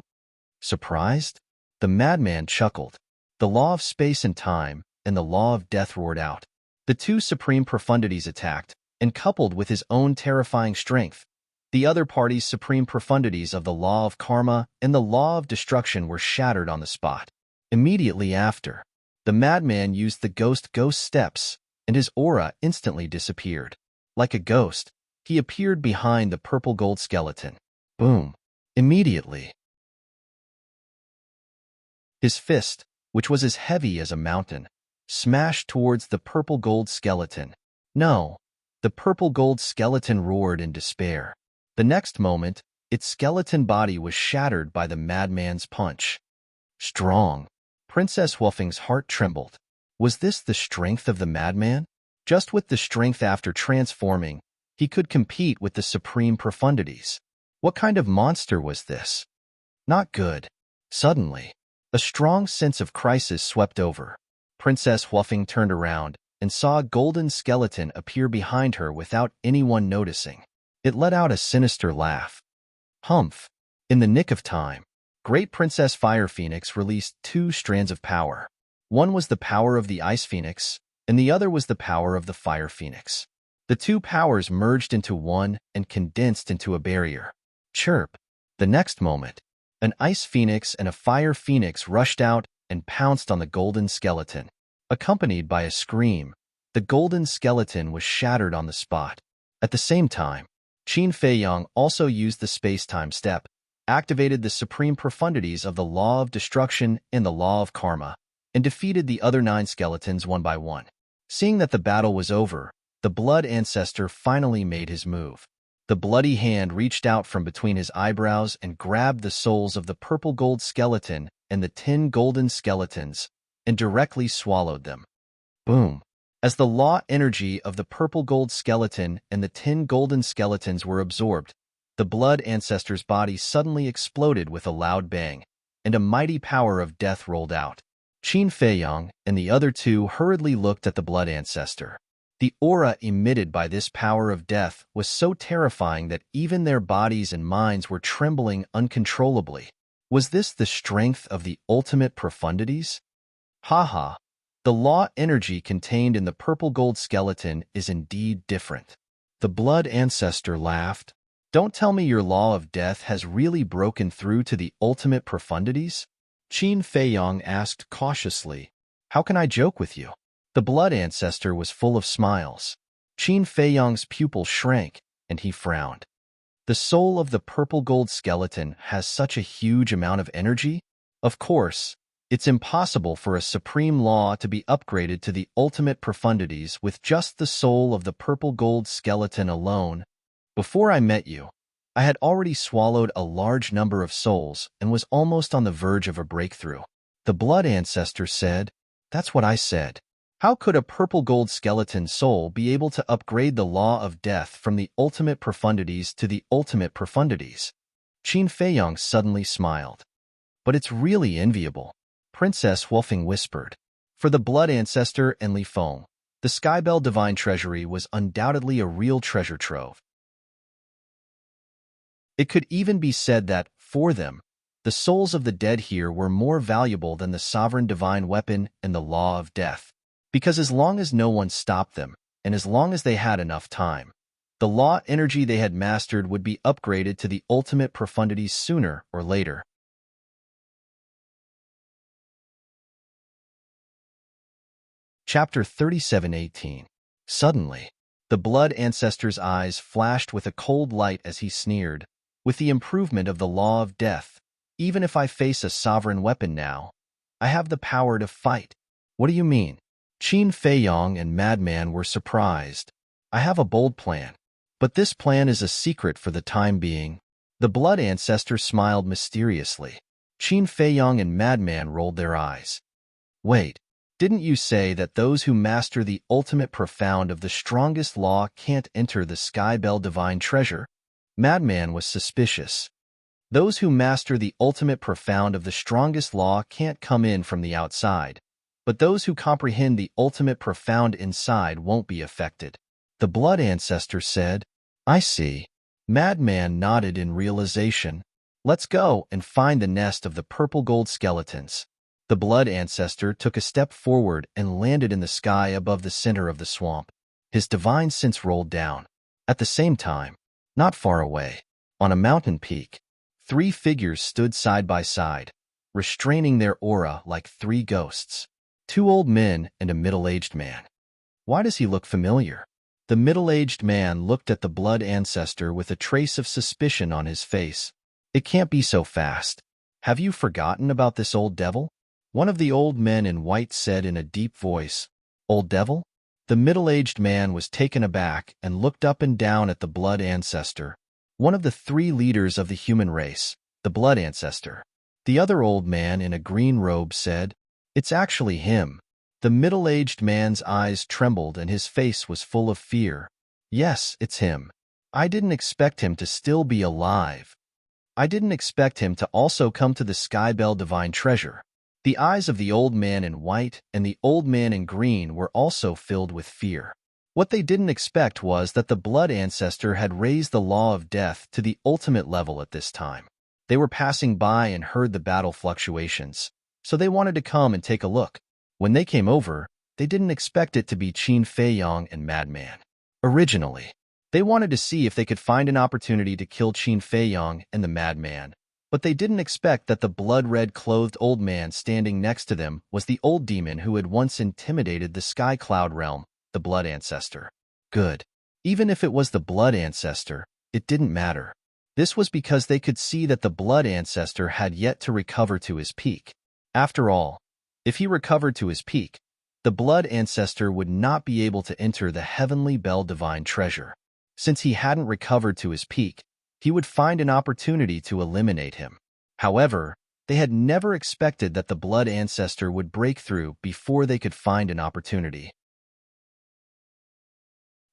Surprised? The madman chuckled. The law of space and time and the law of death roared out. The two supreme profundities attacked, and coupled with his own terrifying strength, the other party's supreme profundities of the law of karma and the law of destruction were shattered on the spot. Immediately after, the madman used the ghost steps, and his aura instantly disappeared. Like a ghost, he appeared behind the purple gold skeleton. Boom! Immediately, his fist, which was as heavy as a mountain, smashed towards the purple gold skeleton. No! The purple gold skeleton roared in despair. The next moment, its skeleton body was shattered by the madman's punch. Strong. Princess Wolfing's heart trembled. Was this the strength of the madman? Just with the strength after transforming, he could compete with the supreme profundities. What kind of monster was this? Not good. Suddenly, a strong sense of crisis swept over. Princess Wolfing turned around and saw a golden skeleton appear behind her without anyone noticing. It let out a sinister laugh. Humph! In the nick of time, Great Princess Fire Phoenix released two strands of power. One was the power of the Ice Phoenix, and the other was the power of the Fire Phoenix. The two powers merged into one and condensed into a barrier. Chirp! The next moment, an Ice Phoenix and a Fire Phoenix rushed out and pounced on the golden skeleton. Accompanied by a scream, the golden skeleton was shattered on the spot. At the same time, Qin Feiyang also used the space-time step, activated the supreme profundities of the law of destruction and the law of karma, and defeated the other 9 skeletons one by one. Seeing that the battle was over, the Blood Ancestor finally made his move. The bloody hand reached out from between his eyebrows and grabbed the souls of the purple gold skeleton and the 10 golden skeletons, and directly swallowed them. Boom! As the law energy of the purple gold skeleton and the 10 golden skeletons were absorbed, the Blood Ancestor's body suddenly exploded with a loud bang, and a mighty power of death rolled out. Qin Feiyang and the other two hurriedly looked at the Blood Ancestor. The aura emitted by this power of death was so terrifying that even their bodies and minds were trembling uncontrollably. Was this the strength of the ultimate profundities? Haha! The law energy contained in the purple gold skeleton is indeed different. The Blood Ancestor laughed. Don't tell me your law of death has really broken through to the ultimate profundities? Qin Feiyang asked cautiously. How can I joke with you? The Blood Ancestor was full of smiles. Qin Feiyang's pupil shrank, and he frowned. The soul of the purple gold skeleton has such a huge amount of energy? Of course, it's impossible for a supreme law to be upgraded to the ultimate profundities with just the soul of the purple gold skeleton alone. Before I met you, I had already swallowed a large number of souls and was almost on the verge of a breakthrough. The Blood Ancestor said, That's what I said. How could a purple gold skeleton soul be able to upgrade the law of death from the ultimate profundities to the ultimate profundities? Qin Feiyang suddenly smiled. But it's really enviable, Princess Wolfing whispered. For the Blood Ancestor and Li Feng, the Skybell Divine Treasury was undoubtedly a real treasure trove. It could even be said that, for them, the souls of the dead here were more valuable than the sovereign divine weapon and the law of death. Because as long as no one stopped them, and as long as they had enough time, the law energy they had mastered would be upgraded to the ultimate profundities sooner or later. Chapter 37:18. Suddenly, the Blood Ancestor's eyes flashed with a cold light as he sneered. With the improvement of the law of death, even if I face a sovereign weapon now, I have the power to fight. What do you mean? Qin Feiyang and Madman were surprised. I have a bold plan, but this plan is a secret for the time being. The Blood Ancestor smiled mysteriously. Qin Feiyang and Madman rolled their eyes. Wait, didn't you say that those who master the ultimate profound of the strongest law can't enter the Skybell Divine Treasure? Madman was suspicious. Those who master the ultimate profound of the strongest law can't come in from the outside, but those who comprehend the ultimate profound inside won't be affected. The Blood Ancestor said, I see. Madman nodded in realization. Let's go and find the nest of the purple gold skeletons. The blood ancestor took a step forward and landed in the sky above the center of the swamp. His divine sense rolled down. At the same time, not far away, on a mountain peak, three figures stood side by side, restraining their aura like three ghosts. Two old men and a middle-aged man. Why does he look familiar? The middle-aged man looked at the blood ancestor with a trace of suspicion on his face. It can't be so fast. Have you forgotten about this old devil? One of the old men in white said in a deep voice. Old devil? The middle-aged man was taken aback and looked up and down at the blood ancestor, one of the three leaders of the human race, the blood ancestor. The other old man in a green robe said, It's actually him. The middle-aged man's eyes trembled and his face was full of fear. Yes, it's him. I didn't expect him to still be alive. I didn't expect him to also come to the Skybell Divine Treasure. The eyes of the old man in white and the old man in green were also filled with fear. What they didn't expect was that the blood ancestor had raised the law of death to the ultimate level at this time. They were passing by and heard the battle fluctuations, so they wanted to come and take a look. When they came over, they didn't expect it to be Qin Feiyang and Madman. Originally, they wanted to see if they could find an opportunity to kill Qin Feiyang and the Madman, but they didn't expect that the blood-red clothed old man standing next to them was the old demon who had once intimidated the Sky Cloud realm, the blood ancestor. Good. Even if it was the blood ancestor, it didn't matter. This was because they could see that the blood ancestor had yet to recover to his peak. After all, if he recovered to his peak, the blood ancestor would not be able to enter the Heavenly Bell Divine Treasure. Since he hadn't recovered to his peak, he would find an opportunity to eliminate him. However, they had never expected that the blood ancestor would break through before they could find an opportunity.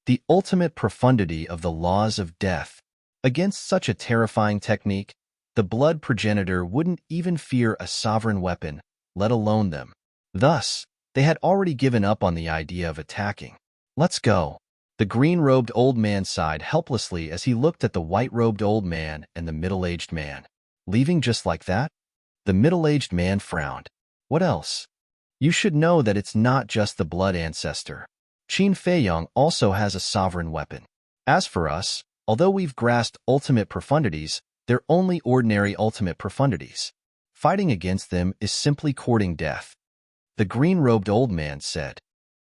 The ultimate profundity of the laws of death. Against such a terrifying technique, the blood progenitor wouldn't even fear a sovereign weapon, let alone them. Thus, they had already given up on the idea of attacking. Let's go. The green-robed old man sighed helplessly as he looked at the white-robed old man and the middle-aged man. Leaving just like that? The middle-aged man frowned. What else? You should know that it's not just the blood ancestor. Qin Feiyang also has a sovereign weapon. As for us, although we've grasped ultimate profundities, they're only ordinary ultimate profundities. Fighting against them is simply courting death. The green-robed old man said.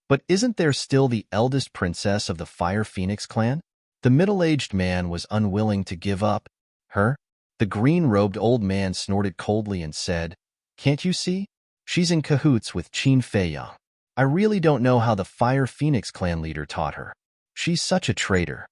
But isn't there still the eldest princess of the Fire Phoenix clan? The middle-aged man was unwilling to give up. Her? The green-robed old man snorted coldly and said, Can't you see? She's in cahoots with Qin Feiyang. I really don't know how the Fire Phoenix clan leader taught her. She's such a traitor.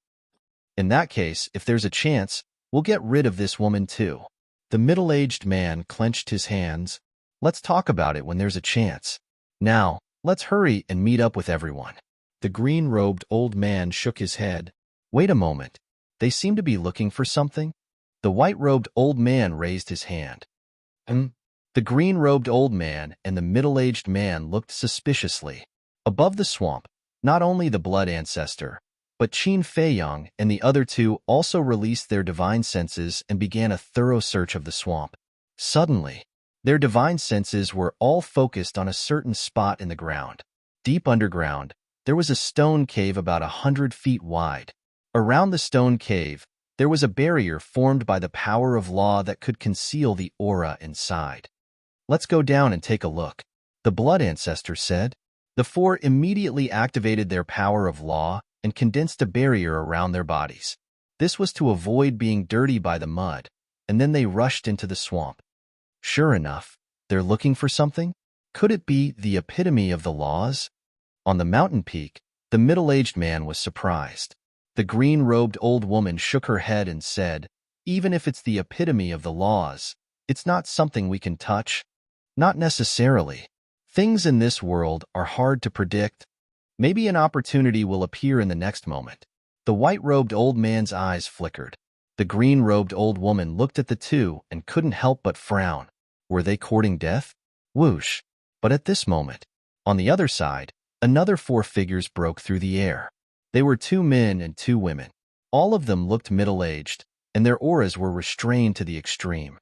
In that case, if there's a chance, we'll get rid of this woman too. The middle-aged man clenched his hands. Let's talk about it when there's a chance. Now, let's hurry and meet up with everyone. The green-robed old man shook his head. Wait a moment. They seem to be looking for something. The white-robed old man raised his hand. The green-robed old man and the middle-aged man looked suspiciously. Above the swamp, not only the blood ancestor, but Qin Feiyang and the other two also released their divine senses and began a thorough search of the swamp. Suddenly, their divine senses were all focused on a certain spot in the ground. Deep underground, there was a stone cave about 100 feet wide. Around the stone cave, there was a barrier formed by the power of law that could conceal the aura inside. Let's go down and take a look, the blood ancestor said. The four immediately activated their power of law and condensed a barrier around their bodies. This was to avoid being dirty by the mud, and then they rushed into the swamp. Sure enough, they're looking for something? Could it be the epitome of the laws? On the mountain peak, the middle-aged man was surprised. The green-robed old woman shook her head and said, Even if it's the epitome of the laws, it's not something we can touch. Not necessarily. Things in this world are hard to predict. Maybe an opportunity will appear in the next moment. The white-robed old man's eyes flickered. The green-robed old woman looked at the two and couldn't help but frown. Were they courting death? Whoosh. But at this moment, on the other side, another four figures broke through the air. They were two men and two women. All of them looked middle-aged, and their auras were restrained to the extreme.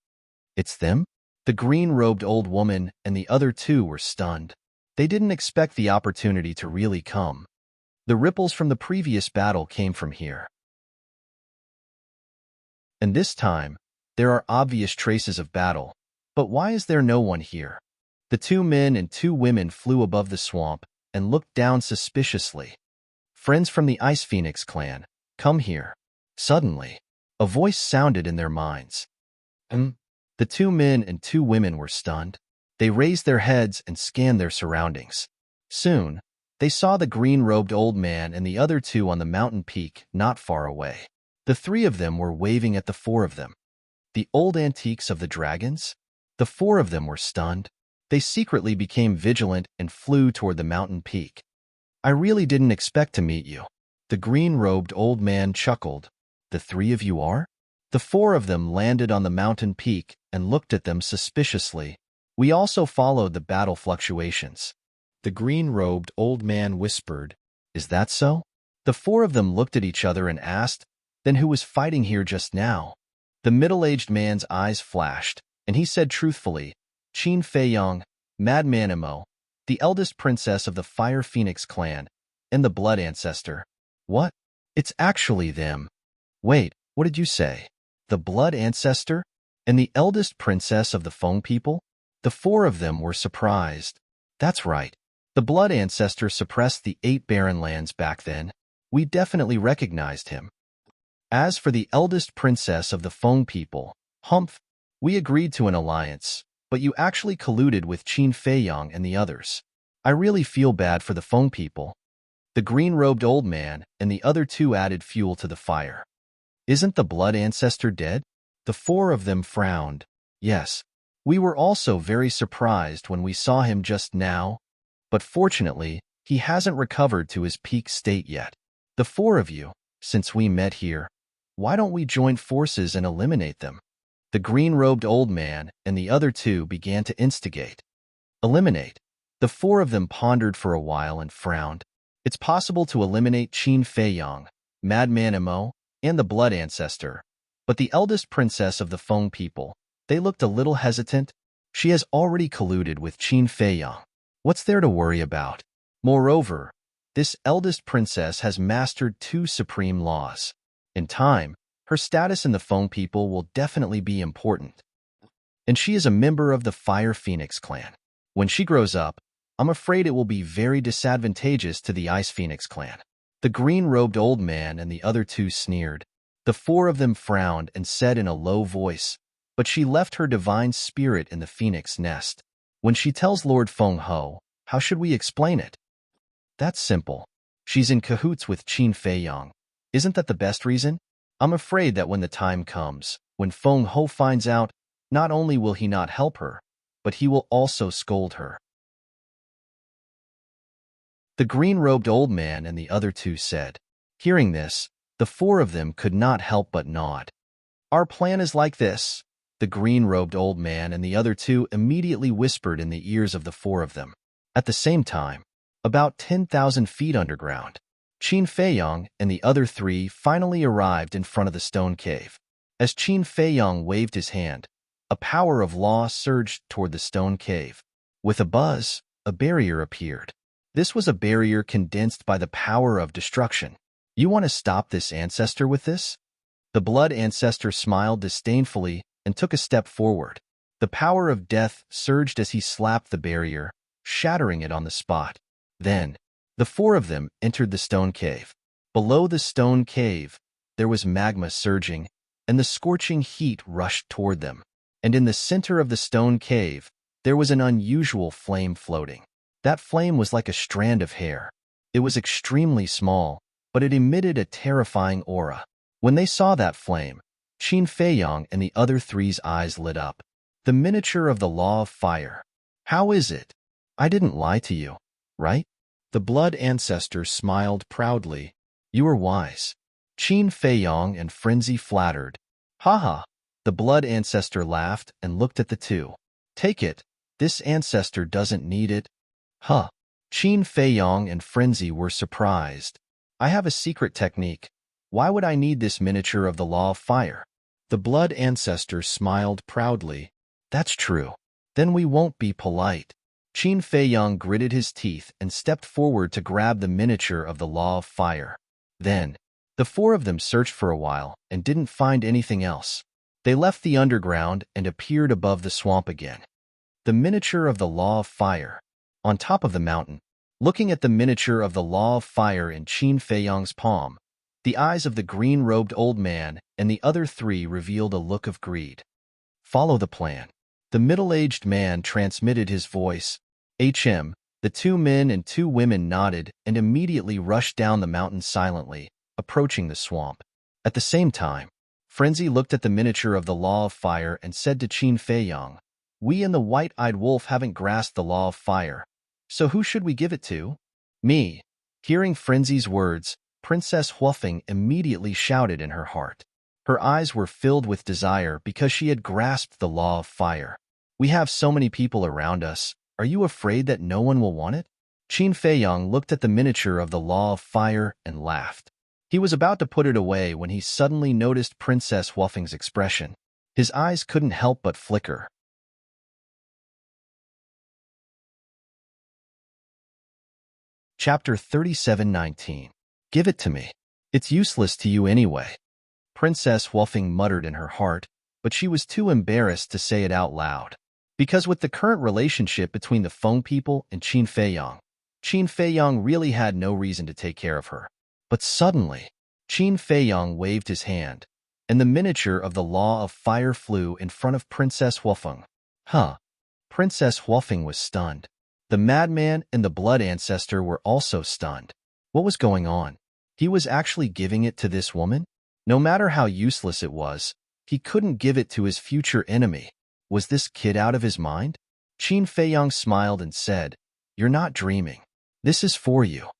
It's them? The green-robed old woman and the other two were stunned. They didn't expect the opportunity to really come. The ripples from the previous battle came from here. And this time, there are obvious traces of battle. But why is there no one here? The 2 men and 2 women flew above the swamp and looked down suspiciously. Friends from the Ice Phoenix clan, come here. Suddenly, a voice sounded in their minds. The 2 men and 2 women were stunned. They raised their heads and scanned their surroundings. Soon, they saw the green-robed old man and the other 2 on the mountain peak not far away. The 3 of them were waving at the 4 of them. The old antiques of the dragons? The 4 of them were stunned. They secretly became vigilant and flew toward the mountain peak. I really didn't expect to meet you. The green-robed old man chuckled. The 3 of you are? The 4 of them landed on the mountain peak and looked at them suspiciously. We also followed the battle fluctuations. The green-robed old man whispered, Is that so? The 4 of them looked at each other and asked, Then who was fighting here just now? The middle-aged man's eyes flashed, and he said truthfully, Qin Feiyong, Madman Imo, the eldest princess of the Fire Phoenix clan, and the Blood Ancestor. What? It's actually them. Wait, what did you say? The Blood Ancestor? And the eldest princess of the Feng people? The 4 of them were surprised. That's right. The Blood Ancestor suppressed the 8 barren lands back then. We definitely recognized him. As for the eldest princess of the Feng people, Humph, we agreed to an alliance, but you actually colluded with Qin Feiyong and the others. I really feel bad for the Feng people. The green-robed old man and the other 2 added fuel to the fire. Isn't the Blood Ancestor dead? The 4 of them frowned. Yes. We were also very surprised when we saw him just now, but fortunately, he hasn't recovered to his peak state yet. The 4 of you, since we met here, why don't we join forces and eliminate them? The green-robed old man and the other 2 began to instigate. Eliminate. The 4 of them pondered for a while and frowned. It's possible to eliminate Qin Feiyong, Madman Imo, and the Blood Ancestor, but the eldest princess of the Feng people, they looked a little hesitant. She has already colluded with Qin Feiyong. What's there to worry about? Moreover, this eldest princess has mastered 2 supreme laws. In time, her status in the Feng people will definitely be important. And she is a member of the Fire Phoenix clan. When she grows up, I'm afraid it will be very disadvantageous to the Ice Phoenix clan. The green-robed old man and the other 2 sneered. The 4 of them frowned and said in a low voice, But she left her divine spirit in the phoenix nest. When she tells Lord Feng Ho, how should we explain it? That's simple. She's in cahoots with Qin Feiyong. Isn't that the best reason? I'm afraid that when the time comes, when Feng Ho finds out, not only will he not help her, but he will also scold her. The green-robed old man and the other 2 said. Hearing this, the 4 of them could not help but nod. Our plan is like this. The green-robed old man and the other 2 immediately whispered in the ears of the 4 of them. At the same time, about 10,000 feet underground, Qin Feiyong and the other 3 finally arrived in front of the stone cave. As Qin Feiyong waved his hand, a power of law surged toward the stone cave. With a buzz, a barrier appeared. This was a barrier condensed by the power of destruction. You want to stop this ancestor with this? The Blood Ancestor smiled disdainfully and took a step forward. The power of death surged as he slapped the barrier, shattering it on the spot. Then, the 4 of them entered the stone cave. Below the stone cave, there was magma surging, and the scorching heat rushed toward them. And in the center of the stone cave, there was an unusual flame floating. That flame was like a strand of hair. It was extremely small, but it emitted a terrifying aura. When they saw that flame, Qin Feiyong and the other 3's eyes lit up. The miniature of the Law of Fire. How is it? I didn't lie to you, right? The Blood Ancestor smiled proudly. You are wise. Qin Feiyong and Frenzy flattered. Haha. The Blood Ancestor laughed and looked at the 2. Take it. This ancestor doesn't need it. Huh. Qin Feiyong and Frenzy were surprised. I have a secret technique. Why would I need this miniature of the Law of Fire? The blood ancestor smiled proudly. That's true. Then we won't be polite. Qin Feiyang gritted his teeth and stepped forward to grab the miniature of the Law of Fire. Then, the four of them searched for a while and didn't find anything else. They left the underground and appeared above the swamp again. The miniature of the Law of Fire. On top of the mountain, looking at the miniature of the Law of Fire in Qin Feiyang's palm, the eyes of the green-robed old man and the other three revealed a look of greed. Follow the plan. The middle-aged man transmitted his voice. The 2 men and 2 women nodded and immediately rushed down the mountain silently, approaching the swamp. At the same time, Frenzy looked at the miniature of the Law of Fire and said to Qin Feiyang, "We and the white-eyed wolf haven't grasped the Law of Fire, so who should we give it to?" "Me." Hearing Frenzy's words, Princess Huofeng immediately shouted in her heart. Her eyes were filled with desire because she had grasped the Law of Fire. "We have so many people around us. Are you afraid that no one will want it?" Qin Feiyang looked at the miniature of the Law of Fire and laughed. He was about to put it away when he suddenly noticed Princess Huofeng's expression. His eyes couldn't help but flicker. Chapter 37:19. Give it to me. It's useless to you anyway. Princess Huofeng muttered in her heart, but she was too embarrassed to say it out loud. Because with the current relationship between the Feng people and Qin Feiyang really had no reason to take care of her. But suddenly, Qin Feiyang waved his hand, and the miniature of the Law of Fire flew in front of Princess Huofeng. Princess Huofeng was stunned. The madman and the blood ancestor were also stunned. What was going on? He was actually giving it to this woman? No matter how useless it was, he couldn't give it to his future enemy. Was this kid out of his mind? Qin Feiyang smiled and said, "You're not dreaming. This is for you."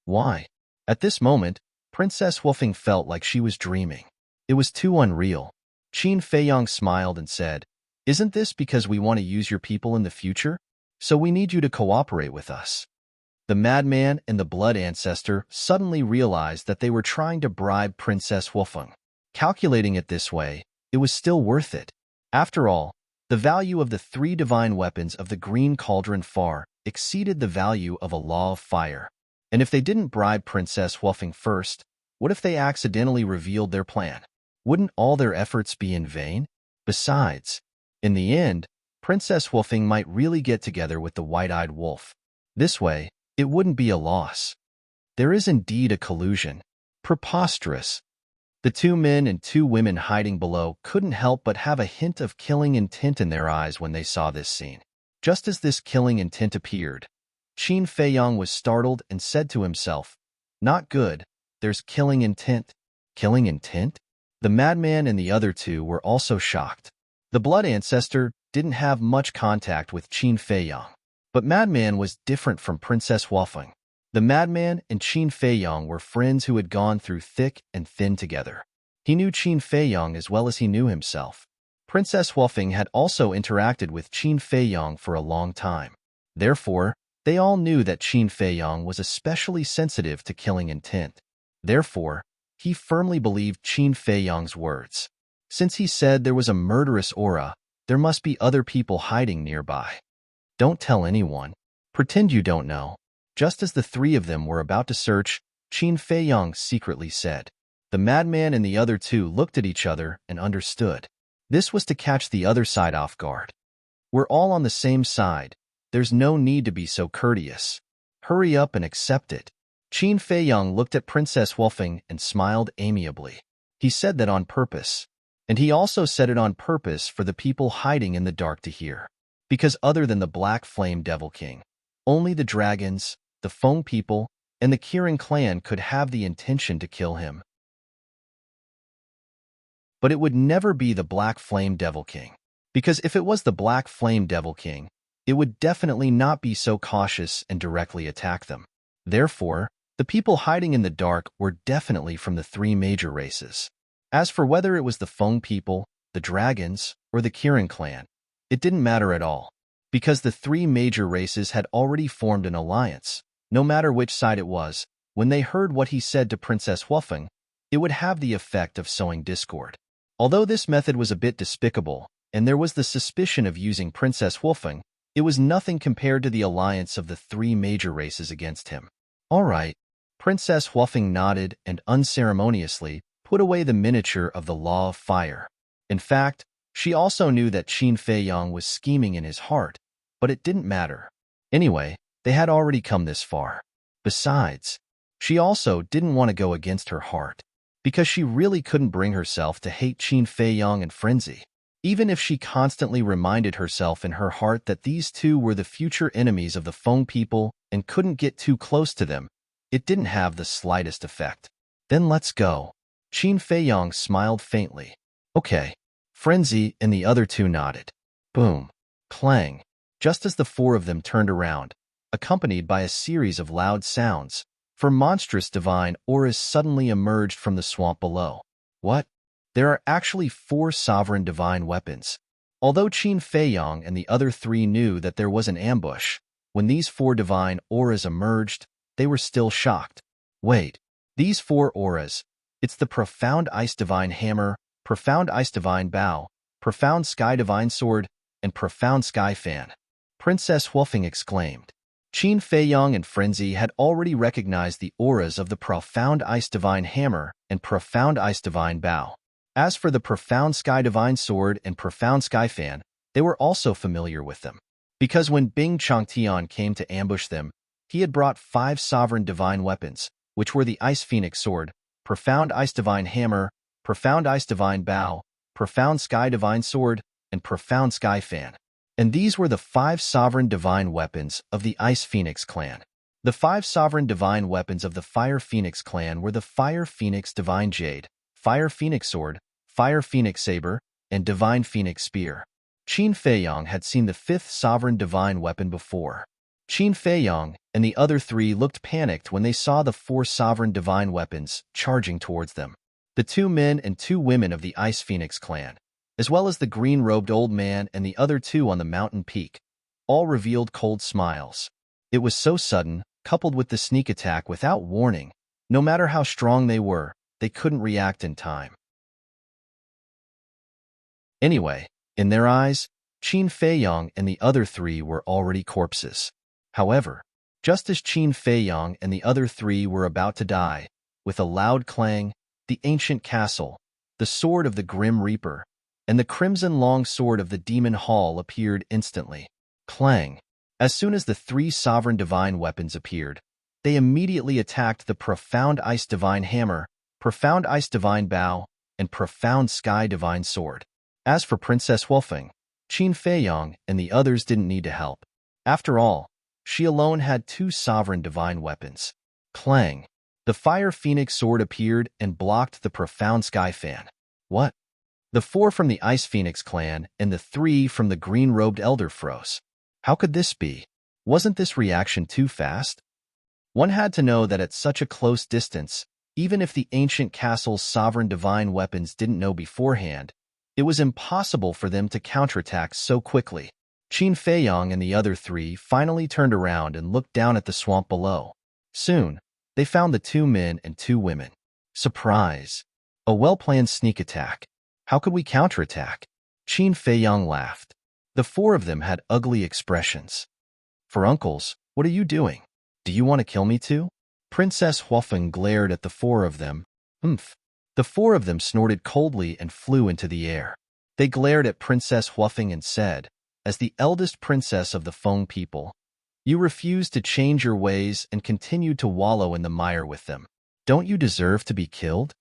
Why? At this moment, Princess Huofeng felt like she was dreaming. It was too unreal. Qin Feiyang smiled and said, "Isn't this because we want to use your people in the future? So we need you to cooperate with us." The madman and the blood ancestor suddenly realized that they were trying to bribe Princess Huofeng. Calculating it this way, it was still worth it. After all, the value of the 3 divine weapons of the Green Cauldron far exceeded the value of a Law of Fire. And if they didn't bribe Princess Huofeng first, what if they accidentally revealed their plan? Wouldn't all their efforts be in vain? Besides, in the end, Princess Huofeng might really get together with the white-eyed wolf. This way, it wouldn't be a loss. There is indeed a collusion. Preposterous. The 2 men and 2 women hiding below couldn't help but have a hint of killing intent in their eyes when they saw this scene. Just as this killing intent appeared, Qin Feiyang was startled and said to himself, "Not good, there's killing intent." Killing intent? The madman and the other 2 were also shocked. The blood ancestor didn't have much contact with Qin Feiyang, but madman was different from Princess Huofeng. The madman and Qin Feiyang were friends who had gone through thick and thin together. He knew Qin Feiyang as well as he knew himself. Princess Huofeng had also interacted with Qin Feiyang for a long time. Therefore, they all knew that Qin Feiyang was especially sensitive to killing intent. Therefore, he firmly believed Qin Feiyang's words. Since he said there was a murderous aura, there must be other people hiding nearby. Don't tell anyone. Pretend you don't know. Just as the 3 of them were about to search, Qin Feiyang secretly said. The madman and the other 2 looked at each other and understood. This was to catch the other side off guard. We're all on the same side. There's no need to be so courteous. Hurry up and accept it. Qin Feiyang looked at Princess Huofeng and smiled amiably. He said that on purpose. And he also said it on purpose for the people hiding in the dark to hear. Because other than the Black Flame Devil King, only the dragons, the Feng people, and the Kirin clan could have the intention to kill him. But it would never be the Black Flame Devil King. Because if it was the Black Flame Devil King, it would definitely not be so cautious and directly attack them. Therefore, the people hiding in the dark were definitely from the 3 major races. As for whether it was the Feng people, the dragons, or the Kirin clan, it didn't matter at all, because the 3 major races had already formed an alliance. No matter which side it was, when they heard what he said to Princess Huofeng, it would have the effect of sowing discord. Although this method was a bit despicable, and there was the suspicion of using Princess Wolfing, it was nothing compared to the alliance of the three major races against him. All right. Princess Wolfing nodded and unceremoniously put away the miniature of the Law of Fire. In fact, she also knew that Qin Feiyang was scheming in his heart, but it didn't matter. Anyway, they had already come this far. Besides, she also didn't want to go against her heart, because she really couldn't bring herself to hate Qin Feiyang and Frenzy. Even if she constantly reminded herself in her heart that these two were the future enemies of the Feng people and couldn't get too close to them, it didn't have the slightest effect. Then let's go. Qin Feiyang smiled faintly. Okay. Frenzy and the other two nodded. Boom. Clang. Just as the four of them turned around, accompanied by a series of loud sounds, for monstrous divine auras suddenly emerged from the swamp below. What? There are actually 4 sovereign divine weapons. Although Qin Feiyang and the other 3 knew that there was an ambush, when these 4 divine auras emerged, they were still shocked. Wait, these 4 auras, it's the Profound Ice Divine Hammer, Profound Ice Divine Bow, Profound Sky Divine Sword, and Profound Sky Fan. Princess Wolfing exclaimed. Qin Feiyang and Frenzy had already recognized the auras of the Profound Ice Divine Hammer and Profound Ice Divine Bow. As for the Profound Sky Divine Sword and Profound Sky Fan, they were also familiar with them. Because when Bing Changtian came to ambush them, he had brought 5 sovereign divine weapons, which were the Ice Phoenix Sword, Profound Ice Divine Hammer, Profound Ice Divine Bow, Profound Sky Divine Sword, and Profound Sky Fan. And these were the 5 sovereign divine weapons of the Ice Phoenix clan. The 5 sovereign divine weapons of the Fire Phoenix clan were the Fire Phoenix Divine Jade, Fire Phoenix Sword, Fire Phoenix Saber, and Divine Phoenix Spear. Qin Feiyang had seen the 5th sovereign divine weapon before. Qin Feiyang and the other 3 looked panicked when they saw the 4 sovereign divine weapons charging towards them. The 2 men and 2 women of the Ice Phoenix clan, as well as the green-robed old man and the other 2 on the mountain peak, all revealed cold smiles. It was so sudden, coupled with the sneak attack without warning. No matter how strong they were, they couldn't react in time. Anyway, in their eyes, Qin Feiyang and the other 3 were already corpses. However, just as Qin Feiyang and the other 3 were about to die, with a loud clang, the ancient castle, the sword of the Grim Reaper, and the crimson long sword of the Demon Hall appeared instantly. Clang! As soon as the 3 sovereign divine weapons appeared, they immediately attacked the Profound Ice Divine Hammer, Profound Ice Divine Bow, and Profound Sky Divine Sword. As for Princess Wolfing, Qin Feiyang and the others didn't need to help. After all, she alone had 2 sovereign divine weapons. Clang! The Fire Phoenix Sword appeared and blocked the Profound Sky Fan. What? The 4 from the Ice Phoenix clan and the 3 from the green-robed Elder froze. How could this be? Wasn't this reaction too fast? One had to know that at such a close distance, even if the ancient castle's sovereign divine weapons didn't know beforehand, it was impossible for them to counterattack so quickly. Qin Feiyang and the other 3 finally turned around and looked down at the swamp below. Soon, they found the 2 men and 2 women. Surprise! A well-planned sneak attack. How could we counterattack? Qin Feiyang laughed. The 4 of them had ugly expressions. For uncles, what are you doing? Do you want to kill me too? Princess Wolfing glared at the 4 of them. Humph. The 4 of them snorted coldly and flew into the air. They glared at Princess Wolfing and said, as the eldest princess of the Feng people, you refused to change your ways and continued to wallow in the mire with them. Don't you deserve to be killed?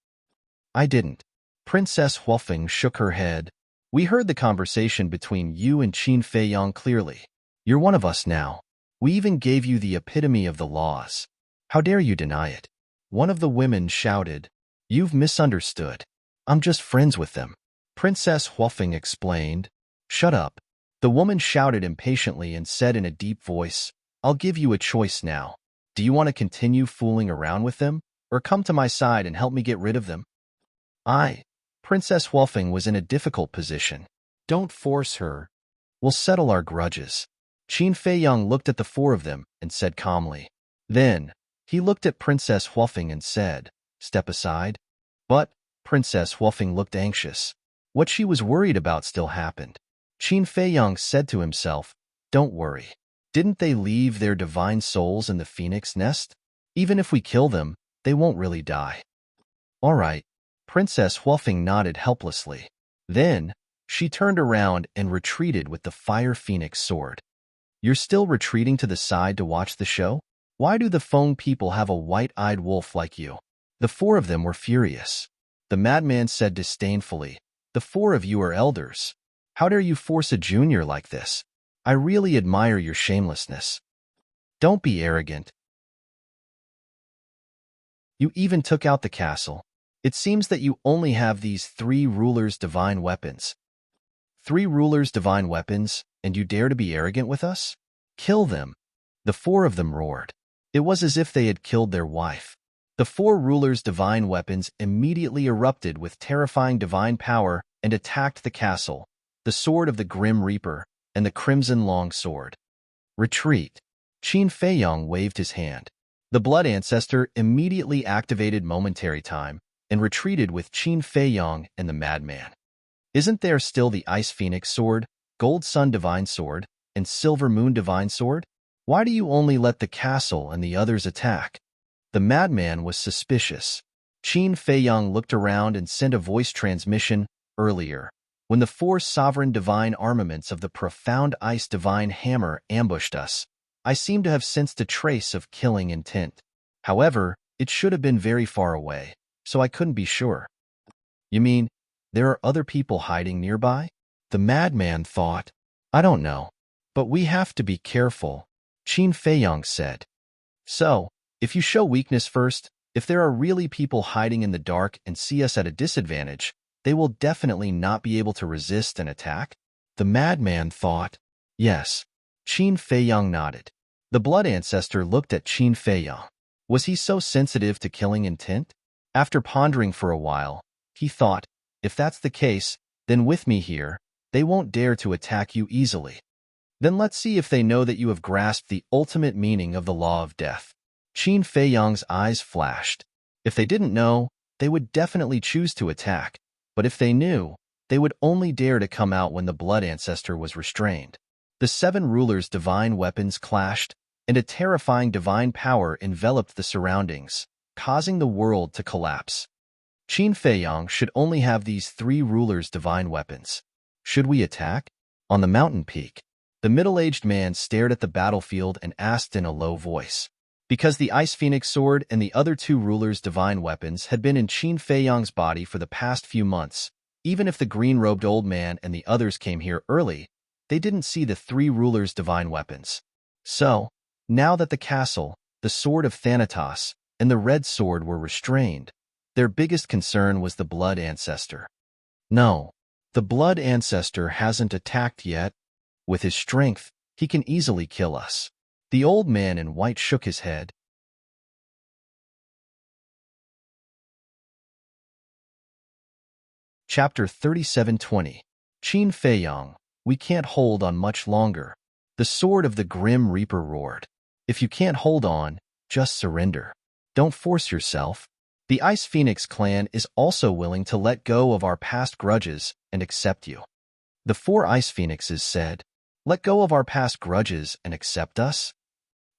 I didn't. Princess Wolfing shook her head. We heard the conversation between you and Qin Feiyang clearly. You're one of us now. We even gave you the epitome of the laws. How dare you deny it? One of the women shouted. You've misunderstood. I'm just friends with them. Princess Wolfing explained. Shut up. The woman shouted impatiently and said in a deep voice, I'll give you a choice now. Do you want to continue fooling around with them, or come to my side and help me get rid of them? Princess Wolfing was in a difficult position. Don't force her. We'll settle our grudges. Qin Feiyang looked at the 4 of them and said calmly. Then, he looked at Princess Wolfing and said, Step aside. But Princess Huofeng looked anxious. What she was worried about still happened. Qin Feiyang said to himself, "Don't worry. Didn't they leave their divine souls in the phoenix nest? Even if we kill them, they won't really die." "All right." Princess Huofeng nodded helplessly. Then, she turned around and retreated with the fire phoenix sword. "You're still retreating to the side to watch the show? Why do the Feng people have a white-eyed wolf like you?" The four of them were furious. The madman said disdainfully, "The four of you are elders. How dare you force a junior like this? I really admire your shamelessness. Don't be arrogant. You even took out the castle. It seems that you only have these three rulers' divine weapons. Three rulers' divine weapons, and you dare to be arrogant with us? Kill them." The four of them roared. It was as if they had killed their wife. The four rulers' divine weapons immediately erupted with terrifying divine power and attacked the castle, the sword of the Grim Reaper, and the crimson long sword. "Retreat." Qin Feiyang waved his hand. The Blood Ancestor immediately activated Momentary Time and retreated with Qin Feiyang and the madman. "Isn't there still the Ice Phoenix Sword, Gold Sun Divine Sword, and Silver Moon Divine Sword? Why do you only let the castle and the others attack?" The madman was suspicious. Qin Feiyang looked around and sent a voice transmission earlier. "When the four sovereign divine armaments of the profound ice divine hammer ambushed us, I seem to have sensed a trace of killing intent. However, it should have been very far away, so I couldn't be sure." "You mean there are other people hiding nearby?" The madman thought. "I don't know, but we have to be careful," Qin Feiyang said. "So, if you show weakness first, if there are really people hiding in the dark and see us at a disadvantage, they will definitely not be able to resist an attack?" The madman thought. "Yes." Qin Feiyang nodded. The Blood Ancestor looked at Qin Feiyang. Was he so sensitive to killing intent? After pondering for a while, he thought, "If that's the case, then with me here, they won't dare to attack you easily. Then let's see if they know that you have grasped the ultimate meaning of the law of death." Qin Feiyang's eyes flashed. If they didn't know, they would definitely choose to attack, but if they knew, they would only dare to come out when the Blood Ancestor was restrained. The seven rulers' divine weapons clashed, and a terrifying divine power enveloped the surroundings, causing the world to collapse. Qin Feiyang should only have these three rulers' divine weapons. Should we attack? On the mountain peak, the middle-aged man stared at the battlefield and asked in a low voice. Because the Ice Phoenix Sword and the other two rulers' divine weapons had been in Qin Feiyang's body for the past few months, even if the green-robed old man and the others came here early, they didn't see the three rulers' divine weapons. So, now that the castle, the Sword of Thanatos, and the Red Sword were restrained, their biggest concern was the Blood Ancestor. "No, the Blood Ancestor hasn't attacked yet. With his strength, he can easily kill us." The old man in white shook his head. Chapter 37:20. Qin Feiyang, we can't hold on much longer. The sword of the Grim Reaper roared. If you can't hold on, just surrender. Don't force yourself. The Ice Phoenix clan is also willing to let go of our past grudges and accept you. The four Ice Phoenixes said, "Let go of our past grudges and accept us?"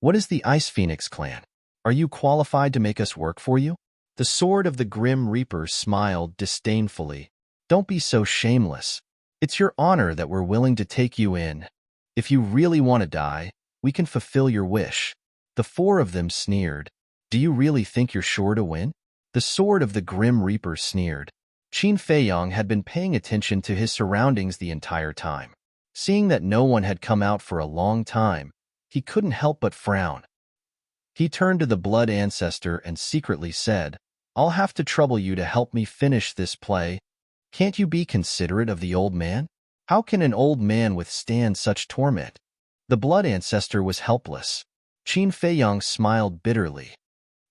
What is the Ice Phoenix clan? Are you qualified to make us work for you? The sword of the Grim Reaper smiled disdainfully. Don't be so shameless. It's your honor that we're willing to take you in. If you really want to die, we can fulfill your wish. The four of them sneered. Do you really think you're sure to win? The sword of the Grim Reaper sneered. Qin Feiyang had been paying attention to his surroundings the entire time. Seeing that no one had come out for a long time, he couldn't help but frown. He turned to the Blood Ancestor and secretly said, "I'll have to trouble you to help me finish this play. Can't you be considerate of the old man? How can an old man withstand such torment?" The Blood Ancestor was helpless. Qin Feiyang smiled bitterly.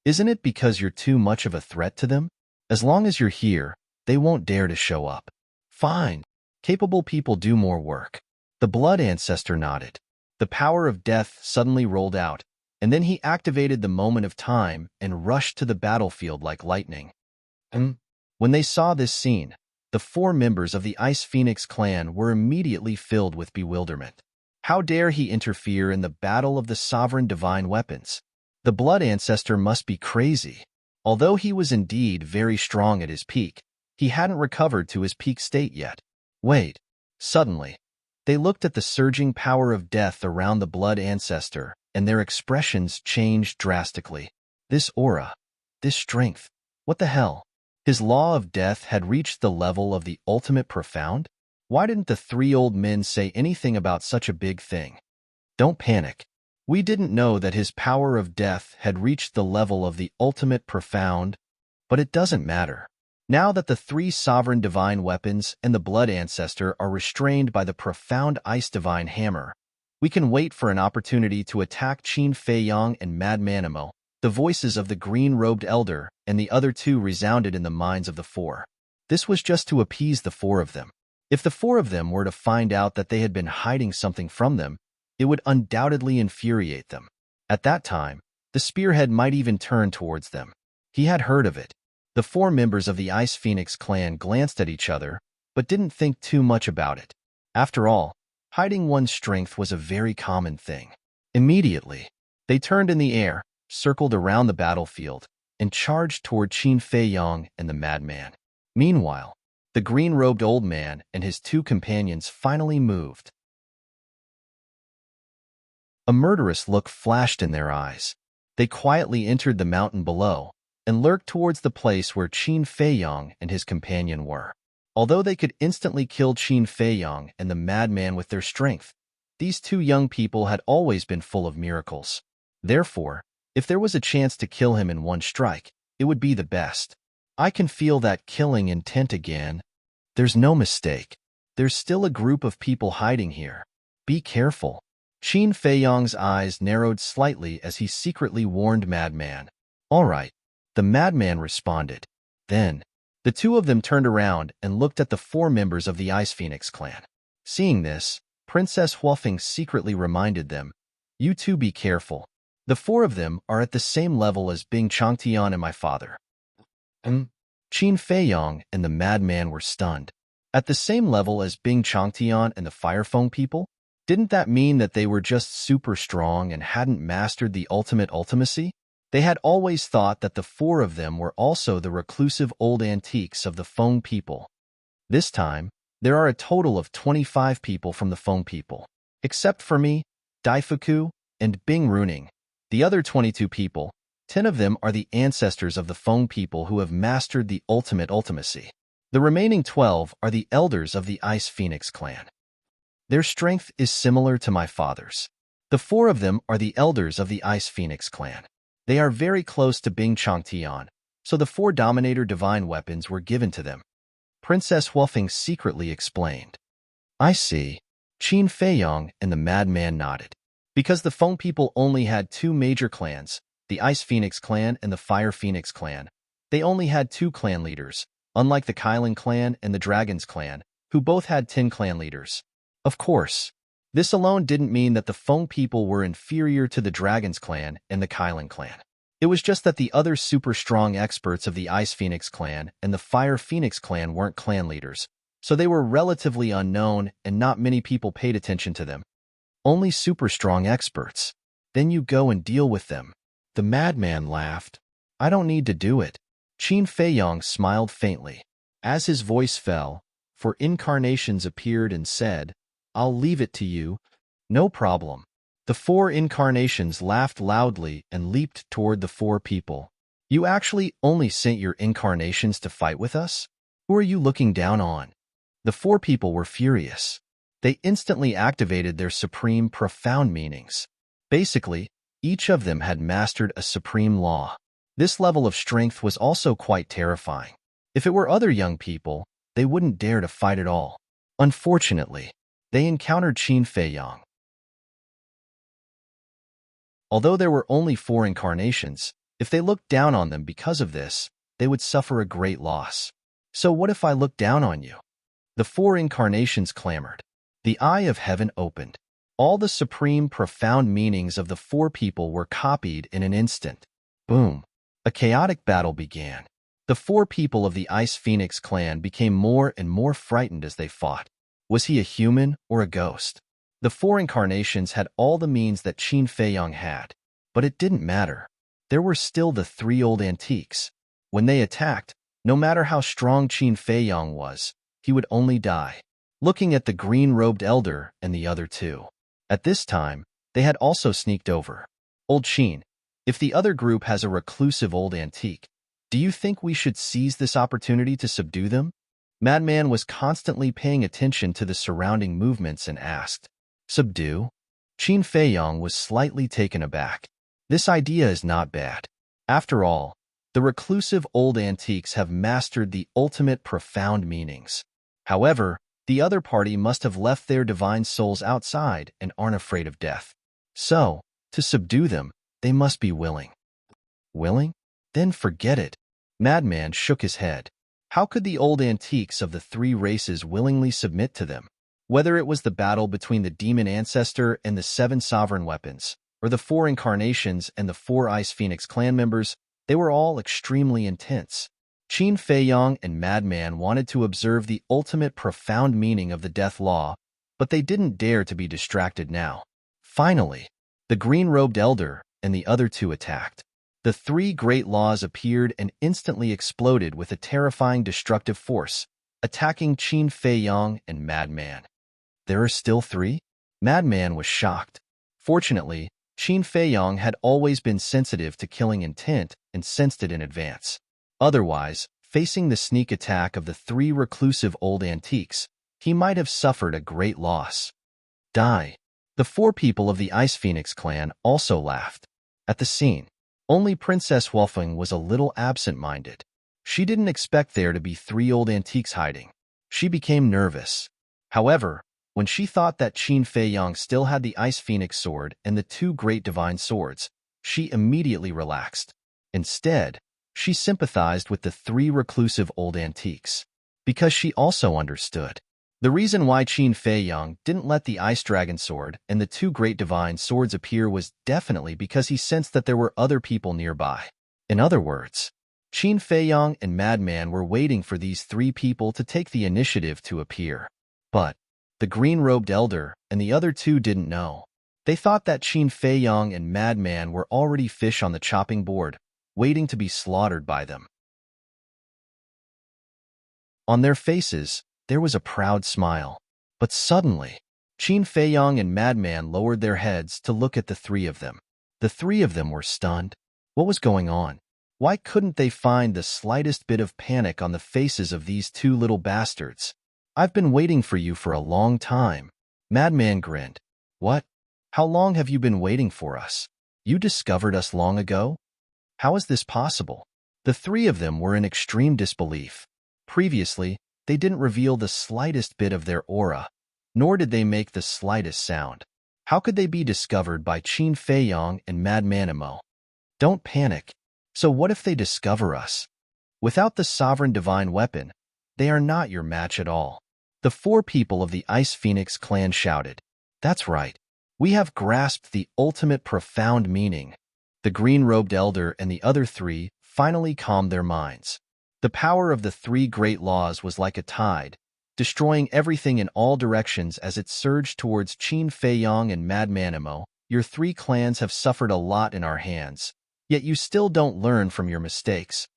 "Isn't it because you're too much of a threat to them? As long as you're here, they won't dare to show up." "Fine. Capable people do more work." The Blood Ancestor nodded. The power of death suddenly rolled out, and then he activated the moment of time and rushed to the battlefield like lightning. When they saw this scene, the 4 members of the Ice Phoenix clan were immediately filled with bewilderment. How dare he interfere in the battle of the sovereign divine weapons? The blood ancestor must be crazy. Although he was indeed very strong at his peak, he hadn't recovered to his peak state yet. Wait. Suddenly, they looked at the surging power of death around the blood ancestor, and their expressions changed drastically. This aura, this strength, what the hell? His law of death had reached the level of the ultimate profound? Why didn't the 3 old men say anything about such a big thing? Don't panic. We didn't know that his power of death had reached the level of the ultimate profound, but it doesn't matter. Now that the 3 sovereign divine weapons and the blood ancestor are restrained by the profound ice divine hammer, we can wait for an opportunity to attack Qin Fei Yang and Madman Emo. The voices of the green-robed elder and the other 2 resounded in the minds of the 4. This was just to appease the 4 of them. If the 4 of them were to find out that they had been hiding something from them, it would undoubtedly infuriate them. At that time, the spearhead might even turn towards them. He had heard of it. The 4 members of the Ice Phoenix clan glanced at each other, but didn't think too much about it. After all, hiding one's strength was a very common thing. Immediately, they turned in the air, circled around the battlefield, and charged toward Qin Fei Yang and the madman. Meanwhile, the green-robed old man and his 2 companions finally moved. A murderous look flashed in their eyes. They quietly entered the mountain below and lurked towards the place where Qin Fei Yang and his companion were. Although they could instantly kill Qin Fei Yang and the madman with their strength, these 2 young people had always been full of miracles. Therefore, if there was a chance to kill him in one strike, it would be the best. I can feel that killing intent again. There's no mistake. There's still a group of people hiding here. Be careful. Qin Fei Yang's eyes narrowed slightly as he secretly warned Madman. All right, the madman responded. Then, the 2 of them turned around and looked at the 4 members of the Ice Phoenix clan. Seeing this, Princess Huafeng secretly reminded them, "You 2 be careful. The 4 of them are at the same level as Bing Changtian and my father." Qin Fei Yang and the madman were stunned. At the same level as Bing Changtian and the Firefeng people? Didn't that mean that they were just super strong and hadn't mastered the ultimate ultimacy? They had always thought that the 4 of them were also the reclusive old antiques of the Feng people. This time, there are a total of 25 people from the Feng people. Except for me, Daifuku, and Bing Runing. The other 22 people, 10 of them are the ancestors of the Feng people who have mastered the ultimate ultimacy. The remaining 12 are the elders of the Ice Phoenix clan. Their strength is similar to my father's. The 4 of them are the elders of the Ice Phoenix clan. They are very close to Bing Changtian, so the 4 Dominator divine weapons were given to them. Princess Huafeng secretly explained. I see. Qin Fei Yang and the madman nodded. Because the Feng people only had 2 major clans, the Ice Phoenix clan and the Fire Phoenix clan, they only had 2 clan leaders, unlike the Kylan clan and the Dragons clan, who both had 10 clan leaders. Of course, this alone didn't mean that the Feng people were inferior to the Dragons clan and the Kylan clan. It was just that the other super strong experts of the Ice Phoenix clan and the Fire Phoenix clan weren't clan leaders, so they were relatively unknown and not many people paid attention to them. Only super strong experts. Then you go and deal with them. The madman laughed. I don't need to do it. Qin Fei Yang smiled faintly. As his voice fell, 4 incarnations appeared and said, I'll leave it to you. No problem. The 4 incarnations laughed loudly and leaped toward the 4 people. You actually only sent your incarnations to fight with us? Who are you looking down on? The 4 people were furious. They instantly activated their supreme profound meanings. Basically, each of them had mastered a supreme law. This level of strength was also quite terrifying. If it were other young people, they wouldn't dare to fight at all. Unfortunately, they encountered Qin Fei Yang. Although there were only 4 incarnations, if they looked down on them because of this, they would suffer a great loss. So what if I look down on you? The 4 incarnations clamored. The eye of heaven opened. All the supreme profound meanings of the 4 people were copied in an instant. Boom. A chaotic battle began. The four people of the Ice Phoenix clan became more and more frightened as they fought. Was he a human or a ghost? The four incarnations had all the means that Qin Feiyong had, but it didn't matter. There were still the three old antiques. When they attacked, no matter how strong Qin Feiyong was, he would only die. Looking at the green-robed elder and the other two. At this time, they had also sneaked over. Old Qin, if the other group has a reclusive old antique, do you think we should seize this opportunity to subdue them? Madman was constantly paying attention to the surrounding movements and asked, Subdue? Qin Feiyong was slightly taken aback. This idea is not bad. After all, the reclusive old antiques have mastered the ultimate profound meanings. However, the other party must have left their divine souls outside and aren't afraid of death. So, to subdue them, they must be willing. Willing? Then forget it. Madman shook his head. How could the old antiques of the three races willingly submit to them? Whether it was the battle between the demon ancestor and the seven sovereign weapons, or the four incarnations and the four Ice Phoenix clan members, they were all extremely intense. Qin Feiyong and Madman wanted to observe the ultimate profound meaning of the death law, but they didn't dare to be distracted now. Finally, the green-robed elder and the other two attacked. The three great laws appeared and instantly exploded with a terrifying destructive force, attacking Qin Feiyong and Madman. There are still three? Madman was shocked. Fortunately, Qin Feiyong had always been sensitive to killing intent and sensed it in advance. Otherwise, facing the sneak attack of the three reclusive old antiques, he might have suffered a great loss. Die. The four people of the Ice Phoenix clan also laughed. At the scene, only Princess Wolfing was a little absent-minded. She didn't expect there to be three old antiques hiding. She became nervous. However, when she thought that Qin Feiyong still had the Ice Phoenix sword and the two great divine swords, she immediately relaxed. Instead, she sympathized with the three reclusive old antiques, because she also understood. The reason why Qin Feiyong didn't let the Ice Dragon sword and the two great divine swords appear was definitely because he sensed that there were other people nearby. In other words, Qin Feiyong and Madman were waiting for these three people to take the initiative to appear. But the green-robed elder and the other two didn't know. They thought that Qin Feiyong and Madman were already fish on the chopping board, waiting to be slaughtered by them. On their faces, there was a proud smile. But suddenly, Qin Feiyong and Madman lowered their heads to look at the three of them. The three of them were stunned. What was going on? Why couldn't they find the slightest bit of panic on the faces of these two little bastards? I've been waiting for you for a long time. Madman grinned. What? How long have you been waiting for us? You discovered us long ago? How is this possible? The three of them were in extreme disbelief. Previously, they didn't reveal the slightest bit of their aura, nor did they make the slightest sound. How could they be discovered by Qin Feiyong and Madmanimo? Don't panic. So what if they discover us? Without the sovereign divine weapon, they are not your match at all. The four people of the Ice Phoenix clan shouted. That's right. We have grasped the ultimate profound meaning. The green-robed elder and the other three finally calmed their minds. The power of the three great laws was like a tide, destroying everything in all directions as it surged towards Qin Feiyong and Madmanimo. Your three clans have suffered a lot in our hands, yet you still don't learn from your mistakes.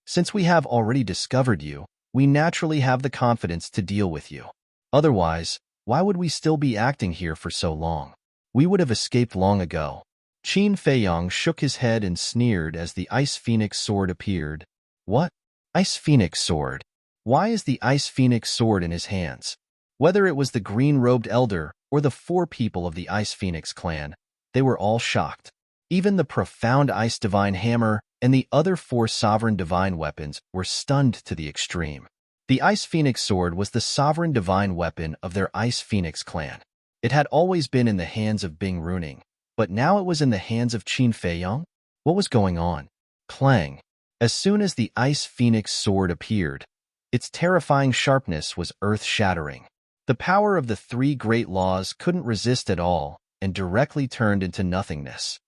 Since we have already discovered you, we naturally have the confidence to deal with you. Otherwise, why would we still be acting here for so long? We would have escaped long ago. Qin Feiyong shook his head and sneered as the Ice Phoenix sword appeared. What? Ice Phoenix sword? Why is the Ice Phoenix sword in his hands? Whether it was the green-robed elder or the four people of the Ice Phoenix clan, they were all shocked. Even the profound Ice Divine Hammer and the other four sovereign divine weapons were stunned to the extreme. The Ice Phoenix sword was the sovereign divine weapon of their Ice Phoenix clan. It had always been in the hands of Bing Runing, but now it was in the hands of Qin Feiyong? What was going on? Clang. As soon as the Ice Phoenix sword appeared, its terrifying sharpness was earth-shattering. The power of the three great laws couldn't resist at all and directly turned into nothingness.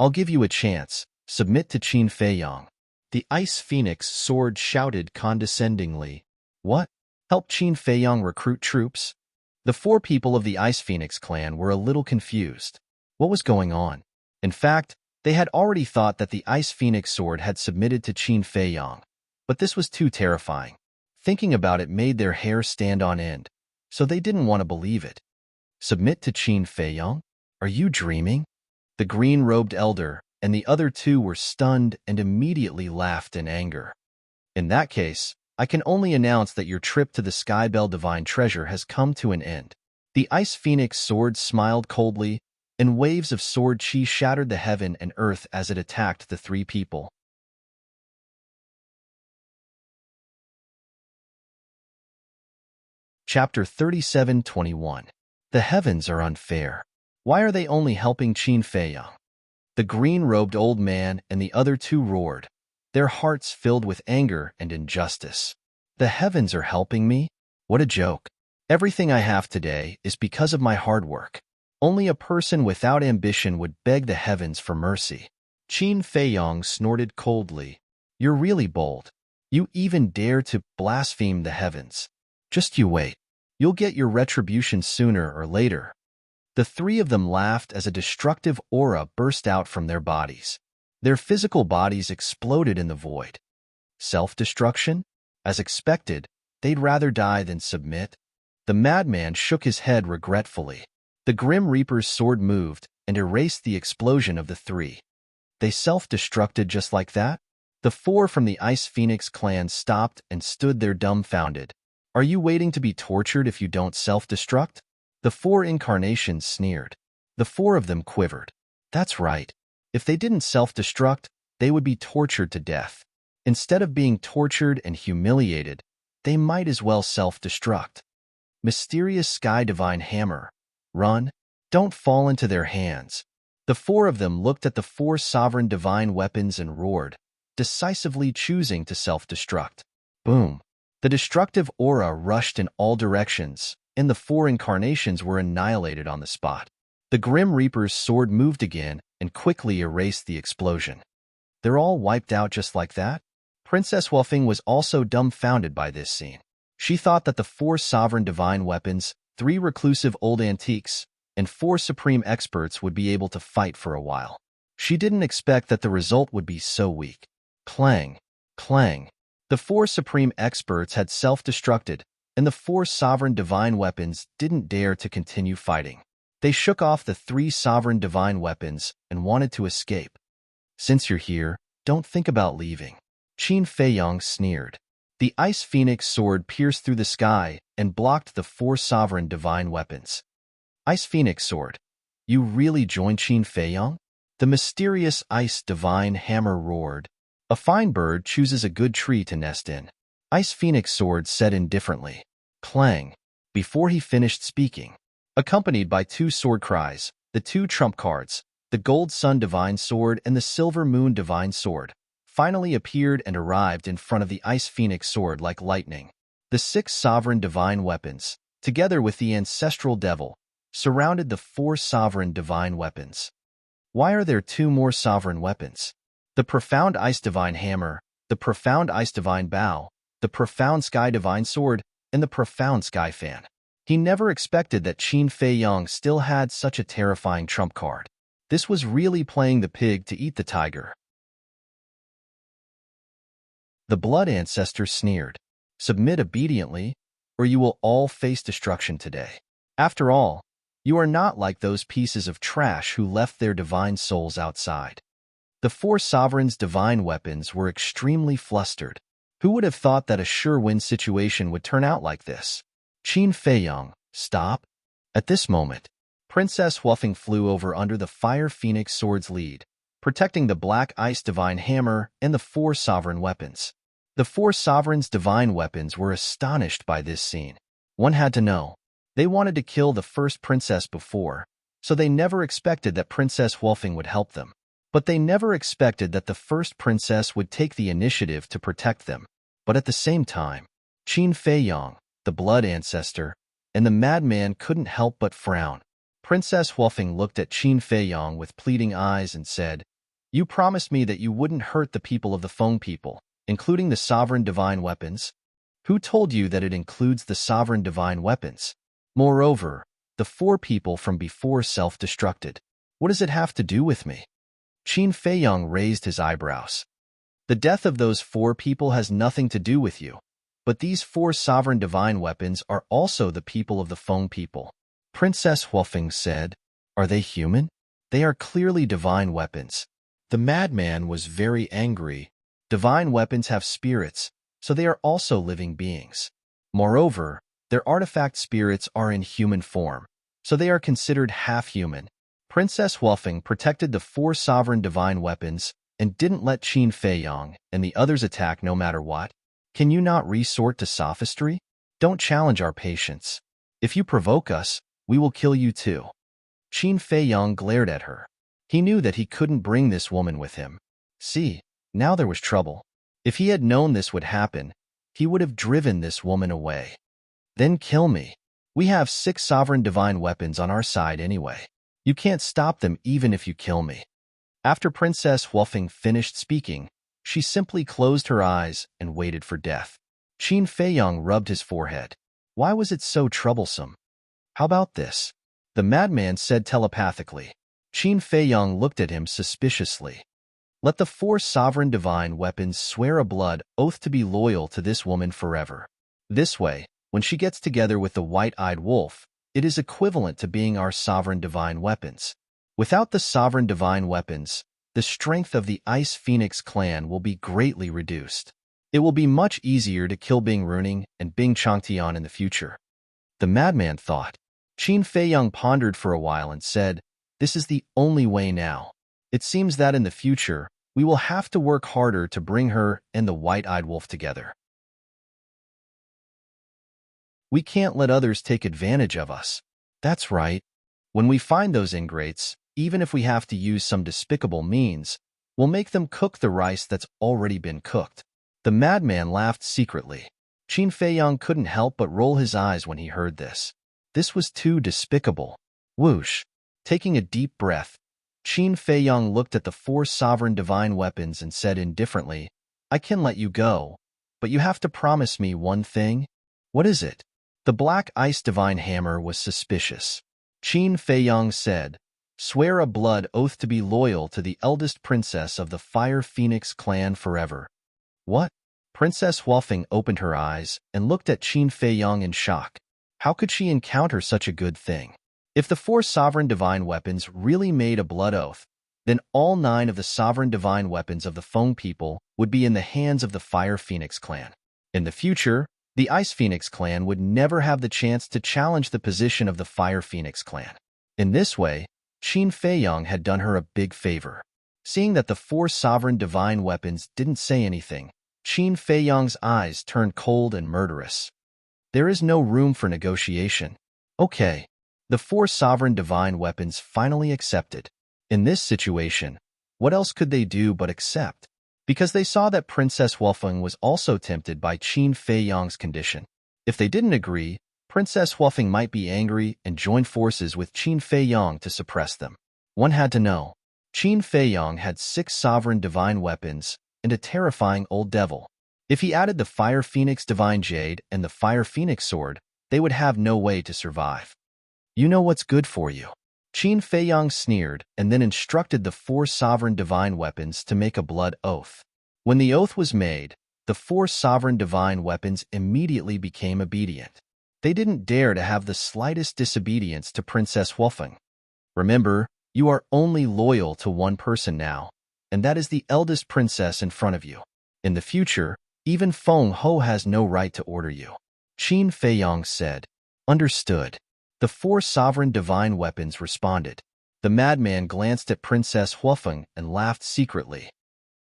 I'll give you a chance. Submit to Qin Feiyong. The Ice Phoenix sword shouted condescendingly. What? Help Qin Feiyang recruit troops? The four people of the Ice Phoenix clan were a little confused. What was going on? In fact, they had already thought that the Ice Phoenix sword had submitted to Qin Feiyang, but this was too terrifying. Thinking about it made their hair stand on end, so they didn't want to believe it. Submit to Qin Feiyang? Are you dreaming? The green-robed elder and the other two were stunned and immediately laughed in anger. In that case, I can only announce that your trip to the Skybell Divine Treasure has come to an end. The Ice Phoenix sword smiled coldly, and waves of sword chi shattered the heaven and earth as it attacked the three people. Chapter 37:21. The heavens are unfair. Why are they only helping Qin Feiyang? The green-robed old man and the other two roared, their hearts filled with anger and injustice. The heavens are helping me? What a joke. Everything I have today is because of my hard work. Only a person without ambition would beg the heavens for mercy. Qin Feiyang snorted coldly. You're really bold. You even dare to blaspheme the heavens. Just you wait. You'll get your retribution sooner or later. The three of them laughed as a destructive aura burst out from their bodies. Their physical bodies exploded in the void. Self-destruction? As expected, they'd rather die than submit. The madman shook his head regretfully. The Grim Reaper's sword moved and erased the explosion of the three. They self-destructed just like that? The four from the Ice Phoenix clan stopped and stood there dumbfounded. Are you waiting to be tortured if you don't self-destruct? The four incarnations sneered. The four of them quivered. That's right. If they didn't self-destruct, they would be tortured to death. Instead of being tortured and humiliated, they might as well self-destruct. Mysterious Sky Divine Hammer. Run. Don't fall into their hands. The four of them looked at the four sovereign divine weapons and roared, decisively choosing to self-destruct. Boom. The destructive aura rushed in all directions, and the four incarnations were annihilated on the spot. The Grim Reaper's sword moved again and quickly erased the explosion. They're all wiped out just like that? Princess Wuffing was also dumbfounded by this scene. She thought that the four sovereign divine weapons, three reclusive old antiques, and four supreme experts would be able to fight for a while. She didn't expect that the result would be so weak. Clang, clang. The four supreme experts had self-destructed, and the four sovereign divine weapons didn't dare to continue fighting. They shook off the three sovereign divine weapons and wanted to escape. Since you're here, don't think about leaving. Qin Feiyang sneered. The Ice Phoenix sword pierced through the sky and blocked the four sovereign divine weapons. Ice Phoenix sword, you really joined Qin Feiyang? The mysterious Ice Divine Hammer roared. A fine bird chooses a good tree to nest in. Ice Phoenix sword said indifferently. Clang. Before he finished speaking, accompanied by two sword cries, the two trump cards, the Gold Sun Divine Sword and the Silver Moon Divine Sword, finally appeared and arrived in front of the Ice Phoenix sword like lightning. The six sovereign divine weapons, together with the ancestral devil, surrounded the four sovereign divine weapons. Why are there two more sovereign weapons? The Profound Ice Divine Hammer, the Profound Ice Divine Bow, the Profound Sky Divine Sword, and the Profound Sky Fan. He never expected that Qin Feiyang still had such a terrifying trump card. This was really playing the pig to eat the tiger. The Blood Ancestor sneered. Submit obediently, or you will all face destruction today. After all, you are not like those pieces of trash who left their divine souls outside. The four sovereigns' divine weapons were extremely flustered. Who would have thought that a sure-win situation would turn out like this? Qin Feiyang, stop. At this moment, Princess Wuffing flew over under the Fire Phoenix sword's lead, protecting the Black Ice Divine Hammer and the four sovereign weapons. The four sovereigns' divine weapons were astonished by this scene. One had to know. They wanted to kill the first princess before, so they never expected that Princess Wuffing would help them. But they never expected that the first princess would take the initiative to protect them. But at the same time, Qin Feiyang, the Blood Ancestor, and the madman couldn't help but frown. Princess Wuffing looked at Qin Feiyang with pleading eyes and said, You promised me that you wouldn't hurt the people of the Feng people, including the sovereign divine weapons. Who told you that it includes the sovereign divine weapons? Moreover, the 4 people from before self-destructed. What does it have to do with me? Qin Feiyang raised his eyebrows. The death of those 4 people has nothing to do with you, but these 4 sovereign divine weapons are also the people of the Feng people. Princess Huofeng said, Are they human? They are clearly divine weapons. The madman was very angry. Divine weapons have spirits, so they are also living beings. Moreover, their artifact spirits are in human form, so they are considered half-human. Princess Huofeng protected the 4 sovereign divine weapons and didn't let Qin Feiyang and the others attack no matter what. Can you not resort to sophistry? Don't challenge our patience. If you provoke us, we will kill you too. Qin Feiyang glared at her. He knew that he couldn't bring this woman with him. See, now there was trouble. If he had known this would happen, he would have driven this woman away. Then kill me. We have 6 sovereign divine weapons on our side anyway. You can't stop them even if you kill me. After Princess Huofeng finished speaking, she simply closed her eyes and waited for death. Qin Feiyang rubbed his forehead. Why was it so troublesome? How about this? The madman said telepathically. Qin Feiyang looked at him suspiciously. Let the 4 sovereign divine weapons swear a blood oath to be loyal to this woman forever. This way, when she gets together with the white-eyed wolf, it is equivalent to being our sovereign divine weapons. Without the sovereign divine weapons, the strength of the Ice Phoenix clan will be greatly reduced. It will be much easier to kill Bing Runing and Bing Changtian in the future. The madman thought. Qin Feiyang pondered for a while and said, This is the only way now. It seems that in the future, we will have to work harder to bring her and the white-eyed wolf together. We can't let others take advantage of us. That's right. When we find those ingrates, even if we have to use some despicable means, we'll make them cook the rice that's already been cooked. The madman laughed secretly. Qin Feiyang couldn't help but roll his eyes when he heard this. This was too despicable. Whoosh! Taking a deep breath, Qin Feiyang looked at the 4 sovereign divine weapons and said indifferently, I can let you go, but you have to promise me one thing. What is it? The black ice divine hammer was suspicious. Qin Feiyang said, Swear a blood oath to be loyal to the eldest princess of the Fire Phoenix clan forever. What? Princess Huofeng opened her eyes and looked at Qin Feiyang in shock. How could she encounter such a good thing? If the 4 sovereign divine weapons really made a blood oath, then all 9 of the sovereign divine weapons of the Feng people would be in the hands of the Fire Phoenix clan. In the future, the Ice Phoenix clan would never have the chance to challenge the position of the Fire Phoenix clan. In this way, Qin Feiyang had done her a big favor. Seeing that the 4 sovereign divine weapons didn't say anything, Qin Feiyang's eyes turned cold and murderous. There is no room for negotiation. Okay. The 4 sovereign divine weapons finally accepted. In this situation, what else could they do but accept? Because they saw that Princess Huofeng was also tempted by Qin Feiyang's condition. If they didn't agree, Princess Huofeng might be angry and join forces with Qin Feiyang to suppress them. One had to know. Qin Feiyang had 6 sovereign divine weapons and a terrifying old devil. If he added the Fire Phoenix Divine Jade and the Fire Phoenix Sword, they would have no way to survive. You know what's good for you. Qin Feiyang sneered and then instructed the 4 sovereign divine weapons to make a blood oath. When the oath was made, the 4 sovereign divine weapons immediately became obedient. They didn't dare to have the slightest disobedience to Princess Huofeng. Remember, you are only loyal to one person now, and that is the eldest princess in front of you. In the future, even Feng Ho has no right to order you. Qin Feiyang said, Understood. The 4 sovereign divine weapons responded. The madman glanced at Princess Huofeng and laughed secretly.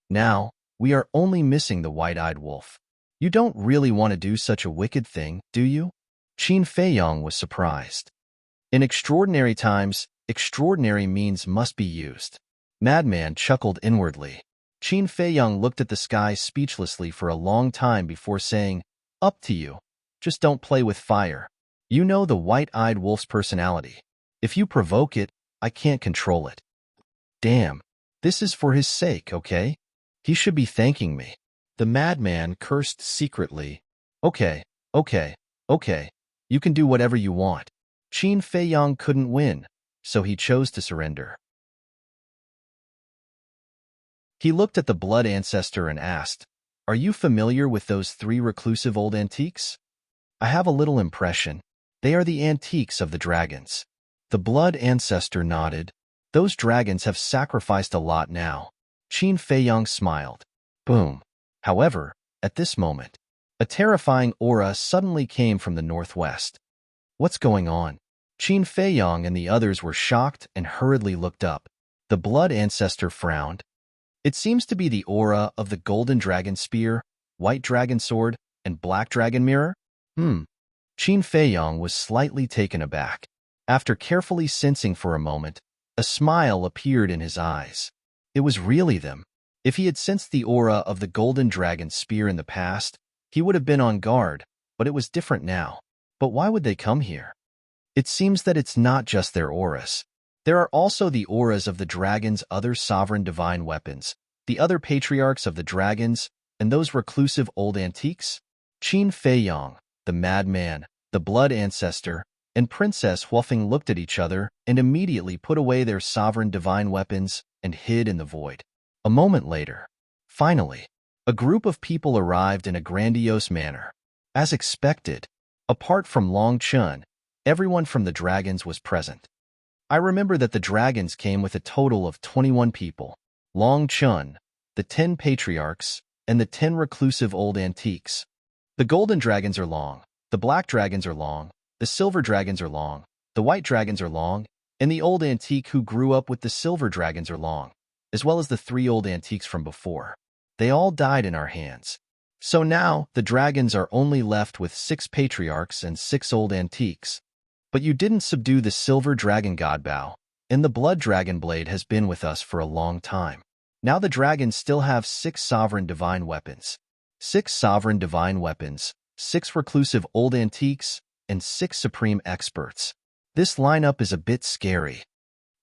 Now, we are only missing the white-eyed wolf. You don't really want to do such a wicked thing, do you? Qin Feiyang was surprised. In extraordinary times, extraordinary means must be used. Madman chuckled inwardly. Qin Feiyang looked at the sky speechlessly for a long time before saying, Up to you. Just don't play with fire. You know the white-eyed wolf's personality. If you provoke it, I can't control it. Damn. This is for his sake, okay? He should be thanking me. The madman cursed secretly. Okay, okay, okay. You can do whatever you want. Qin Feiyang couldn't win, so he chose to surrender. He looked at the blood ancestor and asked, "Are you familiar with those 3 reclusive old antiques?" "I have a little impression. They are the antiques of the dragons." The blood ancestor nodded. "Those dragons have sacrificed a lot now." Qin Feiyang smiled. Boom. However, at this moment, a terrifying aura suddenly came from the northwest. What's going on? Qin Feiyang and the others were shocked and hurriedly looked up. The blood ancestor frowned. It seems to be the aura of the golden dragon spear, white dragon sword, and black dragon mirror. Qin Feiyang was slightly taken aback. After carefully sensing for a moment, a smile appeared in his eyes. It was really them. If he had sensed the aura of the golden dragon spear in the past, he would have been on guard, but it was different now. But why would they come here? It seems that it's not just their auras. There are also the auras of the dragon's other sovereign divine weapons, the other patriarchs of the dragons, and those reclusive old antiques. Qin Feiyang, the madman, the blood ancestor, and Princess Huofeng looked at each other and immediately put away their sovereign divine weapons and hid in the void. A moment later, finally, a group of people arrived in a grandiose manner. As expected, apart from Long Chun, everyone from the dragons was present. I remember that the dragons came with a total of 21 people. Long Chun, the 10 patriarchs, and the 10 reclusive old antiques. The golden dragons are long, the black dragons are long, the silver dragons are long, the white dragons are long, and the old antique who grew up with the silver dragons are long, as well as the 3 old antiques from before. They all died in our hands. So now, the dragons are only left with 6 patriarchs and 6 old antiques. But you didn't subdue the silver dragon Godbow, and the blood dragon blade has been with us for a long time. Now the dragons still have 6 sovereign divine weapons. 6 sovereign divine weapons, 6 reclusive old antiques, and 6 supreme experts. This lineup is a bit scary.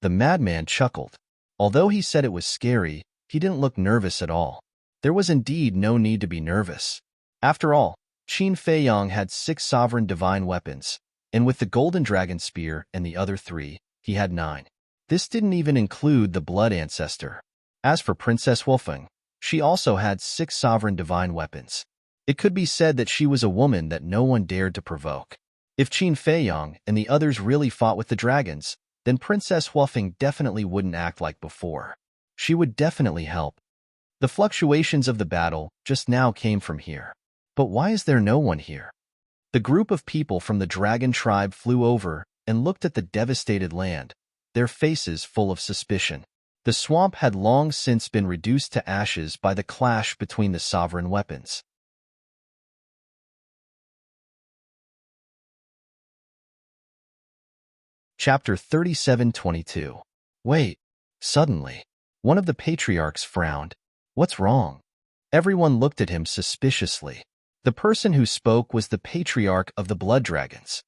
The madman chuckled. Although he said it was scary, he didn't look nervous at all. There was indeed no need to be nervous. After all, Qin Feiyang had 6 sovereign divine weapons, and with the golden dragon spear and the other 3, he had 9. This didn't even include the blood ancestor. As for Princess Huofeng, she also had 6 sovereign divine weapons. It could be said that she was a woman that no one dared to provoke. If Qin Feiyang and the others really fought with the dragons, then Princess Huofeng definitely wouldn't act like before. She would definitely help. The fluctuations of the battle just now came from here. But why is there no one here? The group of people from the dragon tribe flew over and looked at the devastated land, their faces full of suspicion. The swamp had long since been reduced to ashes by the clash between the sovereign weapons. Chapter 37:22. Wait. Suddenly, one of the patriarchs frowned. What's wrong? Everyone looked at him suspiciously. The person who spoke was the patriarch of the blood dragons.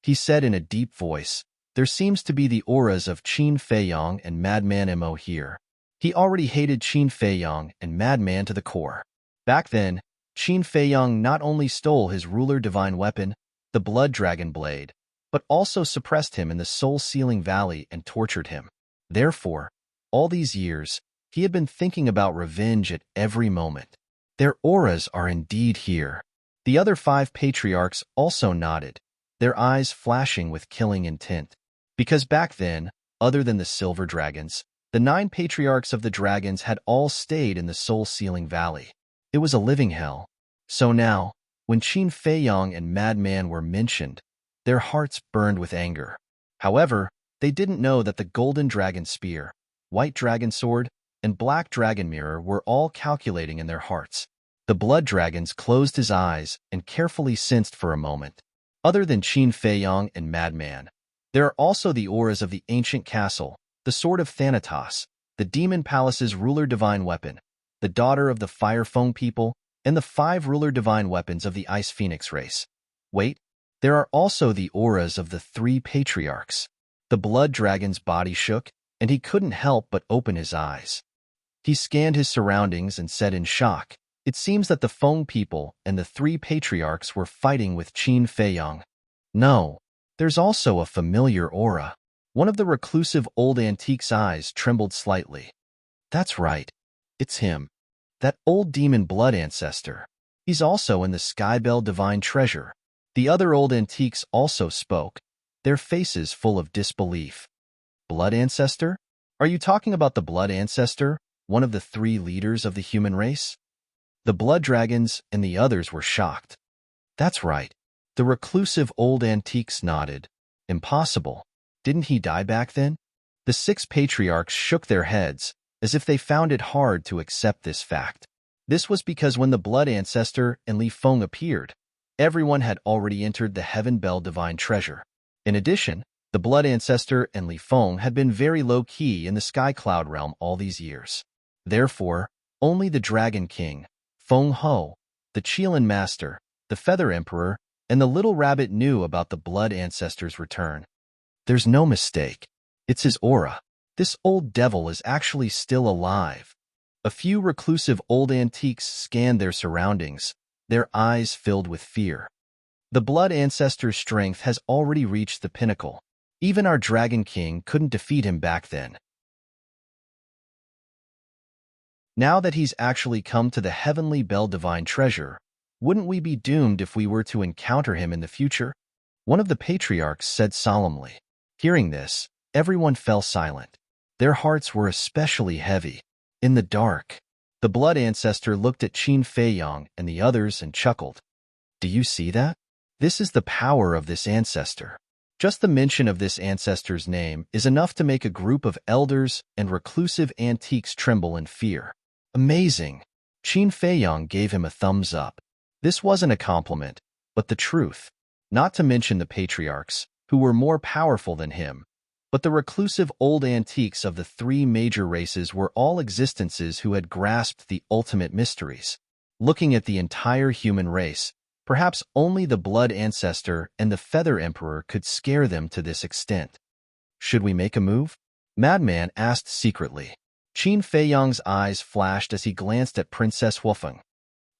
He said in a deep voice, "There seems to be the auras of Qin Feiyang and Madman Mo here." He already hated Qin Feiyang and Madman to the core. Back then, Qin Feiyang not only stole his ruler divine weapon, the blood dragon blade, but also suppressed him in the soul-sealing valley and tortured him. Therefore, all these years, he had been thinking about revenge at every moment. Their auras are indeed here. The other 5 patriarchs also nodded, their eyes flashing with killing intent. Because back then, other than the silver dragons, the 9 patriarchs of the dragons had all stayed in the soul-sealing valley. It was a living hell. So now, when Qin Feiyang and Madman were mentioned, their hearts burned with anger. However, they didn't know that the golden dragon spear, white dragon sword, and black dragon mirror were all calculating in their hearts. The blood dragons closed his eyes and carefully sensed for a moment. Other than Qin Feiyang and Madman, there are also the auras of the ancient castle, the sword of Thanatos, the demon palace's ruler divine weapon, the daughter of the fire foam people, and the 5 ruler divine weapons of the ice phoenix race. Wait, there are also the auras of the 3 patriarchs. The blood dragon's body shook, and he couldn't help but open his eyes. He scanned his surroundings and said in shock, "It seems that the Feng people and the three patriarchs were fighting with Qin Feiyang. No, there's also a familiar aura." One of the reclusive old antique's eyes trembled slightly. "That's right. It's him. That old demon blood ancestor. He's also in the Skybell Divine Treasure." The other old antiques also spoke, their faces full of disbelief. "Blood ancestor? Are you talking about the blood ancestor, one of the three leaders of the human race?" The blood dragons and the others were shocked. "That's right." The reclusive old antiques nodded. "Impossible. Didn't he die back then?" The six patriarchs shook their heads, as if they found it hard to accept this fact. This was because when the blood ancestor and Li Feng appeared, everyone had already entered the Heaven Bell Divine Treasure. In addition, the blood ancestor and Li Feng had been very low-key in the Sky Cloud realm all these years. Therefore, only the Dragon King, Feng Ho, the Qilin Master, the Feather Emperor, and the little rabbit knew about the blood ancestor's return. "There's no mistake. It's his aura. This old devil is actually still alive." A few reclusive old antiques scanned their surroundings, their eyes filled with fear. "The blood ancestor's strength has already reached the pinnacle. Even our Dragon King couldn't defeat him back then. Now that he's actually come to the Heavenly Bell Divine Treasure, wouldn't we be doomed if we were to encounter him in the future?" One of the patriarchs said solemnly. Hearing this, everyone fell silent. Their hearts were especially heavy. In the dark, the blood ancestor looked at Qin Feiyang and the others and chuckled. "Do you see that? This is the power of this ancestor." Just the mention of this ancestor's name is enough to make a group of elders and reclusive antiques tremble in fear. "Amazing." Qin Feiyang gave him a thumbs up. This wasn't a compliment, but the truth. Not to mention the patriarchs, who were more powerful than him, but the reclusive old antiques of the three major races were all existences who had grasped the ultimate mysteries. Looking at the entire human race, perhaps only the blood ancestor and the Feather Emperor could scare them to this extent. "Should we make a move?" Madman asked secretly. Qin Feiyang's eyes flashed as he glanced at Princess Huofeng.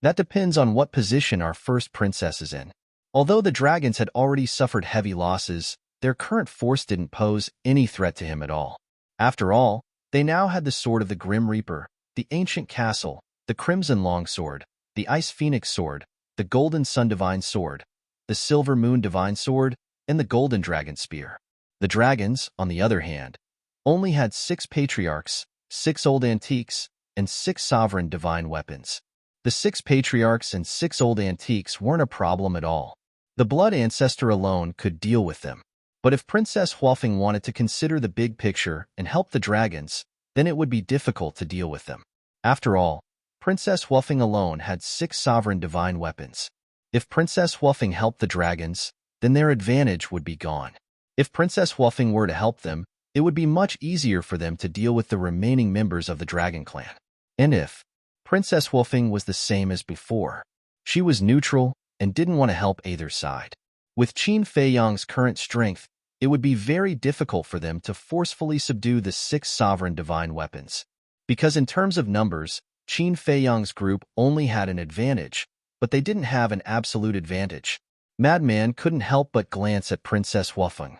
"That depends on what position our first princess is in." Although the dragons had already suffered heavy losses, their current force didn't pose any threat to him at all. After all, they now had the Sword of the Grim Reaper, the Ancient Castle, the Crimson Longsword, the Ice Phoenix Sword, the Golden Sun Divine Sword, the Silver Moon Divine Sword, and the Golden Dragon Spear. The dragons, on the other hand, only had 6 patriarchs, 6 old antiques, and 6 sovereign divine weapons. The 6 patriarchs and 6 old antiques weren't a problem at all. The blood ancestor alone could deal with them. But if Princess Huofeng wanted to consider the big picture and help the dragons, then it would be difficult to deal with them. After all, Princess Huofeng alone had 6 sovereign divine weapons. If Princess Huofeng helped the dragons, then their advantage would be gone. If Princess Huofeng were to help them, it would be much easier for them to deal with the remaining members of the dragon clan. And if Princess Huofeng was the same as before, she was neutral and didn't want to help either side. With Qin Feiyang's current strength, it would be very difficult for them to forcefully subdue the 6 sovereign divine weapons. Because in terms of numbers, Qin Feiyang's group only had an advantage, but they didn't have an absolute advantage. Madman couldn't help but glance at Princess Huofeng.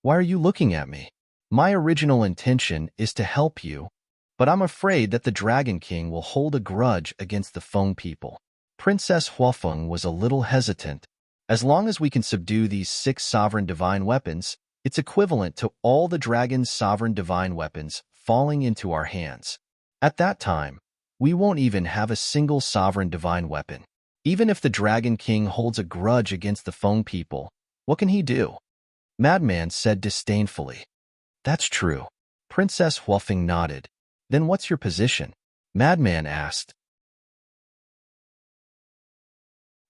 "Why are you looking at me? My original intention is to help you, but I'm afraid that the Dragon King will hold a grudge against the Feng people." Princess Huofeng was a little hesitant. As long as we can subdue these 6 sovereign divine weapons, it's equivalent to all the dragon's sovereign divine weapons falling into our hands. At that time, we won't even have a single sovereign divine weapon. Even if the Dragon King holds a grudge against the Feng people, what can he do? Madman said disdainfully. "That's true." Princess Huofeng nodded. "Then what's your position?" Madman asked.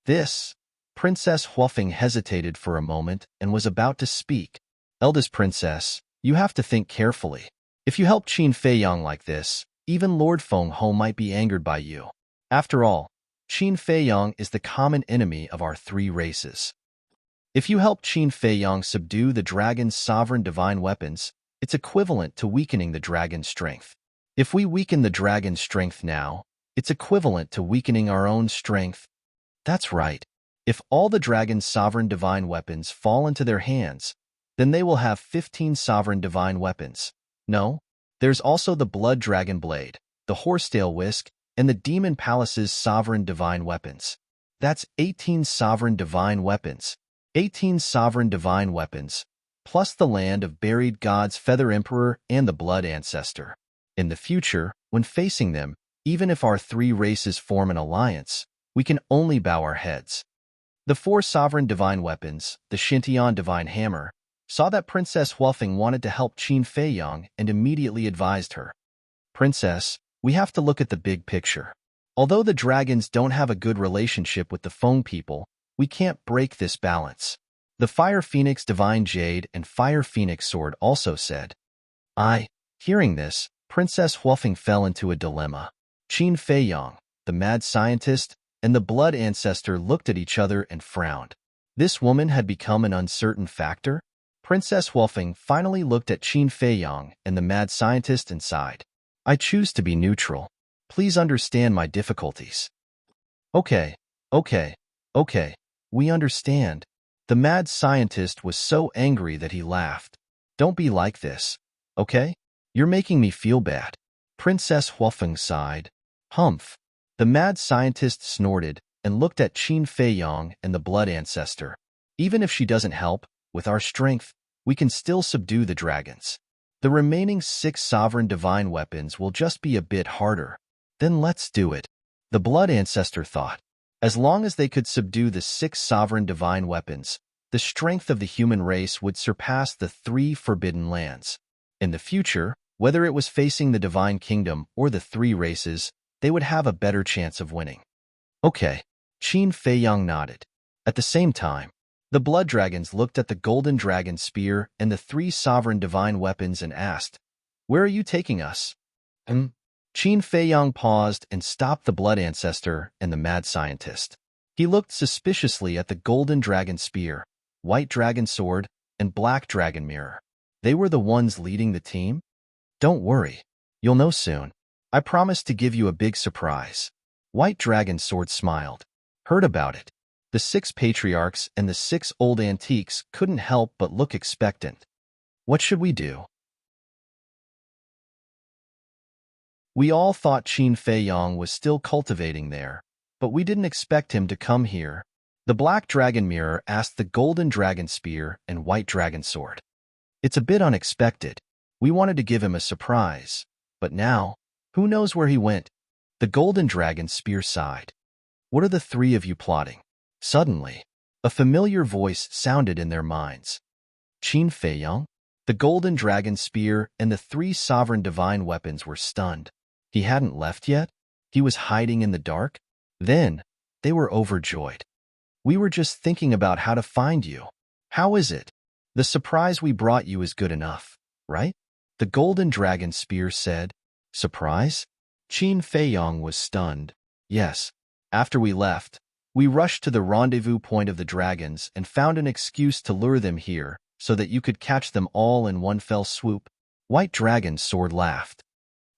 "This." Princess Huofeng hesitated for a moment and was about to speak. "Eldest princess, you have to think carefully. If you help Qin Feiyang like this, even Lord Feng Ho might be angered by you. After all, Qin Feiyang is the common enemy of our 3 races. If you help Qin Feiyang subdue the dragon's sovereign divine weapons, it's equivalent to weakening the dragon's strength. If we weaken the dragon's strength now, it's equivalent to weakening our own strength. That's right. If all the dragon's sovereign divine weapons fall into their hands, then they will have 15 sovereign divine weapons. No, there's also the blood dragon blade, the horsetail whisk, and the demon palace's sovereign divine weapons. That's 18 sovereign divine weapons. 18 sovereign divine weapons, plus the land of buried gods Feather Emperor and the Blood Ancestor. In the future, when facing them, even if our three races form an alliance, we can only bow our heads. The four sovereign divine weapons, the Shintian divine hammer, saw that Princess Huafeng wanted to help Qin Feiyang and immediately advised her. Princess, we have to look at the big picture. Although the dragons don't have a good relationship with the Feng people, we can't break this balance. The Fire Phoenix Divine Jade and Fire Phoenix Sword also said. Hearing this, Princess Huafeng fell into a dilemma. Qin Feiyang, the mad scientist, and the Blood Ancestor looked at each other and frowned. This woman had become an uncertain factor? Princess Huafeng finally looked at Qin Feiyang and the mad scientist and sighed. I choose to be neutral. Please understand my difficulties. Okay, we understand. The mad scientist was so angry that he laughed. Don't be like this, okay? You're making me feel bad. Princess Huafeng sighed. Humph. The mad scientist snorted and looked at Qin Feiyang and the Blood Ancestor. Even if she doesn't help, with our strength, we can still subdue the dragons. The remaining 6 sovereign divine weapons will just be a bit harder. Then let's do it. The Blood Ancestor thought. As long as they could subdue the 6 sovereign divine weapons, the strength of the human race would surpass the 3 forbidden lands. In the future, whether it was facing the Divine Kingdom or the 3 races, they would have a better chance of winning. Okay, Qin Feiyang nodded. At the same time, the Blood Dragons looked at the Golden Dragon Spear and the 3 sovereign divine weapons and asked, Where are you taking us? Qin Feiyang paused and stopped the Blood Ancestor and the Mad Scientist. He looked suspiciously at the Golden Dragon Spear, White Dragon Sword, and Black Dragon Mirror. They were the ones leading the team? Don't worry. You'll know soon. I promise to give you a big surprise. White Dragon Sword smiled. Heard about it. The 6 patriarchs and the 6 old antiques couldn't help but look expectant. What should we do? We all thought Qin Feiyang was still cultivating there, but we didn't expect him to come here. The Black Dragon Mirror asked the Golden Dragon Spear and White Dragon Sword. It's a bit unexpected. We wanted to give him a surprise, but now, who knows where he went? The Golden Dragon Spear sighed. What are the 3 of you plotting? Suddenly, a familiar voice sounded in their minds. Qin Feiyang? The Golden Dragon Spear and the 3 sovereign divine weapons were stunned. He hadn't left yet? He was hiding in the dark? Then, they were overjoyed. We were just thinking about how to find you. How is it? The surprise we brought you is good enough, right? The Golden Dragon Spear said. Surprise? Qin Feiyang was stunned. Yes. After we left, we rushed to the rendezvous point of the dragons and found an excuse to lure them here so that you could catch them all in one fell swoop. White Dragon Sword laughed.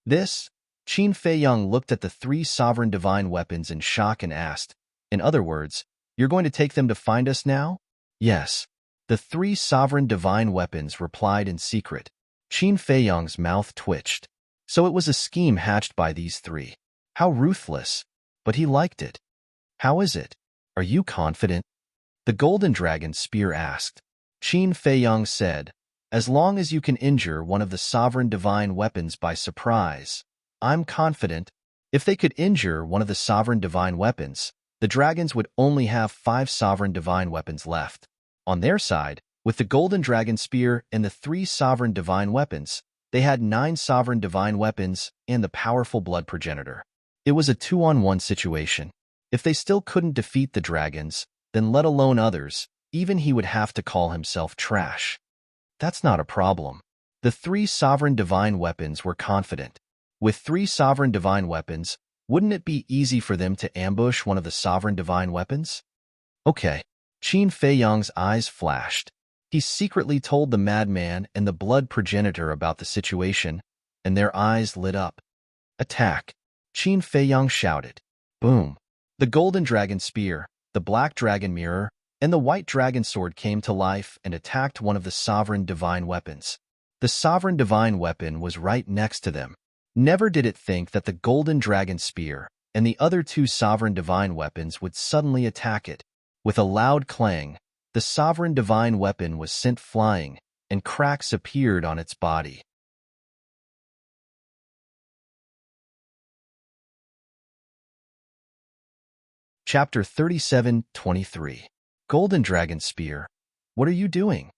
This? Qin Feiyang looked at the 3 sovereign divine weapons in shock and asked, in other words, you're going to take them to find us now? Yes. The 3 sovereign divine weapons replied in secret. Qin Feiyang's mouth twitched. So it was a scheme hatched by these 3. How ruthless. But he liked it. How is it? Are you confident? The Golden Dragon Spear asked. Qin Feiyang said, as long as you can injure one of the sovereign divine weapons by surprise, I'm confident. If they could injure one of the sovereign divine weapons, the dragons would only have 5 sovereign divine weapons left. On their side, with the Golden Dragon Spear and the 3 sovereign divine weapons, they had 9 sovereign divine weapons and the powerful blood progenitor. It was a 2-on-1 situation. If they still couldn't defeat the dragons, then let alone others, even he would have to call himself trash. That's not a problem. The 3 sovereign divine weapons were confident. With 3 sovereign divine weapons, wouldn't it be easy for them to ambush one of the sovereign divine weapons? Okay. Qin Feiyang's eyes flashed. He secretly told the madman and the blood progenitor about the situation, and their eyes lit up. Attack! Qin Feiyang shouted. Boom! The golden dragon spear, the black dragon mirror, and the white dragon sword came to life and attacked one of the sovereign divine weapons. The sovereign divine weapon was right next to them. Never did it think that the golden dragon spear and the other two sovereign divine weapons would suddenly attack it. With a loud clang, the sovereign divine weapon was sent flying, and cracks appeared on its body. Chapter 37:23. Golden Dragon Spear. What are you doing?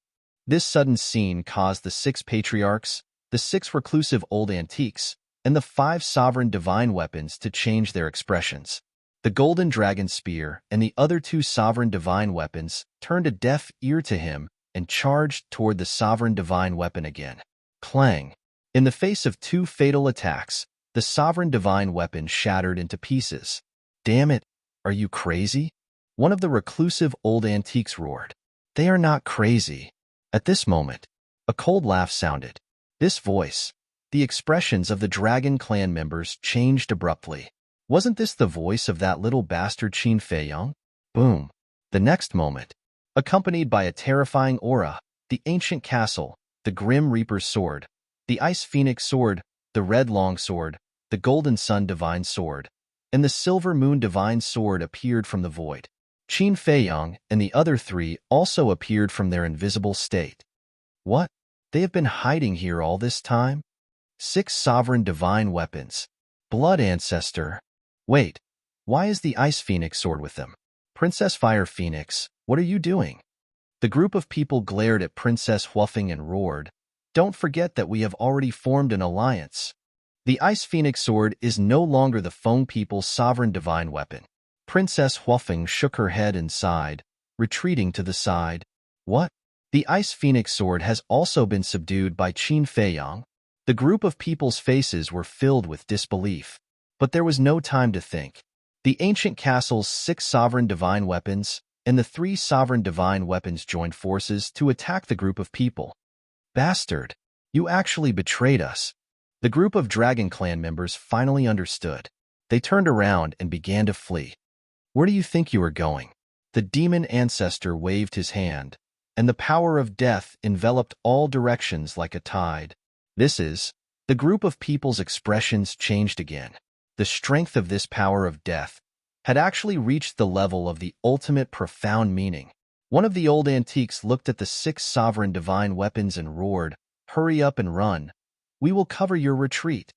This sudden scene caused the 6 patriarchs, the 6 reclusive old antiques, and the 5 sovereign divine weapons to change their expressions. The golden dragon spear and the other 2 sovereign divine weapons turned a deaf ear to him and charged toward the sovereign divine weapon again. Clang! In the face of 2 fatal attacks, the sovereign divine weapon shattered into pieces. Damn it! Are you crazy? One of the reclusive old antiques roared. They are not crazy. At this moment, a cold laugh sounded. This voice, the expressions of the Dragon Clan members changed abruptly. Wasn't this the voice of that little bastard Qin Feiyang? Boom! The next moment, accompanied by a terrifying aura, the ancient castle, the Grim Reaper's sword, the Ice Phoenix sword, the Red Long sword, the Golden Sun Divine sword, and the Silver Moon Divine sword appeared from the void. Qin Feiyang and the other 3 also appeared from their invisible state. What? They have been hiding here all this time? 6 sovereign divine weapons. Blood Ancestor. Wait, why is the Ice Phoenix sword with them? Princess Fire Phoenix, what are you doing? The group of people glared at Princess Huofeng and roared, Don't forget that we have already formed an alliance. The Ice Phoenix sword is no longer the Feng people's sovereign divine weapon. Princess Huofeng shook her head and sighed, retreating to the side. What? The Ice Phoenix sword has also been subdued by Qin Feiyang? The group of people's faces were filled with disbelief. But there was no time to think. The ancient castle's 6 sovereign divine weapons and the 3 sovereign divine weapons joined forces to attack the group of people. Bastard! You actually betrayed us. The group of Dragon Clan members finally understood. They turned around and began to flee. Where do you think you are going? The demon ancestor waved his hand, and the power of death enveloped all directions like a tide. The group of people's expressions changed again. The strength of this power of death had actually reached the level of the ultimate profound meaning. One of the old antiques looked at the 6 sovereign divine weapons and roared, Hurry up and run. We will cover your retreat.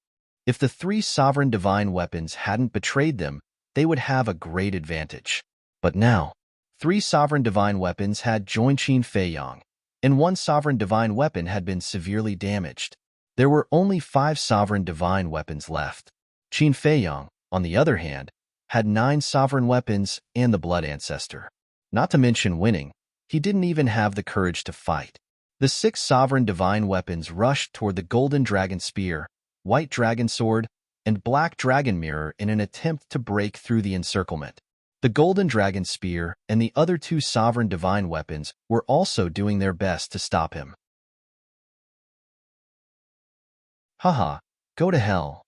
If the 3 sovereign divine weapons hadn't betrayed them, they would have a great advantage. But now, 3 sovereign divine weapons had joined Qin Feiyang, and 1 sovereign divine weapon had been severely damaged. There were only 5 sovereign divine weapons left. Qin Feiyang, on the other hand, had 9 sovereign weapons and the Blood Ancestor. Not to mention winning, he didn't even have the courage to fight. The 6 sovereign divine weapons rushed toward the Golden Dragon Spear, White Dragon Sword, and Black Dragon Mirror in an attempt to break through the encirclement. The Golden Dragon Spear and the other 2 sovereign divine weapons were also doing their best to stop him. Haha, go to hell.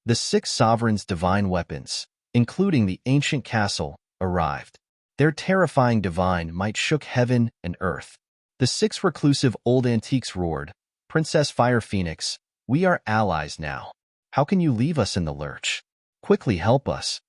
The 6 sovereigns' divine weapons, including the ancient castle, arrived. Their terrifying divine might shook heaven and earth. The 6 reclusive old antiques roared, Princess Fire Phoenix, we are allies now. How can you leave us in the lurch? Quickly help us.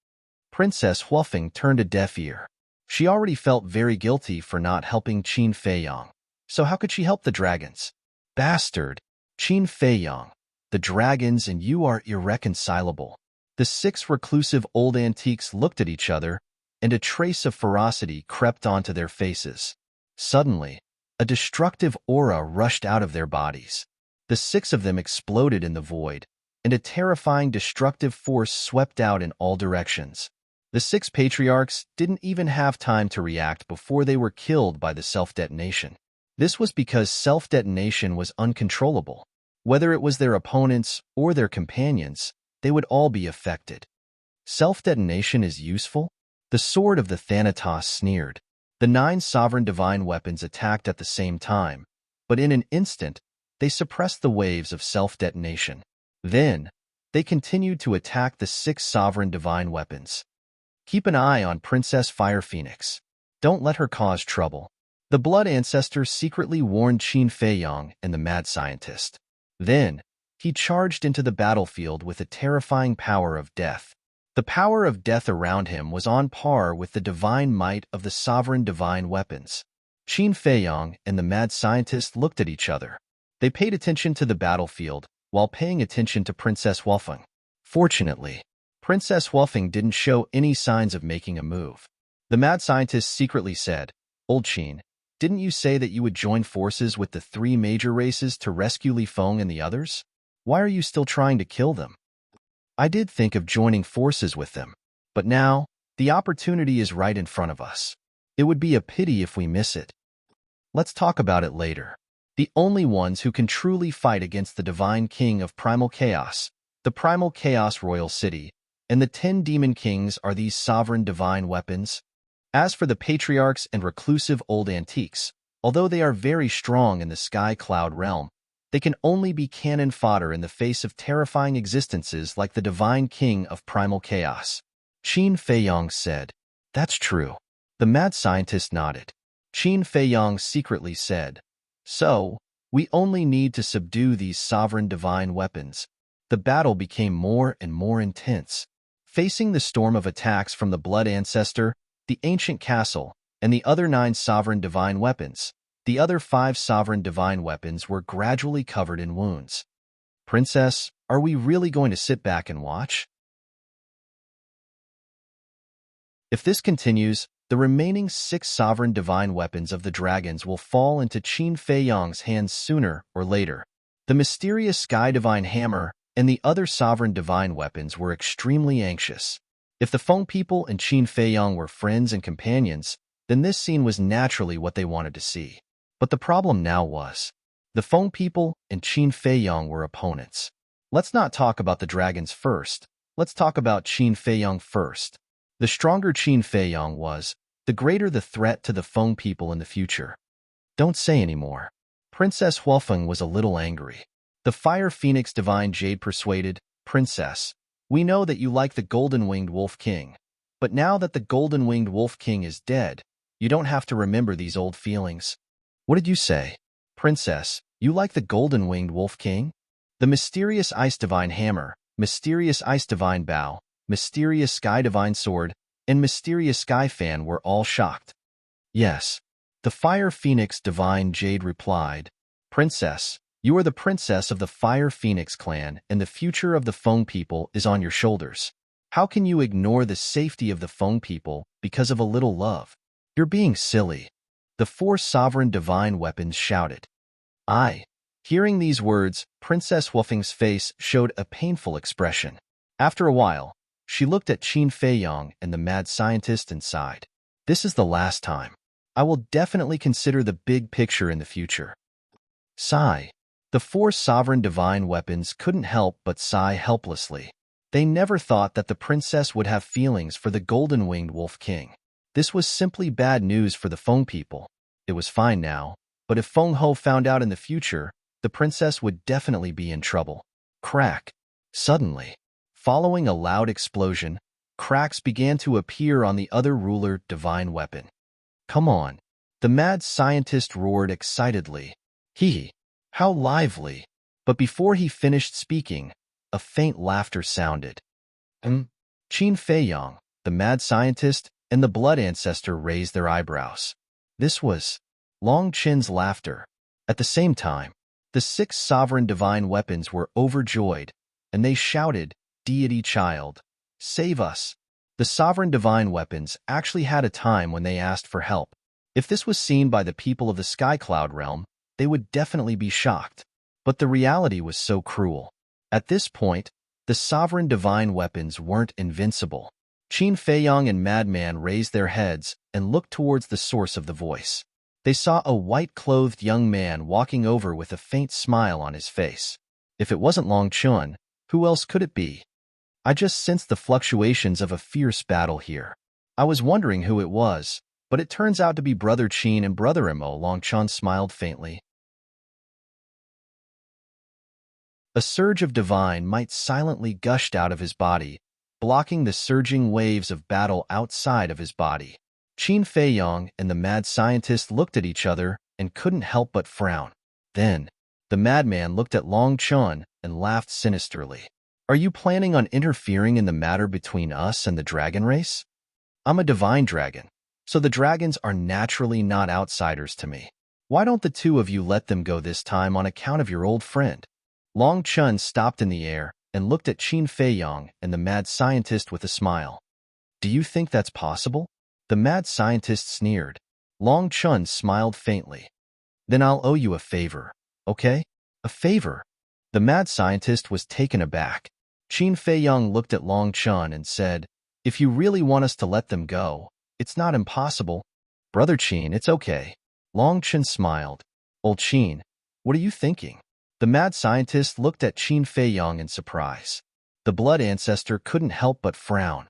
Princess Huofeng turned a deaf ear. She already felt very guilty for not helping Qin Feiyang. So how could she help the dragons? Bastard! Qin Feiyang, the dragons and you are irreconcilable. The 6 reclusive old antiques looked at each other, and a trace of ferocity crept onto their faces. Suddenly, a destructive aura rushed out of their bodies. The 6 of them exploded in the void, and a terrifying destructive force swept out in all directions. The 6 patriarchs didn't even have time to react before they were killed by the self-detonation. This was because self-detonation was uncontrollable. Whether it was their opponents or their companions, they would all be affected. Self-detonation is useful? The sword of the Thanatos sneered. The 9 sovereign divine weapons attacked at the same time, but in an instant, they suppressed the waves of self-detonation. Then, they continued to attack the 6 sovereign divine weapons. Keep an eye on Princess Fire Phoenix. Don't let her cause trouble. The Blood Ancestor secretly warned Qin Feiyang and the mad scientist. Then, he charged into the battlefield with a terrifying power of death. The power of death around him was on par with the divine might of the sovereign divine weapons. Qin Feiyang and the mad scientist looked at each other. They paid attention to the battlefield while paying attention to Princess Wufeng. Fortunately, Princess Wufeng didn't show any signs of making a move. The mad scientist secretly said, "Old Qin, didn't you say that you would join forces with the 3 major races to rescue Li Feng and the others? Why are you still trying to kill them?" "I did think of joining forces with them, but now, the opportunity is right in front of us. It would be a pity if we miss it. Let's talk about it later." The only ones who can truly fight against the Divine King of Primal Chaos, the Primal Chaos Royal City, and the 10 Demon Kings are these sovereign divine weapons. As for the patriarchs and reclusive old antiques, although they are very strong in the Sky Cloud realm, they can only be cannon fodder in the face of terrifying existences like the Divine King of Primal Chaos. Qin Feiyang said, "That's true." The mad scientist nodded. Qin Feiyang secretly said, "So, we only need to subdue these sovereign divine weapons." The battle became more and more intense. Facing the storm of attacks from the Blood Ancestor, the Ancient Castle, and the other 9 sovereign divine weapons, the other 5 sovereign divine weapons were gradually covered in wounds. "Princess, are we really going to sit back and watch?" If this continues, the remaining 6 sovereign divine weapons of the dragons will fall into Qin Feiyang's hands sooner or later. The mysterious Sky Divine Hammer and the other sovereign divine weapons were extremely anxious. If the Feng people and Qin Feiyang were friends and companions, then this scene was naturally what they wanted to see. But the problem now was, the Feng people and Qin Feiyang were opponents. Let's not talk about the dragons first. Let's talk about Qin Feiyang first. The stronger Qin Feiyang was, the greater the threat to the Feng people in the future. "Don't say any more." Princess Wufeng was a little angry. The Fire Phoenix Divine Jade persuaded, "Princess, we know that you like the Golden-Winged Wolf King, but now that the Golden-Winged Wolf King is dead, you don't have to remember these old feelings." "What did you say?" "Princess, you like the Golden-Winged Wolf King?" The Mysterious Ice Divine Hammer, Mysterious Ice Divine Bow, Mysterious Sky Divine Sword, and Mysterious Sky Fan were all shocked. "Yes." The Fire Phoenix Divine Jade replied, "Princess, you are the princess of the Fire Phoenix clan, and the future of the Feng people is on your shoulders. How can you ignore the safety of the Feng people because of a little love? You're being silly." The 4 sovereign divine weapons shouted. Hearing these words, Princess Wufeng's face showed a painful expression. After a while, she looked at Qin Feiyang and the mad scientist and sighed. "This is the last time. I will definitely consider the big picture in the future." Sigh. The 4 sovereign divine weapons couldn't help but sigh helplessly. They never thought that the princess would have feelings for the Golden-Winged Wolf King. This was simply bad news for the Feng people. It was fine now, but if Feng Ho found out in the future, the princess would definitely be in trouble. Crack. Suddenly, following a loud explosion, cracks began to appear on the other ruler divine weapon. "Come on." The mad scientist roared excitedly. How lively." But before he finished speaking, a faint laughter sounded. Qin Feiyang, the mad scientist, and the Blood Ancestor raised their eyebrows. This was Long Qin's laughter. At the same time, the 6 sovereign divine weapons were overjoyed, and they shouted, "Deity Child, save us." The sovereign divine weapons actually had a time when they asked for help. If this was seen by the people of the Sky Cloud realm, they would definitely be shocked. But the reality was so cruel. At this point, the sovereign divine weapons weren't invincible. Qin Feiyang and Madman raised their heads and looked towards the source of the voice. They saw a white-clothed young man walking over with a faint smile on his face. If it wasn't Long Chun, who else could it be? "I just sensed the fluctuations of a fierce battle here. I was wondering who it was, but it turns out to be Brother Qin and Brother Mo." Long Chun smiled faintly. A surge of divine might silently gushed out of his body, blocking the surging waves of battle outside of his body. Qin Feiyong and the mad scientist looked at each other and couldn't help but frown. Then, the madman looked at Long Chun and laughed sinisterly. Are you planning on interfering in the matter between us and the dragon race? I'm a divine dragon, so the dragons are naturally not outsiders to me. Why don't the two of you let them go this time on account of your old friend? Long Chun stopped in the air and looked at Qin Feiyong and the mad scientist with a smile. Do you think that's possible? The mad scientist sneered. Long Chun smiled faintly. Then I'll owe you a favor, okay? A favor? The mad scientist was taken aback. Qin Feiyong looked at Long Chun and said, if you really want us to let them go, it's not impossible. Brother Qin, it's okay. Long Chun smiled. Old Qin, what are you thinking? The mad scientist looked at Qin Feiyong in surprise. The blood ancestor couldn't help but frown.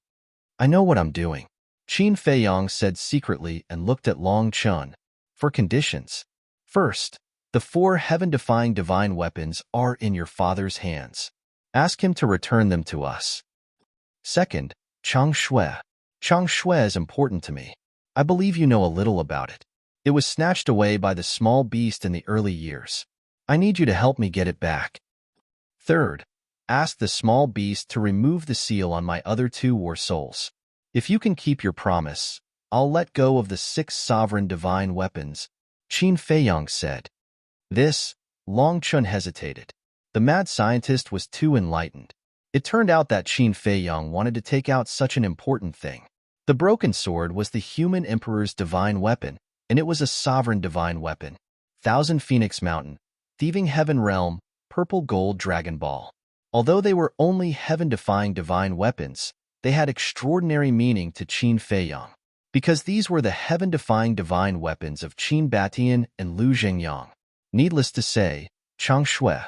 I know what I'm doing, Qin Feiyong said secretly and looked at Long Chun. For conditions. First, the 4 heaven-defying divine weapons are in your father's hands. Ask him to return them to us. Second, Chang Shui. Chang Shui is important to me. I believe you know a little about it. It was snatched away by the small beast in the early years. I need you to help me get it back. Third, ask the small beast to remove the seal on my other 2 war souls. If you can keep your promise, I'll let go of the 6 sovereign divine weapons, Qin Feiyong said. This, Long Chun hesitated. The mad scientist was too enlightened. It turned out that Qin Feiyong wanted to take out such an important thing. The broken sword was the human emperor's divine weapon, and it was a sovereign divine weapon. Thousand Phoenix Mountain, Thieving Heaven Realm, Purple Gold Dragon Ball. Although they were only heaven-defying divine weapons, they had extraordinary meaning to Qin Feiyong, because these were the heaven-defying divine weapons of Qin Batian and Lu Zhengyang. Needless to say, Chang Shui,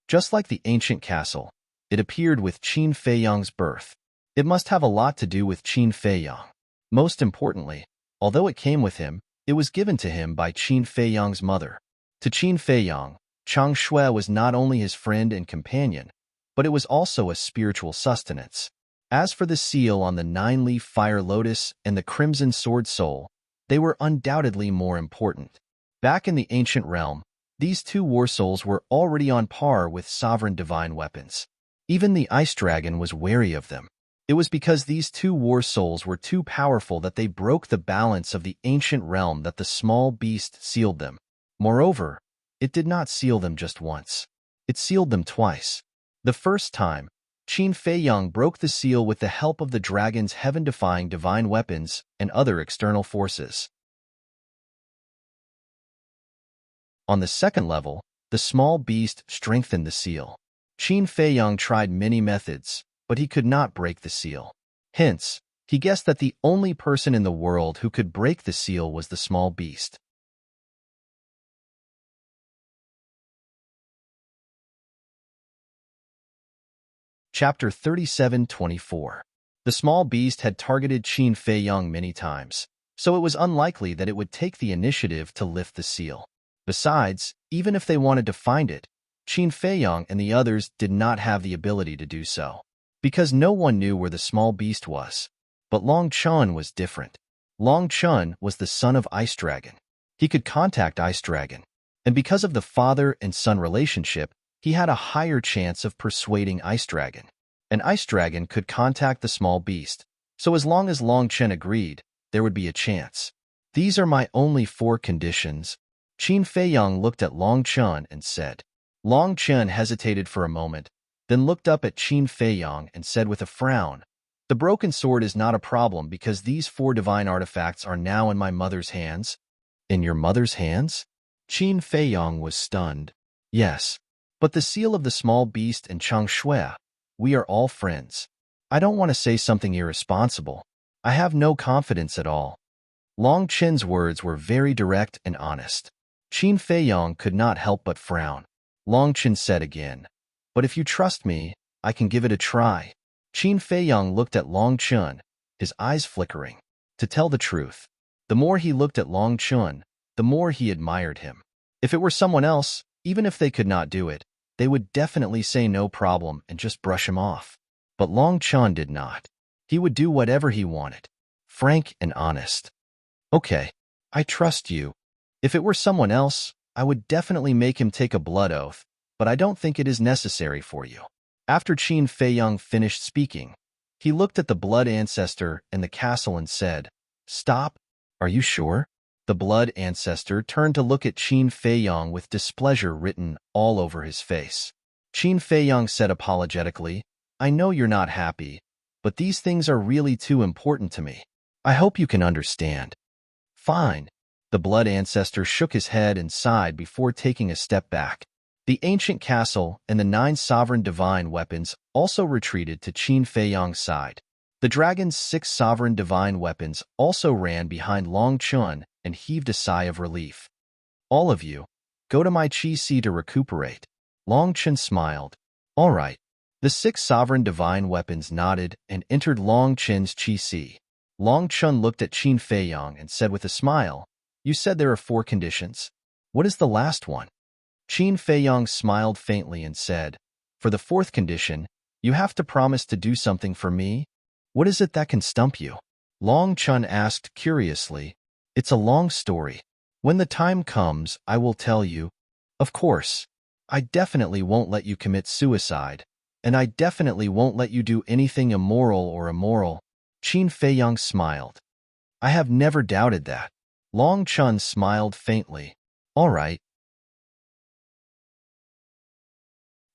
just like the ancient castle, it appeared with Qin Feiyong's birth. It must have a lot to do with Qin Feiyong. Most importantly, although it came with him, it was given to him by Qin Feiyong's mother. To Qin Feiyong, Chang Shui was not only his friend and companion, but it was also a spiritual sustenance. As for the seal on the 9-leaf fire lotus and the crimson sword soul, they were undoubtedly more important. Back in the ancient realm, these 2 war souls were already on par with sovereign divine weapons. Even the ice dragon was wary of them. It was because these 2 war souls were too powerful that they broke the balance of the ancient realm that the small beast sealed them. Moreover, it did not seal them just once. It sealed them twice. The first time, Qin Feiyong broke the seal with the help of the dragon's heaven-defying divine weapons and other external forces. On the second level, the small beast strengthened the seal. Qin Feiyong tried many methods, but he could not break the seal. Hence, he guessed that the only person in the world who could break the seal was the small beast. Chapter 37:24. The small beast had targeted Qin Feiyong many times, so it was unlikely that it would take the initiative to lift the seal. Besides, even if they wanted to find it, Qin Feiyong and the others did not have the ability to do so, because no one knew where the small beast was. But Long Chun was different. Long Chun was the son of Ice Dragon. He could contact Ice Dragon, and because of the father and son relationship, he had a higher chance of persuading Ice Dragon. And Ice Dragon could contact the small beast, so as long as Long Chun agreed, there would be a chance. These are my only 4 conditions. Qin Feiyong looked at Long Chun and said. Long Chun hesitated for a moment, then looked up at Qin Feiyong and said with a frown, the broken sword is not a problem because these 4 divine artifacts are now in my mother's hands. In your mother's hands? Qin Feiyong was stunned. Yes. But the seal of the small beast and Chang Shui, we are all friends. I don't want to say something irresponsible. I have no confidence at all. Long Chun's words were very direct and honest. Qin Feiyong could not help but frown. Long Chun said again, but if you trust me, I can give it a try. Qin Feiyong looked at Long Chun, his eyes flickering. To tell the truth, the more he looked at Long Chun, the more he admired him. If it were someone else, even if they could not do it, they would definitely say no problem and just brush him off. But Long Chun did not. He would do whatever he wanted. Frank and honest. Okay, I trust you. If it were someone else, I would definitely make him take a blood oath, but I don't think it is necessary for you. After Qin Feiyang finished speaking, he looked at the blood ancestor in the castle and said, "Stop. Are you sure?" The blood ancestor turned to look at Qin Feiyang with displeasure written all over his face. Qin Feiyang said apologetically, "I know you're not happy, but these things are really too important to me. I hope you can understand." "Fine." The blood ancestor shook his head and sighed before taking a step back. The ancient castle and the 9 sovereign divine weapons also retreated to Qin Feiyang's side. The dragon's 6 sovereign divine weapons also ran behind Long Chun and heaved a sigh of relief. "All of you, go to my Chi-Si to recuperate." Long Chun smiled. "All right." The 6 sovereign divine weapons nodded and entered Long Chun's Chi-Si. Long Chun looked at Qin Feiyang and said with a smile, "You said there are 4 conditions. What is the last one?" Qin Feiyang smiled faintly and said, "For the 4th condition, you have to promise to do something for me." "What is it that can stump you?" Long Chun asked curiously. "It's a long story. When the time comes, I will tell you. Of course, I definitely won't let you commit suicide, and I definitely won't let you do anything immoral or immoral." Qin Feiyang smiled. "I have never doubted that." Long Chun smiled faintly. "All right."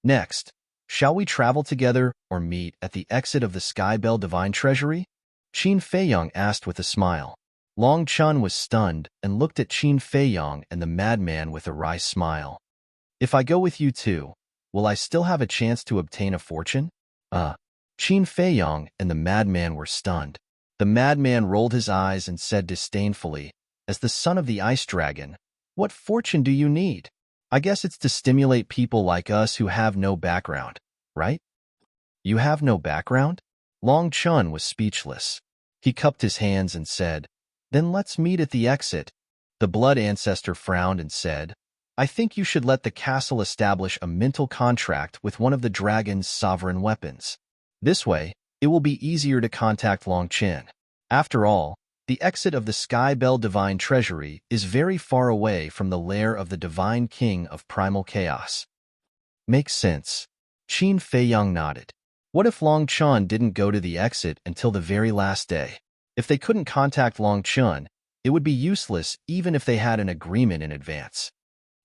Next, shall we travel together or meet at the exit of the Sky Bell Divine Treasury? Qin Feiyang asked with a smile. Long Chun was stunned and looked at Qin Feiyang and the madman with a wry smile. "If I go with you too, will I still have a chance to obtain a fortune?" Qin Feiyang and the madman were stunned. The madman rolled his eyes and said disdainfully, "As the son of the ice dragon, what fortune do you need? I guess it's to stimulate people like us who have no background, right?" "You have no background?" Long Chun was speechless. He cupped his hands and said, "Then let's meet at the exit." The blood ancestor frowned and said, "I think you should let the castle establish a mental contract with one of the dragon's sovereign weapons. This way, it will be easier to contact Long Chen. After all, the exit of the Sky Bell Divine Treasury is very far away from the lair of the Divine King of Primal Chaos." "Makes sense." Qin Feiyang nodded. What if Long Chun didn't go to the exit until the very last day? If they couldn't contact Long Chun, it would be useless even if they had an agreement in advance.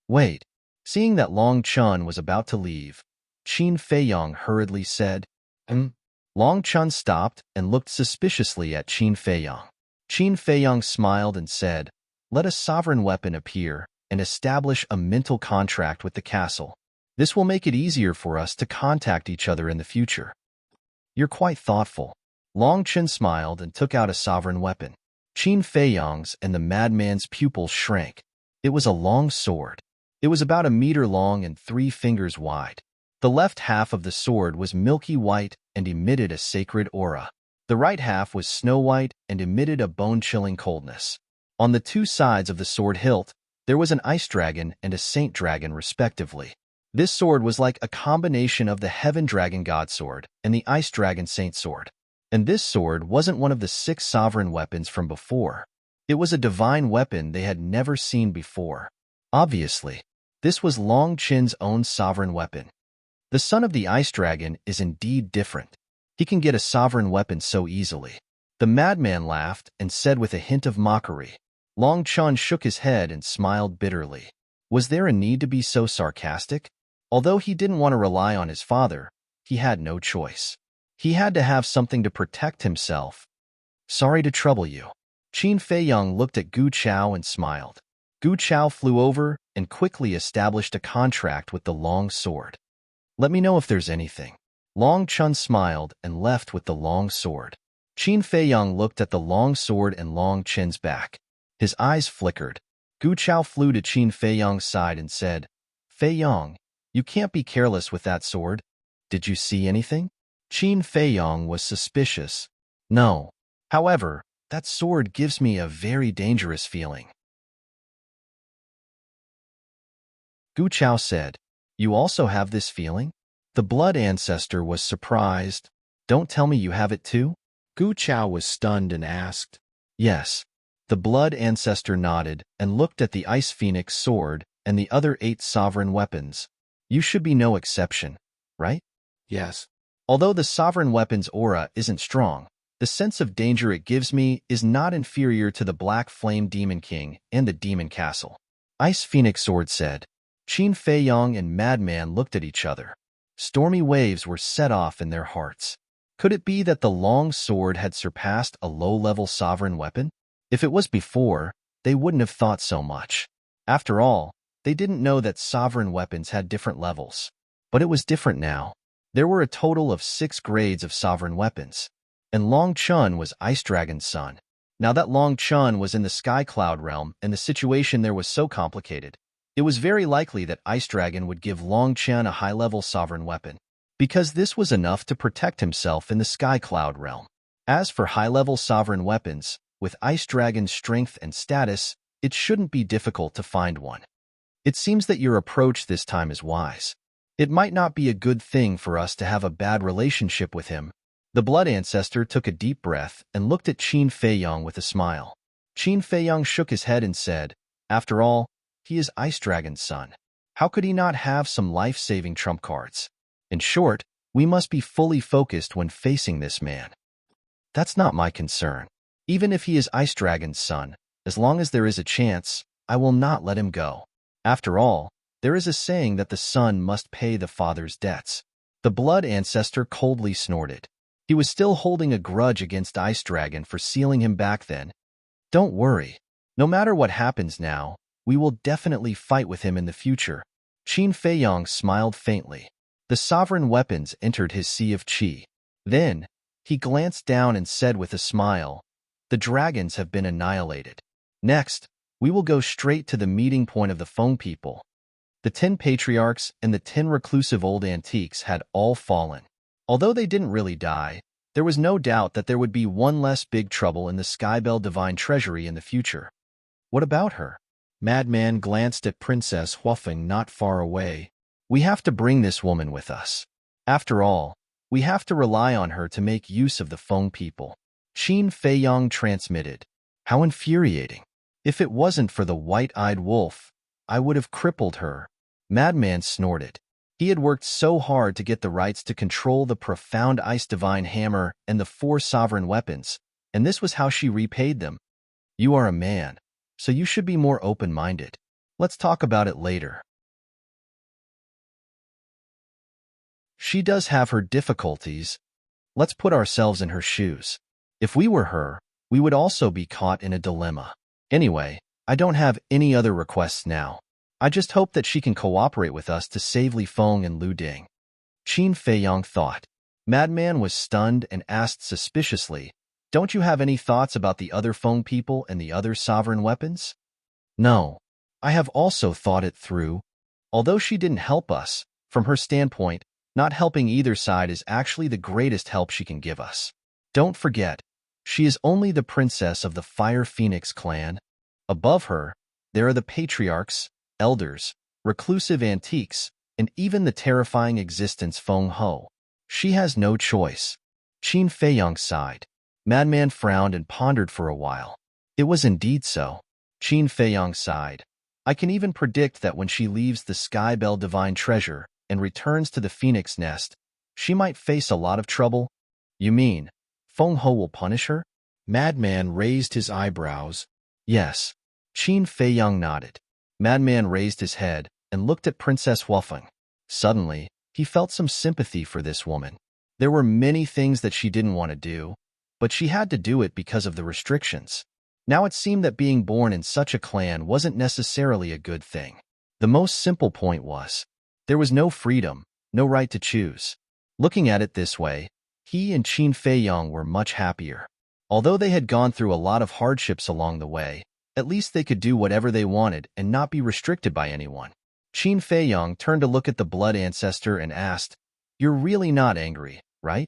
"Wait." Seeing that Long Chun was about to leave, Qin Feiyang hurriedly said, Long Chun stopped and looked suspiciously at Qin Feiyang. Qin Feiyang smiled and said, "Let a sovereign weapon appear and establish a mental contract with the castle. This will make it easier for us to contact each other in the future." "You're quite thoughtful." Long Chun smiled and took out a sovereign weapon. Qin Feiyang's and the madman's pupils shrank. It was a long sword. It was about 1 meter long and 3 fingers wide. The left half of the sword was milky white and emitted a sacred aura. The right half was snow white and emitted a bone-chilling coldness. On the 2 sides of the sword hilt, there was an ice dragon and a saint dragon respectively. This sword was like a combination of the heaven dragon god sword and the ice dragon saint sword. And this sword wasn't one of the 6 sovereign weapons from before. It was a divine weapon they had never seen before. Obviously, this was Long Chin's own sovereign weapon. The son of the ice dragon is indeed different. He can get a sovereign weapon so easily. The madman laughed and said with a hint of mockery. Long Chun shook his head and smiled bitterly. Was there a need to be so sarcastic? Although he didn't want to rely on his father, he had no choice. He had to have something to protect himself. "Sorry to trouble you." Qin Feiyang looked at Gu Chao and smiled. Gu Chao flew over and quickly established a contract with the long sword. "Let me know if there's anything." Long Chun smiled and left with the long sword. Qin Feiyang looked at the long sword and Long Chin's back. His eyes flickered. Gu Chao flew to Qin Feiyang's side and said, "Feiyang, you can't be careless with that sword. Did you see anything?" Qin Feiyang was suspicious. "No. However, that sword gives me a very dangerous feeling." Gu Chao said, You also have this feeling? The blood ancestor was surprised. Don't tell me you have it too? Gu Chao was stunned and asked. Yes. The blood ancestor nodded and looked at the ice phoenix sword and the other 8 sovereign weapons. You should be no exception, right? Yes. Although the sovereign weapon's aura isn't strong, the sense of danger it gives me is not inferior to the Black Flame Demon King and the Demon Castle. Ice Phoenix Sword said. Qin Feiyong and Madman looked at each other. Stormy waves were set off in their hearts. Could it be that the long sword had surpassed a low-level sovereign weapon? If it was before, they wouldn't have thought so much. After all, they didn't know that sovereign weapons had different levels. But it was different now. There were a total of 6 grades of sovereign weapons. And Long Chun was Ice Dragon's son. Now that Long Chun was in the Sky Cloud realm and the situation there was so complicated, it was very likely that Ice Dragon would give Long Chun a high-level sovereign weapon, because this was enough to protect himself in the Sky Cloud realm. As for high-level sovereign weapons, with Ice Dragon's strength and status, it shouldn't be difficult to find one. It seems that your approach this time is wise. It might not be a good thing for us to have a bad relationship with him. The blood ancestor took a deep breath and looked at Qin Feiyong with a smile. Qin Feiyong shook his head and said, after all, he is Ice Dragon's son. How could he not have some life-saving trump cards? In short, we must be fully focused when facing this man. That's not my concern. Even if he is Ice Dragon's son, as long as there is a chance, I will not let him go. After all, there is a saying that the son must pay the father's debts. The blood ancestor coldly snorted. He was still holding a grudge against Ice Dragon for sealing him back then. Don't worry. No matter what happens now, we will definitely fight with him in the future. Qin Feiyong smiled faintly. The sovereign weapons entered his sea of qi. Then, he glanced down and said with a smile, the dragons have been annihilated. Next, we will go straight to the meeting point of the Feng people. The 10 patriarchs and the 10 reclusive old antiques had all fallen. Although they didn't really die, there was no doubt that there would be one less big trouble in the Skybell Divine Treasury in the future. What about her? Madman glanced at Princess Huafeng not far away. We have to bring this woman with us. After all, we have to rely on her to make use of the Feng people. Qin Feiyong transmitted. How infuriating. If it wasn't for the white-eyed wolf, I would have crippled her. Madman snorted. He had worked so hard to get the rights to control the profound Ice Divine Hammer and the 4 sovereign weapons, and this was how she repaid them. You are a man, so you should be more open-minded. Let's talk about it later. She does have her difficulties. Let's put ourselves in her shoes. If we were her, we would also be caught in a dilemma. Anyway, I don't have any other requests now. I just hope that she can cooperate with us to save Li Feng and Lu Ding. Qin Feiyong thought. Madman was stunned and asked suspiciously, don't you have any thoughts about the other Feng people and the other sovereign weapons? No. I have also thought it through. Although she didn't help us, from her standpoint, not helping either side is actually the greatest help she can give us. Don't forget, she is only the princess of the Fire Phoenix clan. Above her, there are the patriarchs, elders, reclusive antiques, and even the terrifying existence Feng Ho. She has no choice. Qin Feiyong sighed. Madman frowned and pondered for a while. It was indeed so. Qin Feiyong sighed. I can even predict that when she leaves the Skybell Divine Treasure and returns to the Phoenix Nest, she might face a lot of trouble. You mean, Feng Ho will punish her? Madman raised his eyebrows. Yes. Qin Feiyong nodded. Madman raised his head and looked at Princess Huafeng. Suddenly, he felt some sympathy for this woman. There were many things that she didn't want to do, but she had to do it because of the restrictions. Now it seemed that being born in such a clan wasn't necessarily a good thing. The most simple point was, there was no freedom, no right to choose. Looking at it this way, he and Qin Feiyong were much happier. Although they had gone through a lot of hardships along the way, at least they could do whatever they wanted and not be restricted by anyone. Qin Feiyong turned to look at the blood ancestor and asked, you're really not angry, right?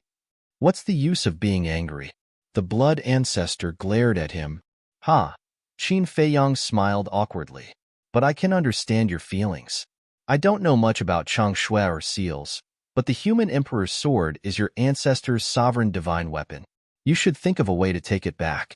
What's the use of being angry? The blood ancestor glared at him. Ha! Qin Feiyong smiled awkwardly. But I can understand your feelings. I don't know much about Chang Shui or seals, but the human emperor's sword is your ancestor's sovereign divine weapon. You should think of a way to take it back.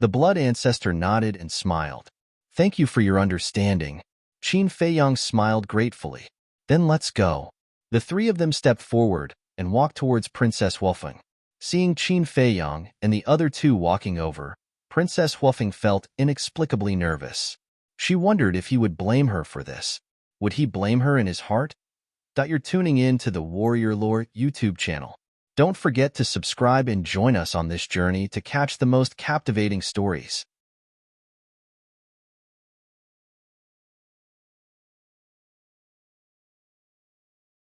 The blood ancestor nodded and smiled. Thank you for your understanding. Qin Feiyang smiled gratefully. Then let's go. The three of them stepped forward and walked towards Princess Wolfeng. Seeing Qin Feiyang and the other two walking over, Princess Wolfeng felt inexplicably nervous. She wondered if he would blame her for this. Would he blame her in his heart? You're tuning in to the Warrior Lore YouTube channel. Don't forget to subscribe and join us on this journey to catch the most captivating stories.